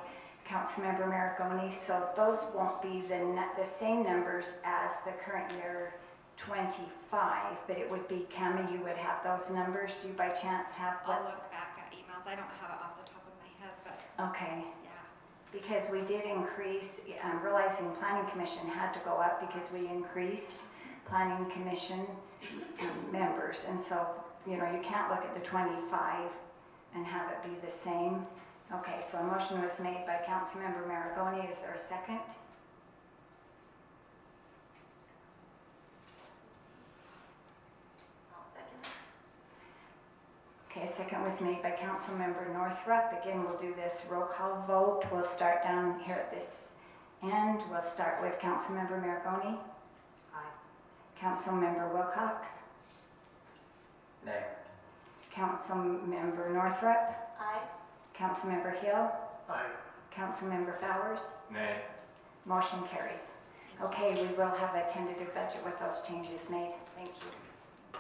Councilmember Maragoni, so those won't be the same numbers as the current year 25, but it would be, Cammie, you would have those numbers. Do you by chance have I'll what? look back at emails. I don't have it off the top of my head, but Okay, yeah. because we did increase, realizing planning commission had to go up because we increased planning commission members. And so, you know, you can't look at the 25 and have it be the same. Okay, so a motion was made by Councilmember Maragoni. Is there a second? I'll second it. Okay, a second was made by Councilmember Northrup. Again, we'll do this roll call vote. We'll start down here at this end. We'll start with Councilmember Maragoni. Aye. Councilmember Wilcox. Nay. Councilmember Northrup. Aye. Councilmember Hill. Aye. Councilmember Fowers. Nay. Motion carries. Okay, we will have a tentative budget with those changes made. Thank you.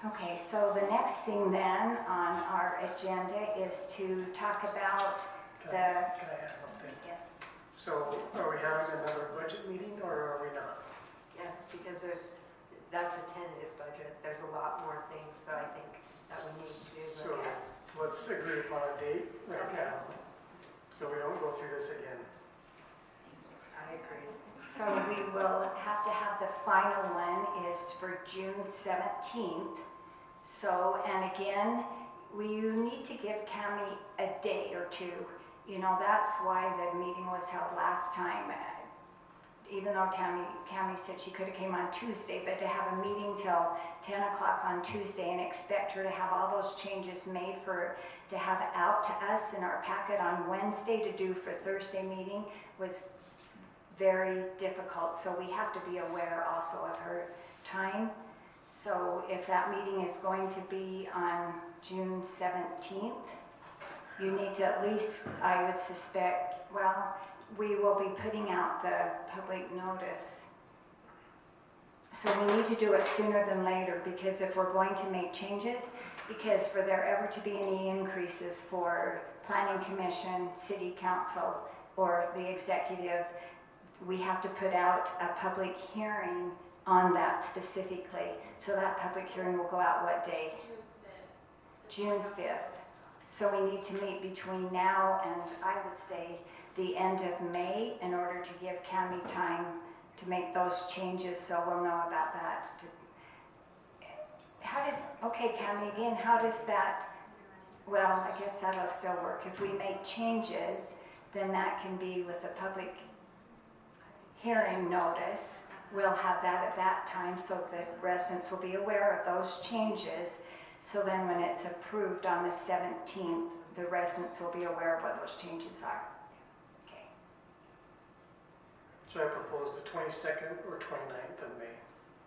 Okay, so the next thing then on our agenda is to talk about Can the, I add one thing? yes, So are we having another budget meeting or are we not? Yes, because that's a tentative budget. There's a lot more things that I think that we need to So look at. let's agree upon a date right now, so we don't go through this again. I agree. so we will have to have the final one is for June 17th. So, and again, you need to give Cammie a day or two. You know, that's why the meeting was held last time. Even though Cammie said she could have came on Tuesday, but to have a meeting till 10 o'clock on Tuesday and expect her to have all those changes made to have it out to us in our packet on Wednesday to do for Thursday meeting was very difficult. So we have to be aware also of her time. So if that meeting is going to be on June 17th, you need to at least, I would suspect, well, we will be putting out the public notice. So we need to do it sooner than later, because if we're going to make changes, because for there ever to be any increases for planning commission, city council, or the executive, we have to put out a public hearing on that specifically. So that public hearing will go out what day? June 5th. So we need to meet between now and, I would say, the end of May in order to give Cammie time to make those changes, so we'll know about that. How does, okay, Cammie, again, how does that, well, I guess that'll still work. If we make changes, then that can be with the public hearing notice. We'll have that at that time so that residents will be aware of those changes. So then when it's approved on the 17th, the residents will be aware of what those changes are. Okay. So I propose the 22nd or 29th of May.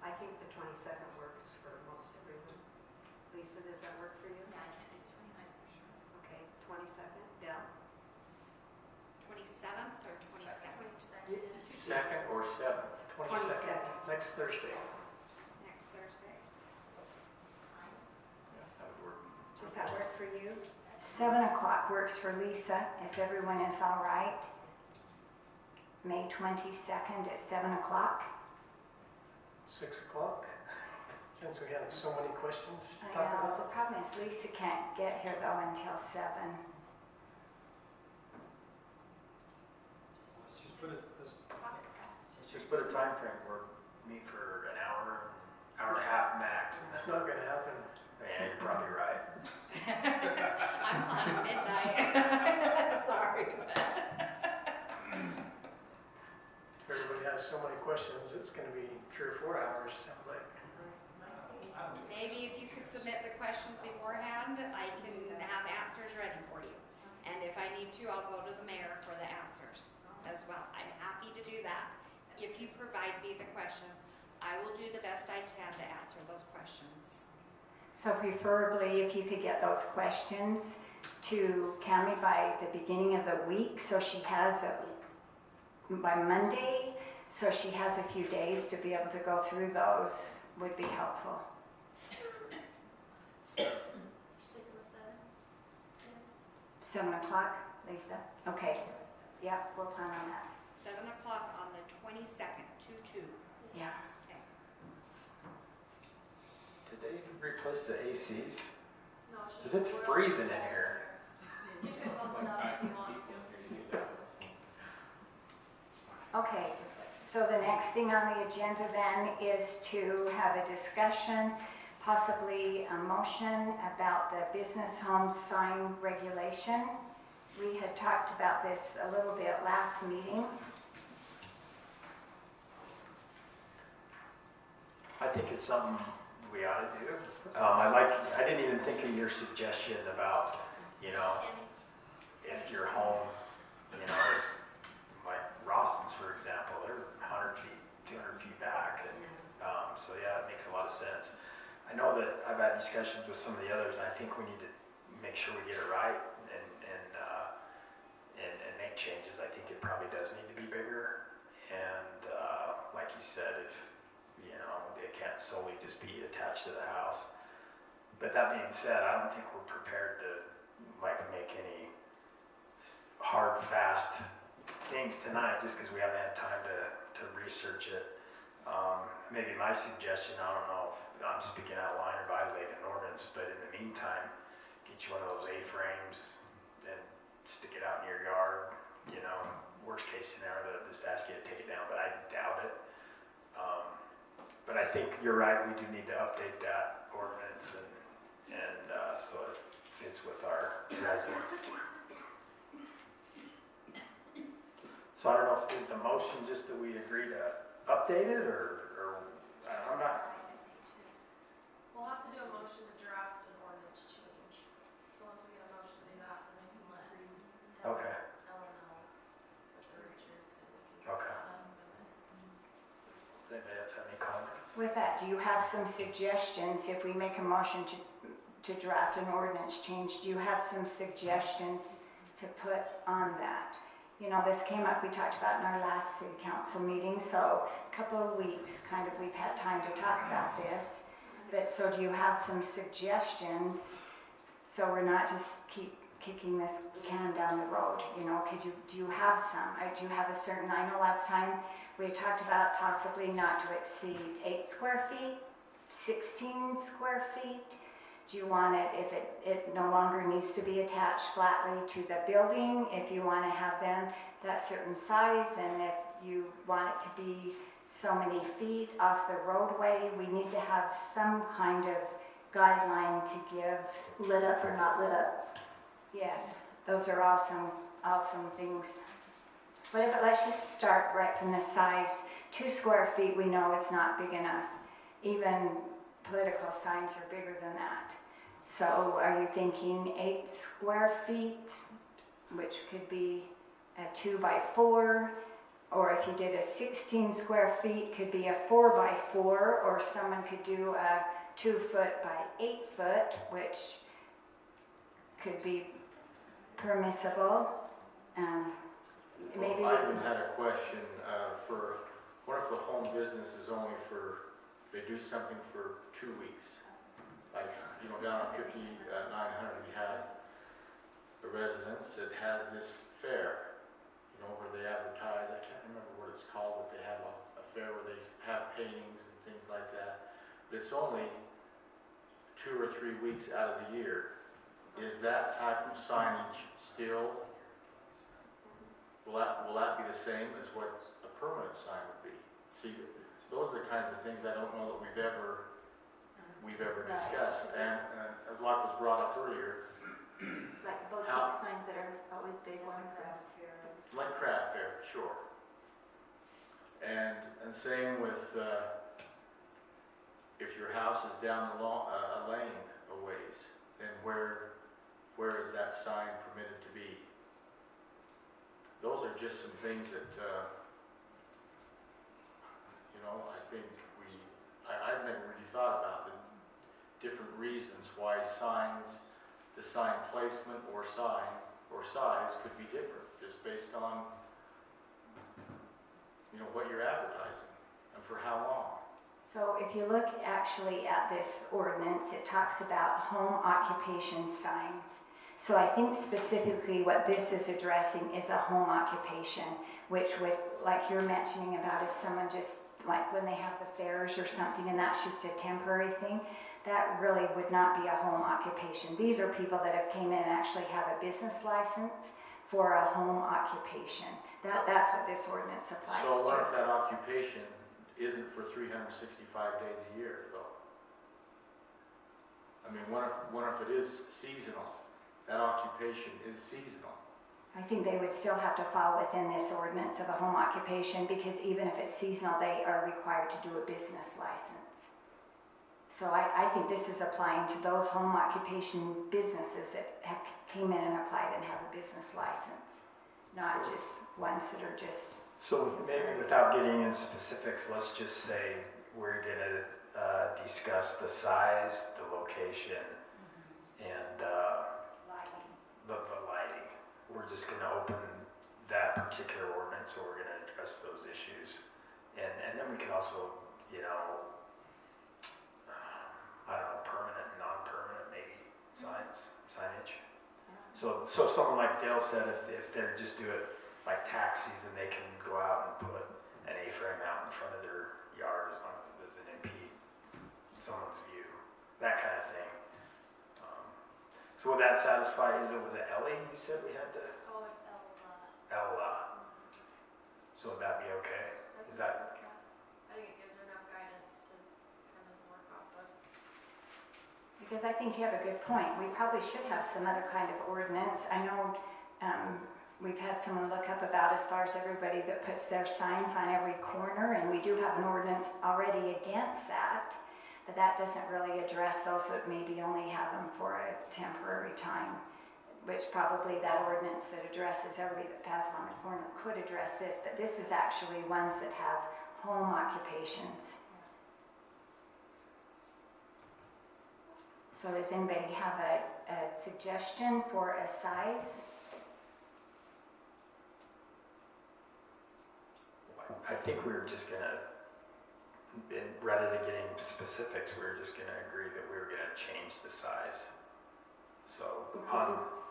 I think the 22nd works for most everyone. Lisa, does that work for you? Yeah, I can't do the 29th for sure. Okay, 22nd, Dell? 27th or 22nd? Second or seventh? 22nd, next Thursday. Next Thursday. Yeah, that would work. Does that work for you? 7 o'clock works for Lisa, if everyone is all right. May 22nd at 7 o'clock. 6 o'clock, since we have so many questions to I talk know, about. the problem is Lisa can't get here though until 7. Let's just put a time frame for, meet for an hour and a half max. And It's then, not gonna happen. yeah, you're probably right. I'm on at midnight. Sorry. If everybody has so many questions, it's gonna be 3 or 4 hours, sounds like. Maybe if you could submit the questions beforehand, I can have answers ready for you. And if I need to, I'll go to the mayor for the answers as well. I'm happy to do that. If you provide me the questions, I will do the best I can to answer those questions. So preferably if you could get those questions to Cami by the beginning of the week, so she has by Monday, so she has a few days to be able to go through those, would be helpful. Stick with 7. 7 o'clock, Lisa? Okay, yeah, we'll plan on that. 7 o'clock on the 22nd, 2/2. Yeah. Okay. Did they replace the ACs? No, it's Because just it's we're all freezing in together. here. You can bump it up if you want to. Okay, so the next thing on the agenda then is to have a discussion, possibly a motion about the business home sign regulation. We had talked about this a little bit last meeting. I think it's something we ought to do. I didn't even think of your suggestion about, if your home, is like Rawson's, for example, they're 100 feet, 200 feet back. And, so yeah, it makes a lot of sense. I know that I've had discussions with some of the others, and I think we need to make sure we get it right and make changes. I think it probably does need to be bigger. And like you said, if it can't solely just be attached to the house. But that being said, I don't think we're prepared to make any hard, fast things tonight just because we haven't had time to research it. Maybe my suggestion, I don't know if I'm speaking out of line or violating an ordinance, but in the meantime, get you one of those A-frames and stick it out in your yard. Worst case scenario, they'll just ask you to take it down, but I doubt it. But I think you're right, we do need to update that ordinance and so it fits with our residents. So I don't know, is the motion just that we agree to update it or I'm not, We'll have to do a motion to draft an ordinance change. So once we get a motion to do that, then we can let okay, Ellen know with the Richards and we can. okay. Does anybody else have any comments? With that, do you have some suggestions, if we make a motion to draft an ordinance change, do you have some suggestions to put on that? This came up, we talked about in our last city council meeting, so a couple of weeks, we've had time to talk about this. But so do you have some suggestions, so we're not just keep kicking this can down the road, do you have some? Do you have a certain, I know last time we had talked about possibly not to exceed 8 square feet, 16 square feet. Do you want it, if it no longer needs to be attached flatly to the building, if you want to have them that certain size, and if you want it to be so many feet off the roadway, we need to have some kind of guideline to give. Lit up or not lit up? Yes, those are awesome things. Let's just start right from the size. 2 square feet we know is not big enough. Even political signs are bigger than that. So are you thinking 8 square feet, which could be a 2 by 4, or if you did a 16 square feet, could be a 4x4, or someone could do a 2 foot by 8 foot, which could be permissible. Maybe Well, I even had a question for, what if the home business is only for, they do something for 2 weeks? Like, you know, down on 5900, we have a residence that has this fair, you know, where they advertise, I can't remember what it's called, but they have a fair where they have paintings and things like that. But it's only 2 or 3 weeks out of the year. Is that type of signage still, will that be the same as what a permanent sign would be? See, those are the kinds of things I don't know that we've ever discussed. And a lot was brought up earlier, Like boutique How- signs that are always big ones. like craft fair, sure. And same with, if your house is down a lane a ways, then where is that sign permitted to be? Those are just some things that, you know, I think I've never really thought about the different reasons why the sign placement or size could be different, just based on, you know, what you're advertising and for how long. So if you look actually at this ordinance, it talks about home occupation signs. So I think specifically what this is addressing is a home occupation, which would, like you're mentioning about if someone just, like when they have the fairs or something and that's just a temporary thing, that really would not be a home occupation. These are people that have came in and actually have a business license for a home occupation. That's what this ordinance applies to. So what if that occupation isn't for 365 days a year, though? I mean, what if it is seasonal? That occupation is seasonal. I think they would still have to fall within this ordinance of a home occupation because even if it's seasonal, they are required to do a business license. So I think this is applying to those home occupation businesses that have came in and applied and have a business license, not just ones that are just. So maybe without getting into specifics, let's just say we're gonna discuss the size, the location, and the lighting. We're just gonna open that particular ordinance, so we're gonna address those issues. And then we can also, you know, I don't know, permanent and non-permanent maybe signage. So someone like Dale said, if they're just do it like tax season, they can go out and put an A-frame out in front of their yard as long as it doesn't impede someone's view, that kind of thing. So will that satisfy, was it Ellie you said we had to? Oh, it's Ella. Ella. So would that be okay? Is that? I think it gives her enough guidance to kind of work off of. Because I think you have a good point. We probably should have some other kind of ordinance. I know we've had someone look up about as far as everybody that puts their signs on every corner, and we do have an ordinance already against that. But that doesn't really address those that maybe only have them for a temporary time, which probably that ordinance that addresses everybody that passes on the corner could address this. But this is actually ones that have home occupations. So does anybody have a suggestion for a size? I think we were just gonna, rather than getting specifics, we were just gonna agree that we were gonna change the size. So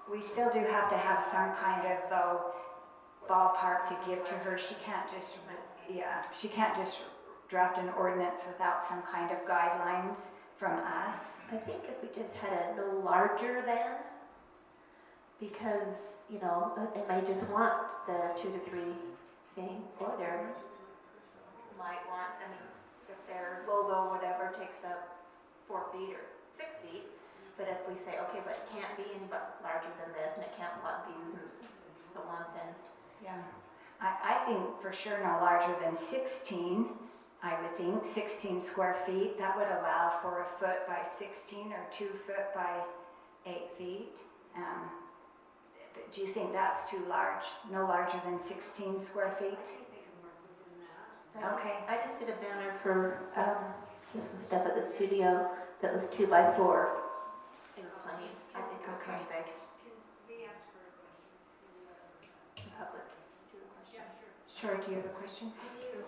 We still do have to have some kind of, though, ballpark to give to her. She can't just draft an ordinance without some kind of guidelines from us. I think if we just had a no larger than, because, you know, they may just want the 2 to 3 thing, or they might want, I mean, if their logo, whatever, takes up 4 feet or 6 feet, but if we say, okay, but it can't be any larger than this, and it can't block views and so on, then. Yeah. I think for sure no larger than 16, I would think, 16 square feet. That would allow for a foot by 16 or 2 foot by 8 feet. Do you think that's too large? No larger than 16 square feet? I think they can Okay. I just did a banner for, just some stuff at the studio that was 2x4. It was plenty, I think it was pretty big. Can we ask her a question? Public. Yeah, sure. Sure, do you have a question? I do.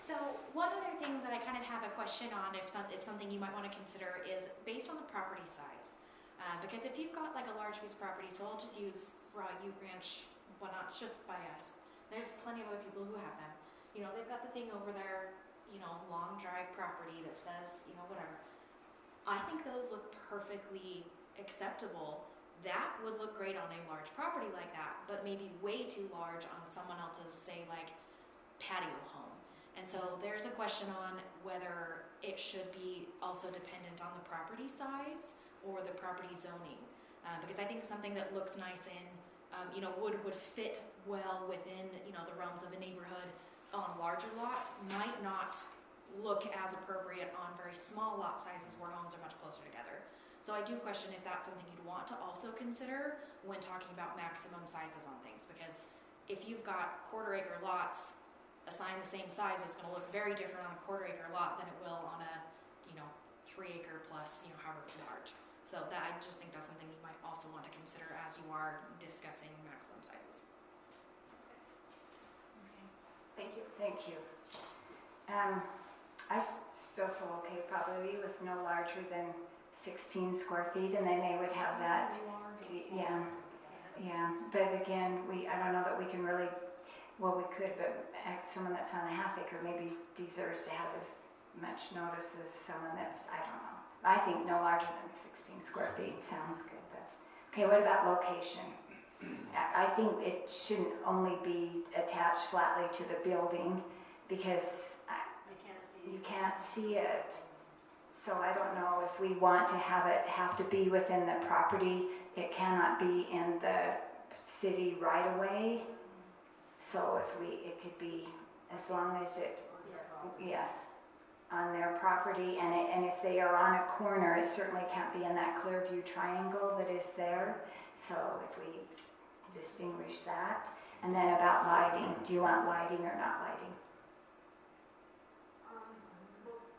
So one other thing that I kind of have a question on, if something you might want to consider, is based on the property size. Because if you've got like a large piece of property, so I'll just use Raw Ute Ranch, whatnot, it's just by us. There's plenty of other people who have them. You know, they've got the thing over there, you know, long drive property that says, you know, whatever. I think those look perfectly acceptable. That would look great on a large property like that, but maybe way too large on someone else's, say, like, patio home. And so there's a question on whether it should be also dependent on the property size or the property zoning. Because I think something that looks nice in, you know, would fit well within, you know, the realms of a neighborhood on larger lots might not look as appropriate on very small lot sizes where homes are much closer together. So I do question if that's something you'd want to also consider when talking about maximum sizes on things, because if you've got quarter-acre lots assigned the same size, it's going to look very different on a quarter-acre lot than it will on a, you know, 3-acre plus, you know, however large. So that, I just think that's something you might also want to consider as you are discussing maximum sizes. Thank you. Thank you. I still feel okay probably with no larger than 16 square feet, and then they would have that. Yeah, yeah. But again, I don't know that we can really, well, we could, but someone that's on a half acre maybe deserves to have as much notice as someone that's, I don't know. I think no larger than 16 square feet sounds good. But okay, what about location? I think it shouldn't only be attached flatly to the building because you can't see it. So I don't know if we want to have to be within the property. It cannot be in the city right away. So it could be as long as yes, on their property. And if they are on a corner, it certainly can't be in that clear view triangle that is there. So if we distinguish that. And then about lighting, do you want lighting or not lighting? Well,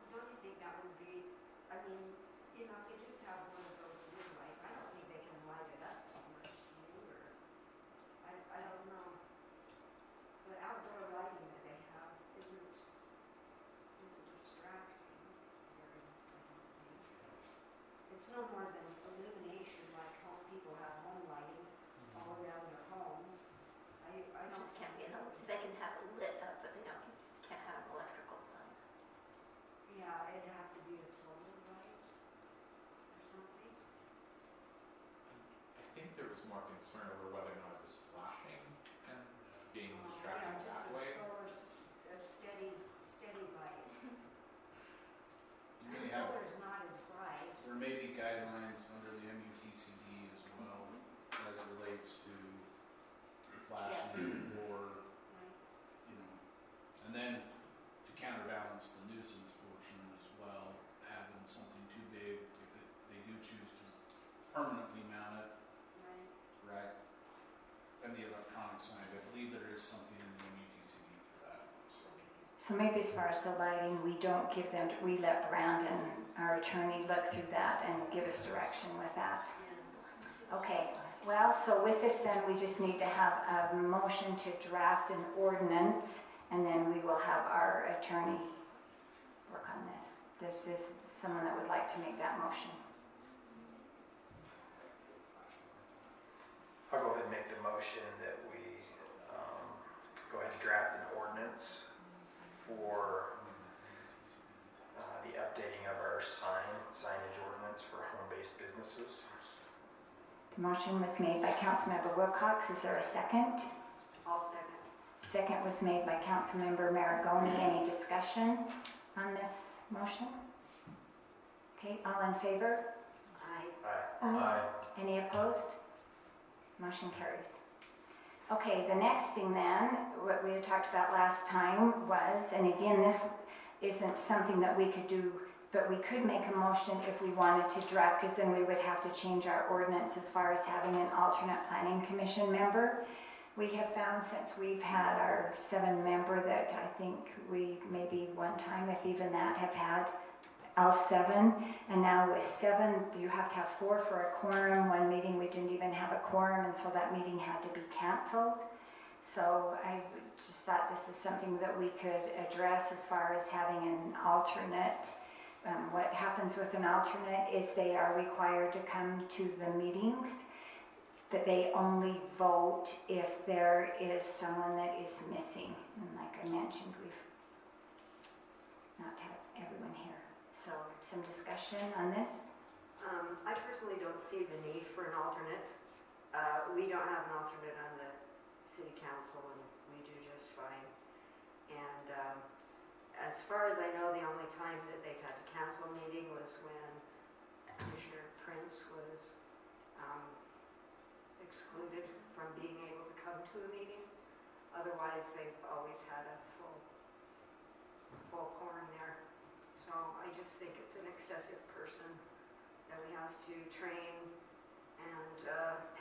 don't you think that would be, I mean, you know, if you just have one of those wood lights, I don't think they can light it up too much, do you, or, I don't know. The outdoor lighting that they have isn't distracting very, I don't think. It's no more than illumination, like home people have home lighting all around their homes. I don't. Just can't be they can have it lit up, but they can't have an electrical sign. Yeah, it'd have to be a solar light or something. I think there was more concern over whether or not it was flashing and being Yeah, distracting that just way. a steady light. You And may have, solar's not as bright. there may be guidelines under the MUTCD as well as it relates to flashing or, you know, and then to counterbalance the nuisance portion as well, having something too big, if they do choose to permanently mount it, right? And the electronic signs, I believe there is something in the MUTCD for that. So maybe as far as the lighting, we don't give them, we let Brandon, our attorney, look through that and give us direction with that. Okay, well, so with this then, we just need to have a motion to draft an ordinance, and then we will have our attorney work on this. This is someone that would like to make that motion. I'll go ahead and make the motion that we go ahead and draft an ordinance for the updating of our signage ordinance for home-based businesses. The motion was made by Councilmember Wilcox. Is there a second? I'll second. Second was made by Councilmember Maragoni. Any discussion on this motion? Okay, all in favor? Aye. Aye. Any opposed? Motion carries. Okay, the next thing then, what we had talked about last time was, and again, this isn't something that we could do, but we could make a motion if we wanted to draft, because then we would have to change our ordinance as far as having an alternate planning commission member. We have found since we've had our 7-member that I think we maybe one time, if even that, have had all 7. And now with 7, you have to have 4 for a quorum. One meeting we didn't even have a quorum, and so that meeting had to be canceled. So I just thought this is something that we could address as far as having an alternate. What happens with an alternate is they are required to come to the meetings, but they only vote if there is someone that is missing. And like I mentioned, we've not had everyone here. So some discussion on this? I personally don't see the need for an alternate. We don't have an alternate on the city council, and we do just fine. And as far as I know, the only time that they've had to cancel a meeting was when Commissioner Prince was excluded from being able to come to a meeting. Otherwise, they've always had a full quorum there. So I just think it's an excessive person that we have to train and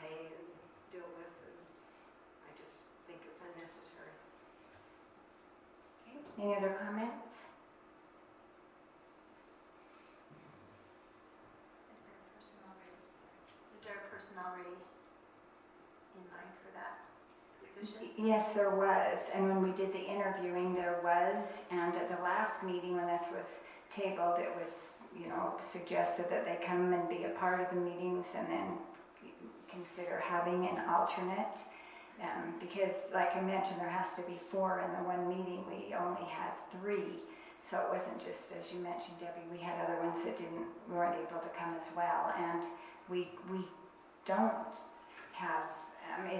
pay and deal with, and I just think it's unnecessary. Okay. Any other comments? Is there a person already in mind for that position? Yes, there was. And when we did the interviewing, there was. And at the last meeting when this was tabled, it was, suggested that they come and be a part of the meetings and then consider having an alternate. Because like I mentioned, there has to be 4 in the one meeting. We only had 3. So it wasn't just, as you mentioned, Debbie, we had other ones that weren't able to come as well. And we don't have,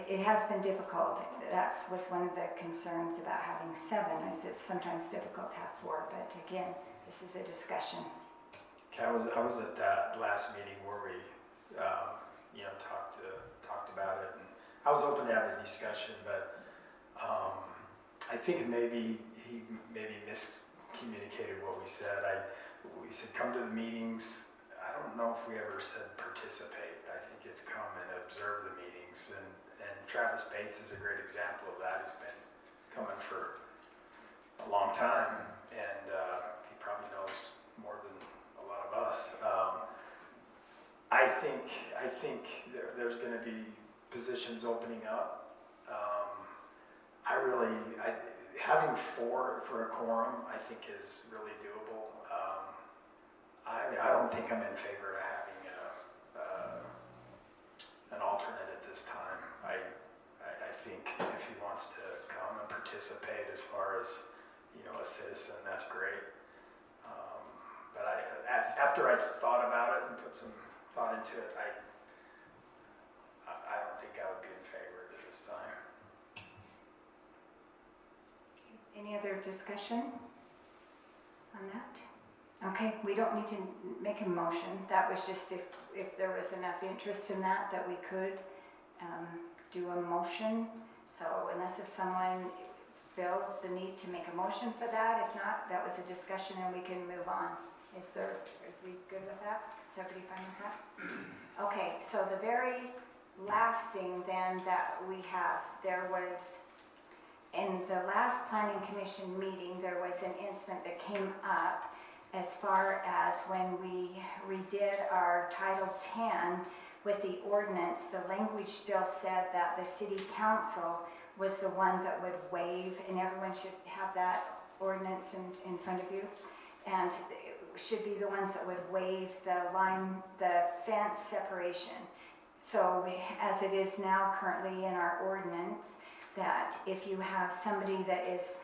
it has been difficult. That was one of the concerns about having 7, is it's sometimes difficult to have 4. But again, this is a discussion. Okay, I was at that last meeting where we, talked about it, and I was open to have a discussion, but I think maybe he miscommunicated what we said. We said come to the meetings. I don't know if we ever said participate. I think it's come and observe the meetings, and Travis Bates is a great example of that. He's been coming for a long time, and he probably knows more than a lot of us. I think there's going to be positions opening up. Having 4 for a quorum, I think is really doable. I don't think I'm in favor of having an alternate at this time. I think if he wants to come and participate as far as a citizen, that's great. But after I thought about it and put some thought into it, I don't think I would be in favor at this time. Any other discussion on that? Okay, we don't need to make a motion. That was just if there was enough interest in that we could do a motion. So unless if someone feels the need to make a motion for that, if not, that was a discussion and we can move on. Are we good with that? Is everybody fine with that? Okay, so the very last thing then that we have, there was, in the last Planning Commission meeting, there was an incident that came up as far as when we redid our Title 10 with the ordinance. The language still said that the City Council was the one that would waive, and everyone should have that ordinance in front of you, and should be the ones that would waive the fence separation. So as it is now currently in our ordinance, that if you have somebody that is,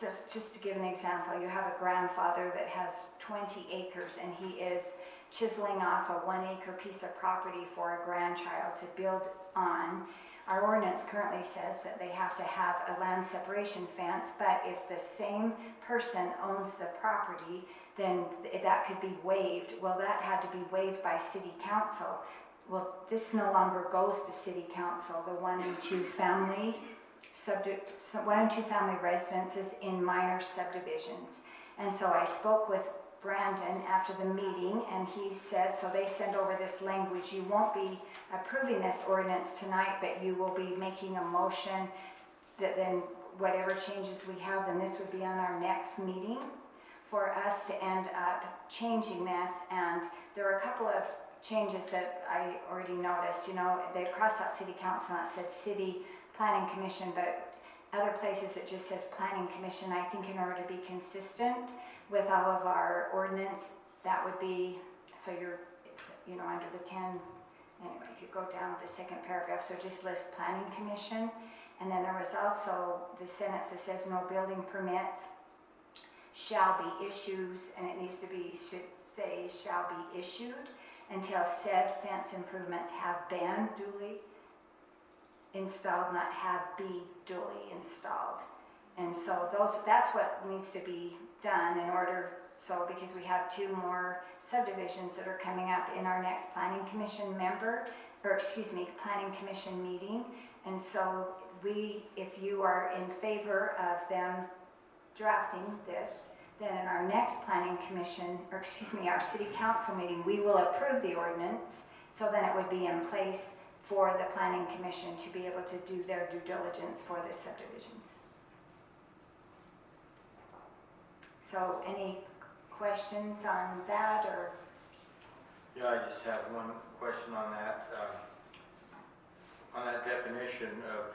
so just to give an example, you have a grandfather that has 20 acres and he is chiseling off a 1-acre piece of property for a grandchild to build on. Our ordinance currently says that they have to have a land separation fence, but if the same person owns the property, then that could be waived. Well, that had to be waived by City Council. Well, this no longer goes to City Council. The 1 and 2 family residences in minor subdivisions. And so I spoke with Brandon after the meeting, and he said, so they sent over this language, you won't be approving this ordinance tonight, but you will be making a motion that then whatever changes we have, then this would be on our next meeting for us to end up changing this. And there are a couple of changes that I already noticed. You know, they crossed out city council and it said city planning commission, but other places it just says planning commission. I think in order to be consistent with all of our ordinance, that would be, so you're, you know, under the 10, anyway, if you go down to the second paragraph, so just list planning commission. And then there was also the sentence that says no building permits shall be issued, and it needs to be, should say shall be issued until said fence improvements have been duly installed, not have be duly installed. And so that's what needs to be done in order, so because we have 2 more subdivisions that are coming up in our next planning commission planning commission meeting. And so if you are in favor of them drafting this, then in our next planning commission, our city council meeting, we will approve the ordinance, so then it would be in place for the planning commission to be able to do their due diligence for the subdivisions. So any questions on that, or? Yeah, I just have one question on that. On that definition of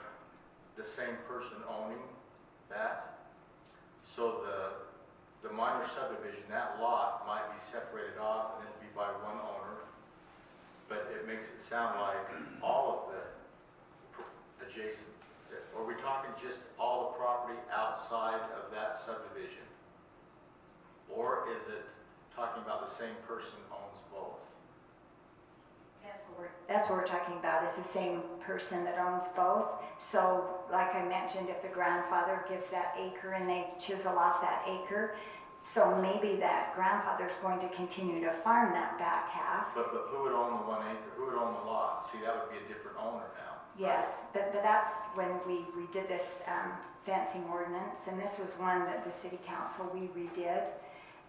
the same person owning that, so the minor subdivision, that lot might be separated off and it'll be by one owner, but it makes it sound like all of the adjacent, are we talking just all the property outside of that subdivision? Or is it talking about the same person owns both? That's what we're talking about, is the same person that owns both. So like I mentioned, if the grandfather gives that acre and they chisel off that acre, so maybe that grandfather's going to continue to farm that back half. But who would own the 1 acre? Who would own the lot? See, that would be a different owner now. Yes, but that's when we redid this fencing ordinance, and this was one that the city council, we redid.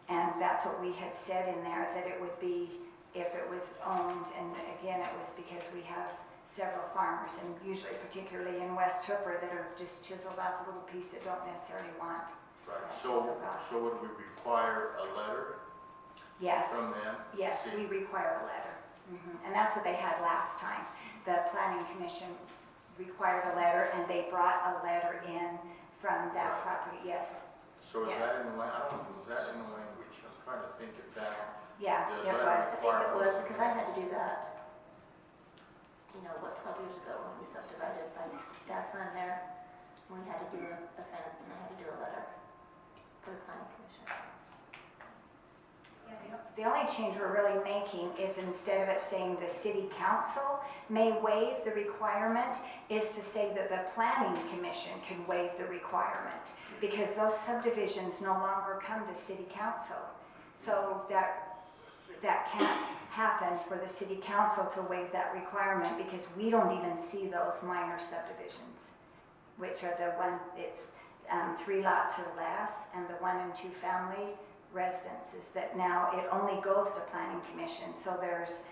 And that's what we had said in there, that it would be if it was owned, and again, it was because we have several farmers, and usually particularly in West Hooper, that are just chiseled off a little piece that don't necessarily want. Right, so would we require a letter Yes. from them? Yes, we require a letter. And that's what they had last time. The planning commission required a letter, and they brought a letter in from that property, yes. So is Yes. that in the is that in the language? I'm trying to think if that. Yeah, the it letter was. I think it requirement was, in because there. I had to do that, 12 years ago when we subdivided by that fund there. We had to do a fence and I had to do a letter for the planning commission. The only change we're really making is instead of it saying the city council may waive the requirement, is to say that the planning commission can waive the requirement, because those subdivisions no longer come to city council. So that can't happen for the city council to waive that requirement, because we don't even see those minor subdivisions, which are the one, it's 3 lots or less, and the 1 and 2 family residences, that now it only goes to planning commission. So there's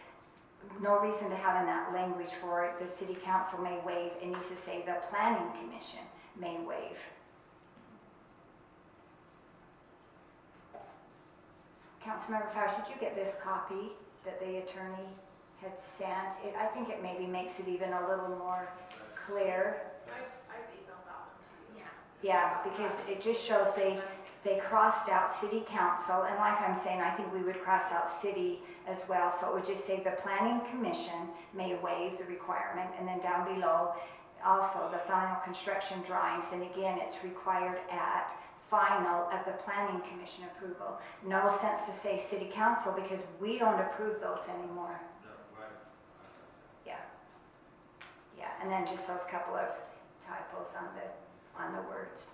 no reason to have in that language for it, the city council may waive. It needs to say the planning commission may waive. Councilmember Fowler, did you get this copy that the attorney had sent? I think it maybe makes it even a little more clear. I've emailed that one to you. Yeah, because it just shows they crossed out city council, and like I'm saying, I think we would cross out city as well, so it would just say the planning commission may waive the requirement, and then down below, also the final construction drawings, and again, it's required at final of the planning commission approval. No sense to say city council, because we don't approve those anymore. Yeah. Yeah, and then just those couple of typos on the words.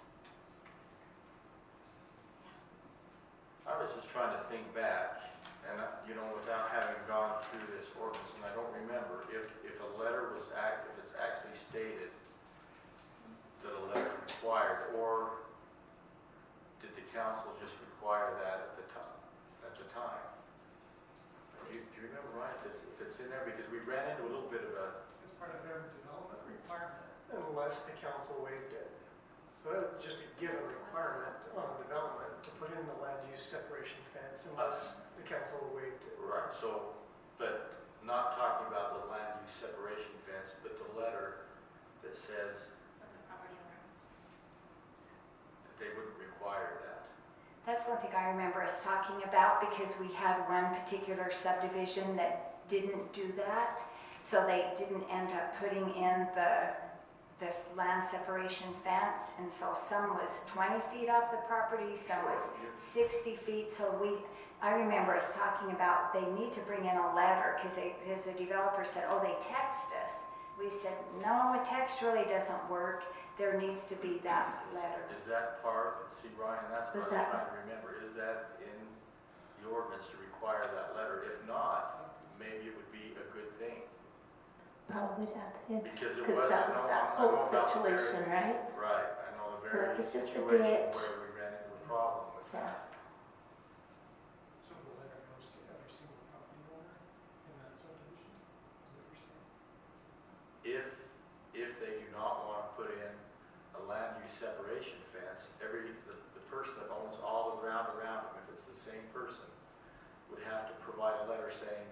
I was just trying to think back, and without having gone through this ordinance, and I don't remember if a letter was if it's actually stated that a letter is required, or did the council just require that at the time? ordinance in there? Because we ran into a little bit of a, It's part of their development requirement. Unless the council waived it. So that's just a given requirement on development to put in the land use separation fence unless the council waived it. right, so, but not talking about the land use separation fence, but the letter that says From the property owner. that they wouldn't require that. That's one thing I remember us talking about because we had one particular subdivision that didn't do that. So they didn't end up putting in this land separation fence. And so some was 20 feet off the property, some was 60 feet. So I remember us talking about they need to bring in a letter because the developer said, oh, they text us. We said, no, a text really doesn't work. There needs to be that letter. Is that part, see Ryan, that's what I was trying to remember, is that in the ordinance to require that letter? If not, maybe it would be a good thing. Probably not, yeah. Because it Because was, that I know, was that I whole know about the situation, very, right? right, I know the very Like, it's just a situation ditch. where we ran into a problem with Yeah. that. So the letter goes to every single property owner in that subdivision? Is that what you're saying? If they do not want to put in a land use separation fence, the person that owns all the ground around them, if it's the same person, would have to provide a letter saying,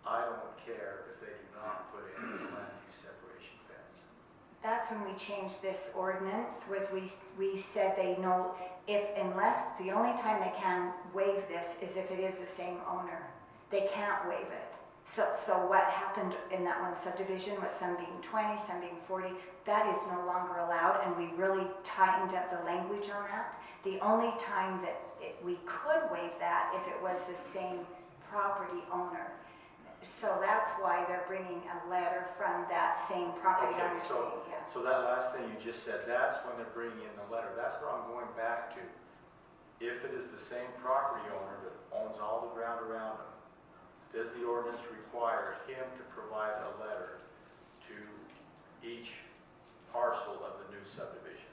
I don't care if they do not put in a land use separation fence. That's when we changed this ordinance, was we said they know, unless, the only time they can waive this is if it is the same owner. They can't waive it. So what happened in that one subdivision was some being 20, some being 40, that is no longer allowed, and we really tightened up the language on that. The only time that we could waive that if it was the same property owner. So that's why they're bringing a letter from that same property Okay, owner saying, yeah. so that last thing you just said, that's when they're bringing in the letter. That's what I'm going back to. If it is the same property owner that owns all the ground around them, does the ordinance require him to provide a letter to each parcel of the new subdivision?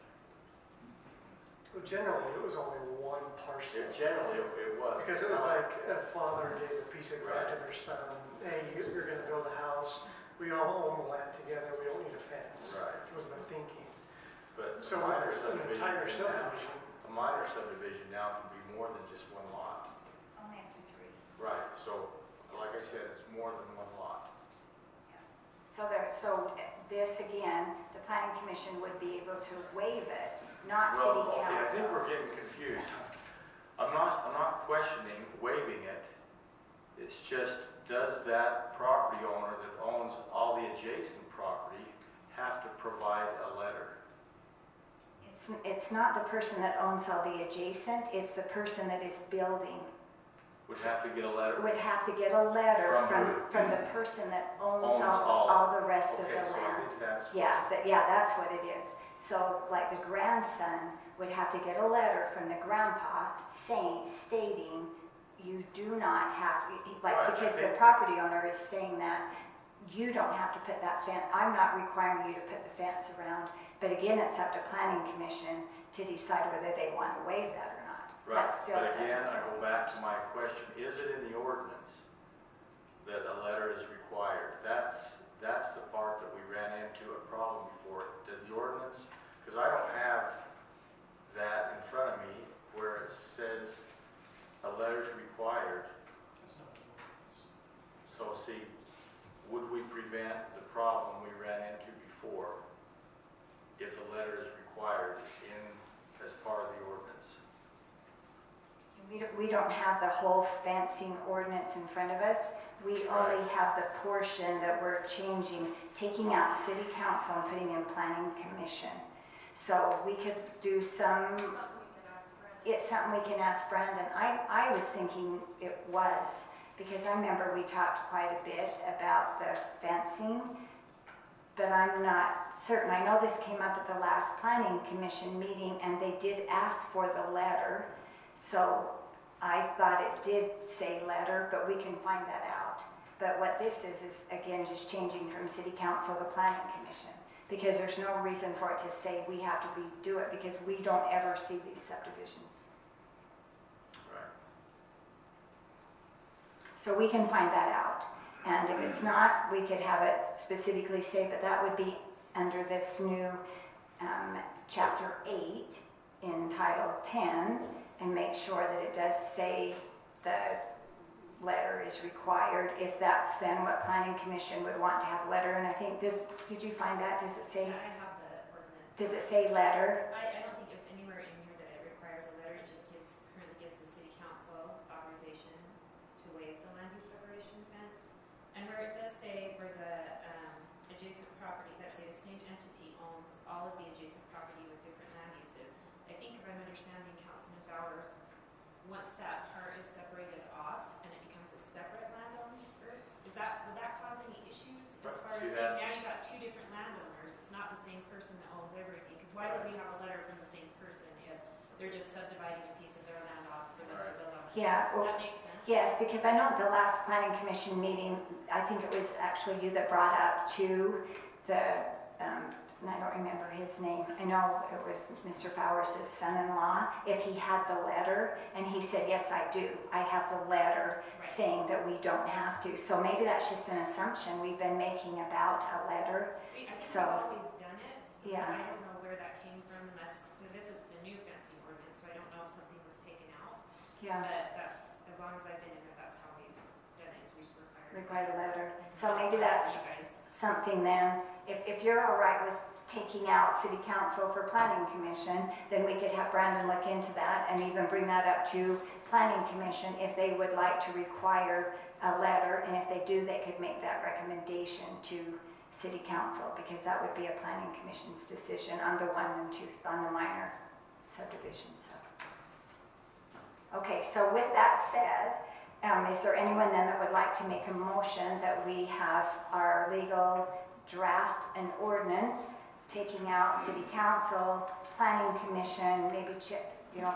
Well, generally, it was only one parcel. Generally, it was. Because it was like a father gave a piece of ground to their son. Hey, you're going to build a house. We all own the land together. We don't need a fence. Right. Was the thinking. But So a minor an subdivision, entire can now- subdivision. a minor subdivision now can be more than just one lot. Only up to 3. Right, so, like I said, it's more than one lot. So this again, the planning commission would be able to waive it, not city Well, okay, I think council. we're getting confused. I'm not questioning waiving it. It's just, does that property owner that owns all the adjacent property have to provide a letter? It's not the person that owns all the adjacent, it's the person that is building. Would have to get a letter? Would have to get a letter From from the person that owns Owns all. all the rest of Okay, the so I land. think that's. Yeah, that's what it is. So like the grandson would have to get a letter from the grandpa stating you do not have, Right, because I the think- property owner is saying that you don't have to put that fence, I'm not requiring you to put the fence around. But again, it's up to planning commission to decide whether they want to waive that or not. Right, That's still but up to again, I them. go back to my question, is it in the ordinance that a letter is required? That's the part that we ran into a problem before. Does the ordinance, because I don't have that in front of me where it says a letter's required. That's not the ordinance. So see, would we prevent the problem we ran into before if a letter is required as part of the ordinance? We don't have the whole fencing ordinance in front of us. We only have the portion that we're changing, taking out city council and putting in planning commission. So we could do some, it's something we can ask Brandon. I was thinking it was, because I remember we talked quite a bit about the fencing, but I'm not certain. I know this came up at the last planning commission meeting and they did ask for the letter. So I thought it did say letter, but we can find that out. But what this is again, just changing from city council to planning commission. Because there's no reason for it to say we have to do it, because we don't ever see these subdivisions. Right. So we can find that out. And if it's not, we could have it specifically say, but that would be under this new chapter 8 in Title 10, and make sure that it does say the letter is required, if that's then what Planning Commission would want to have letter. And I think this, did you find that? Does it say, I have the ordinance. does it say letter? I don't think it's anywhere in here that it requires a letter. It just currently gives the city council authorization to waive the land use separation fence. And where it does say where the adjacent property, that say the same entity owns all of the adjacent property with different land uses. I think if I'm understanding Councilman Bowers, once that part is separated off and it becomes a separate landowner, would that cause any issues as far as now you got two different landowners? It's not the same person that owns everything. Because why would we have a letter from the same person if they're just subdividing a piece of their land off for them to build on? Yeah, Does that make sense? Yes, because I know at the last Planning Commission meeting, I think it was actually you that brought up to the, and I don't remember his name, I know it was Mr. Bowers' son-in-law, if he had the letter, and he said, yes, I do. I have the letter saying that we don't have to. So maybe that's just an assumption we've been making about a letter. I think So, we've always done it. yeah. I don't know where that came from unless, this is the new fencing ordinance, so I don't know if something was taken out. Yeah. But that's, as long as I've been in it, that's how we've done it, is we've Required a letter. So maybe that's you guys. something then, if you're all right with taking out city council for planning commission, then we could have Brandon look into that and even bring that up to planning commission if they would like to require a letter, and if they do, they could make that recommendation to city council, because that would be a planning commission's decision on the 1 and 2, on the minor subdivisions. Okay, so with that said, is there anyone then that would like to make a motion that we have our legal draft and ordinance taking out city council, planning commission, maybe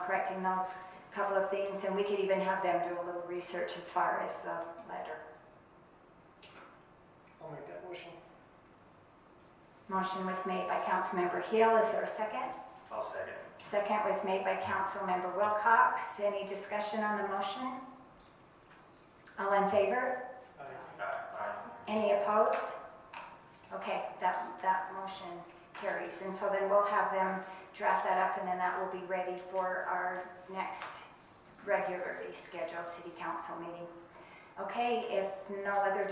correcting those couple of things, and we could even have them do a little research as far as the letter. I'll make that motion. Motion was made by Councilmember Hill. Is there a second? I'll second. Second was made by Councilmember Wilcox. Any discussion on the motion? All in favor? Any opposed? Okay, that motion carries. And so then we'll have them draft that up, and then that will be ready for our next regularly scheduled city council meeting. Okay, if no other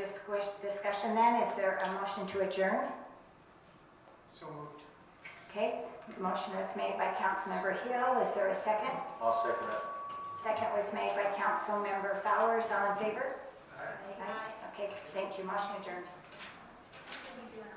discussion then, is there a motion to adjourn? So moved. Okay, motion was made by Councilmember Hill. Is there a second? I'll second that. Second was made by Councilmember Bowers. All in favor? Aye. Aye. Okay, thank you. Motion adjourned. What are we doing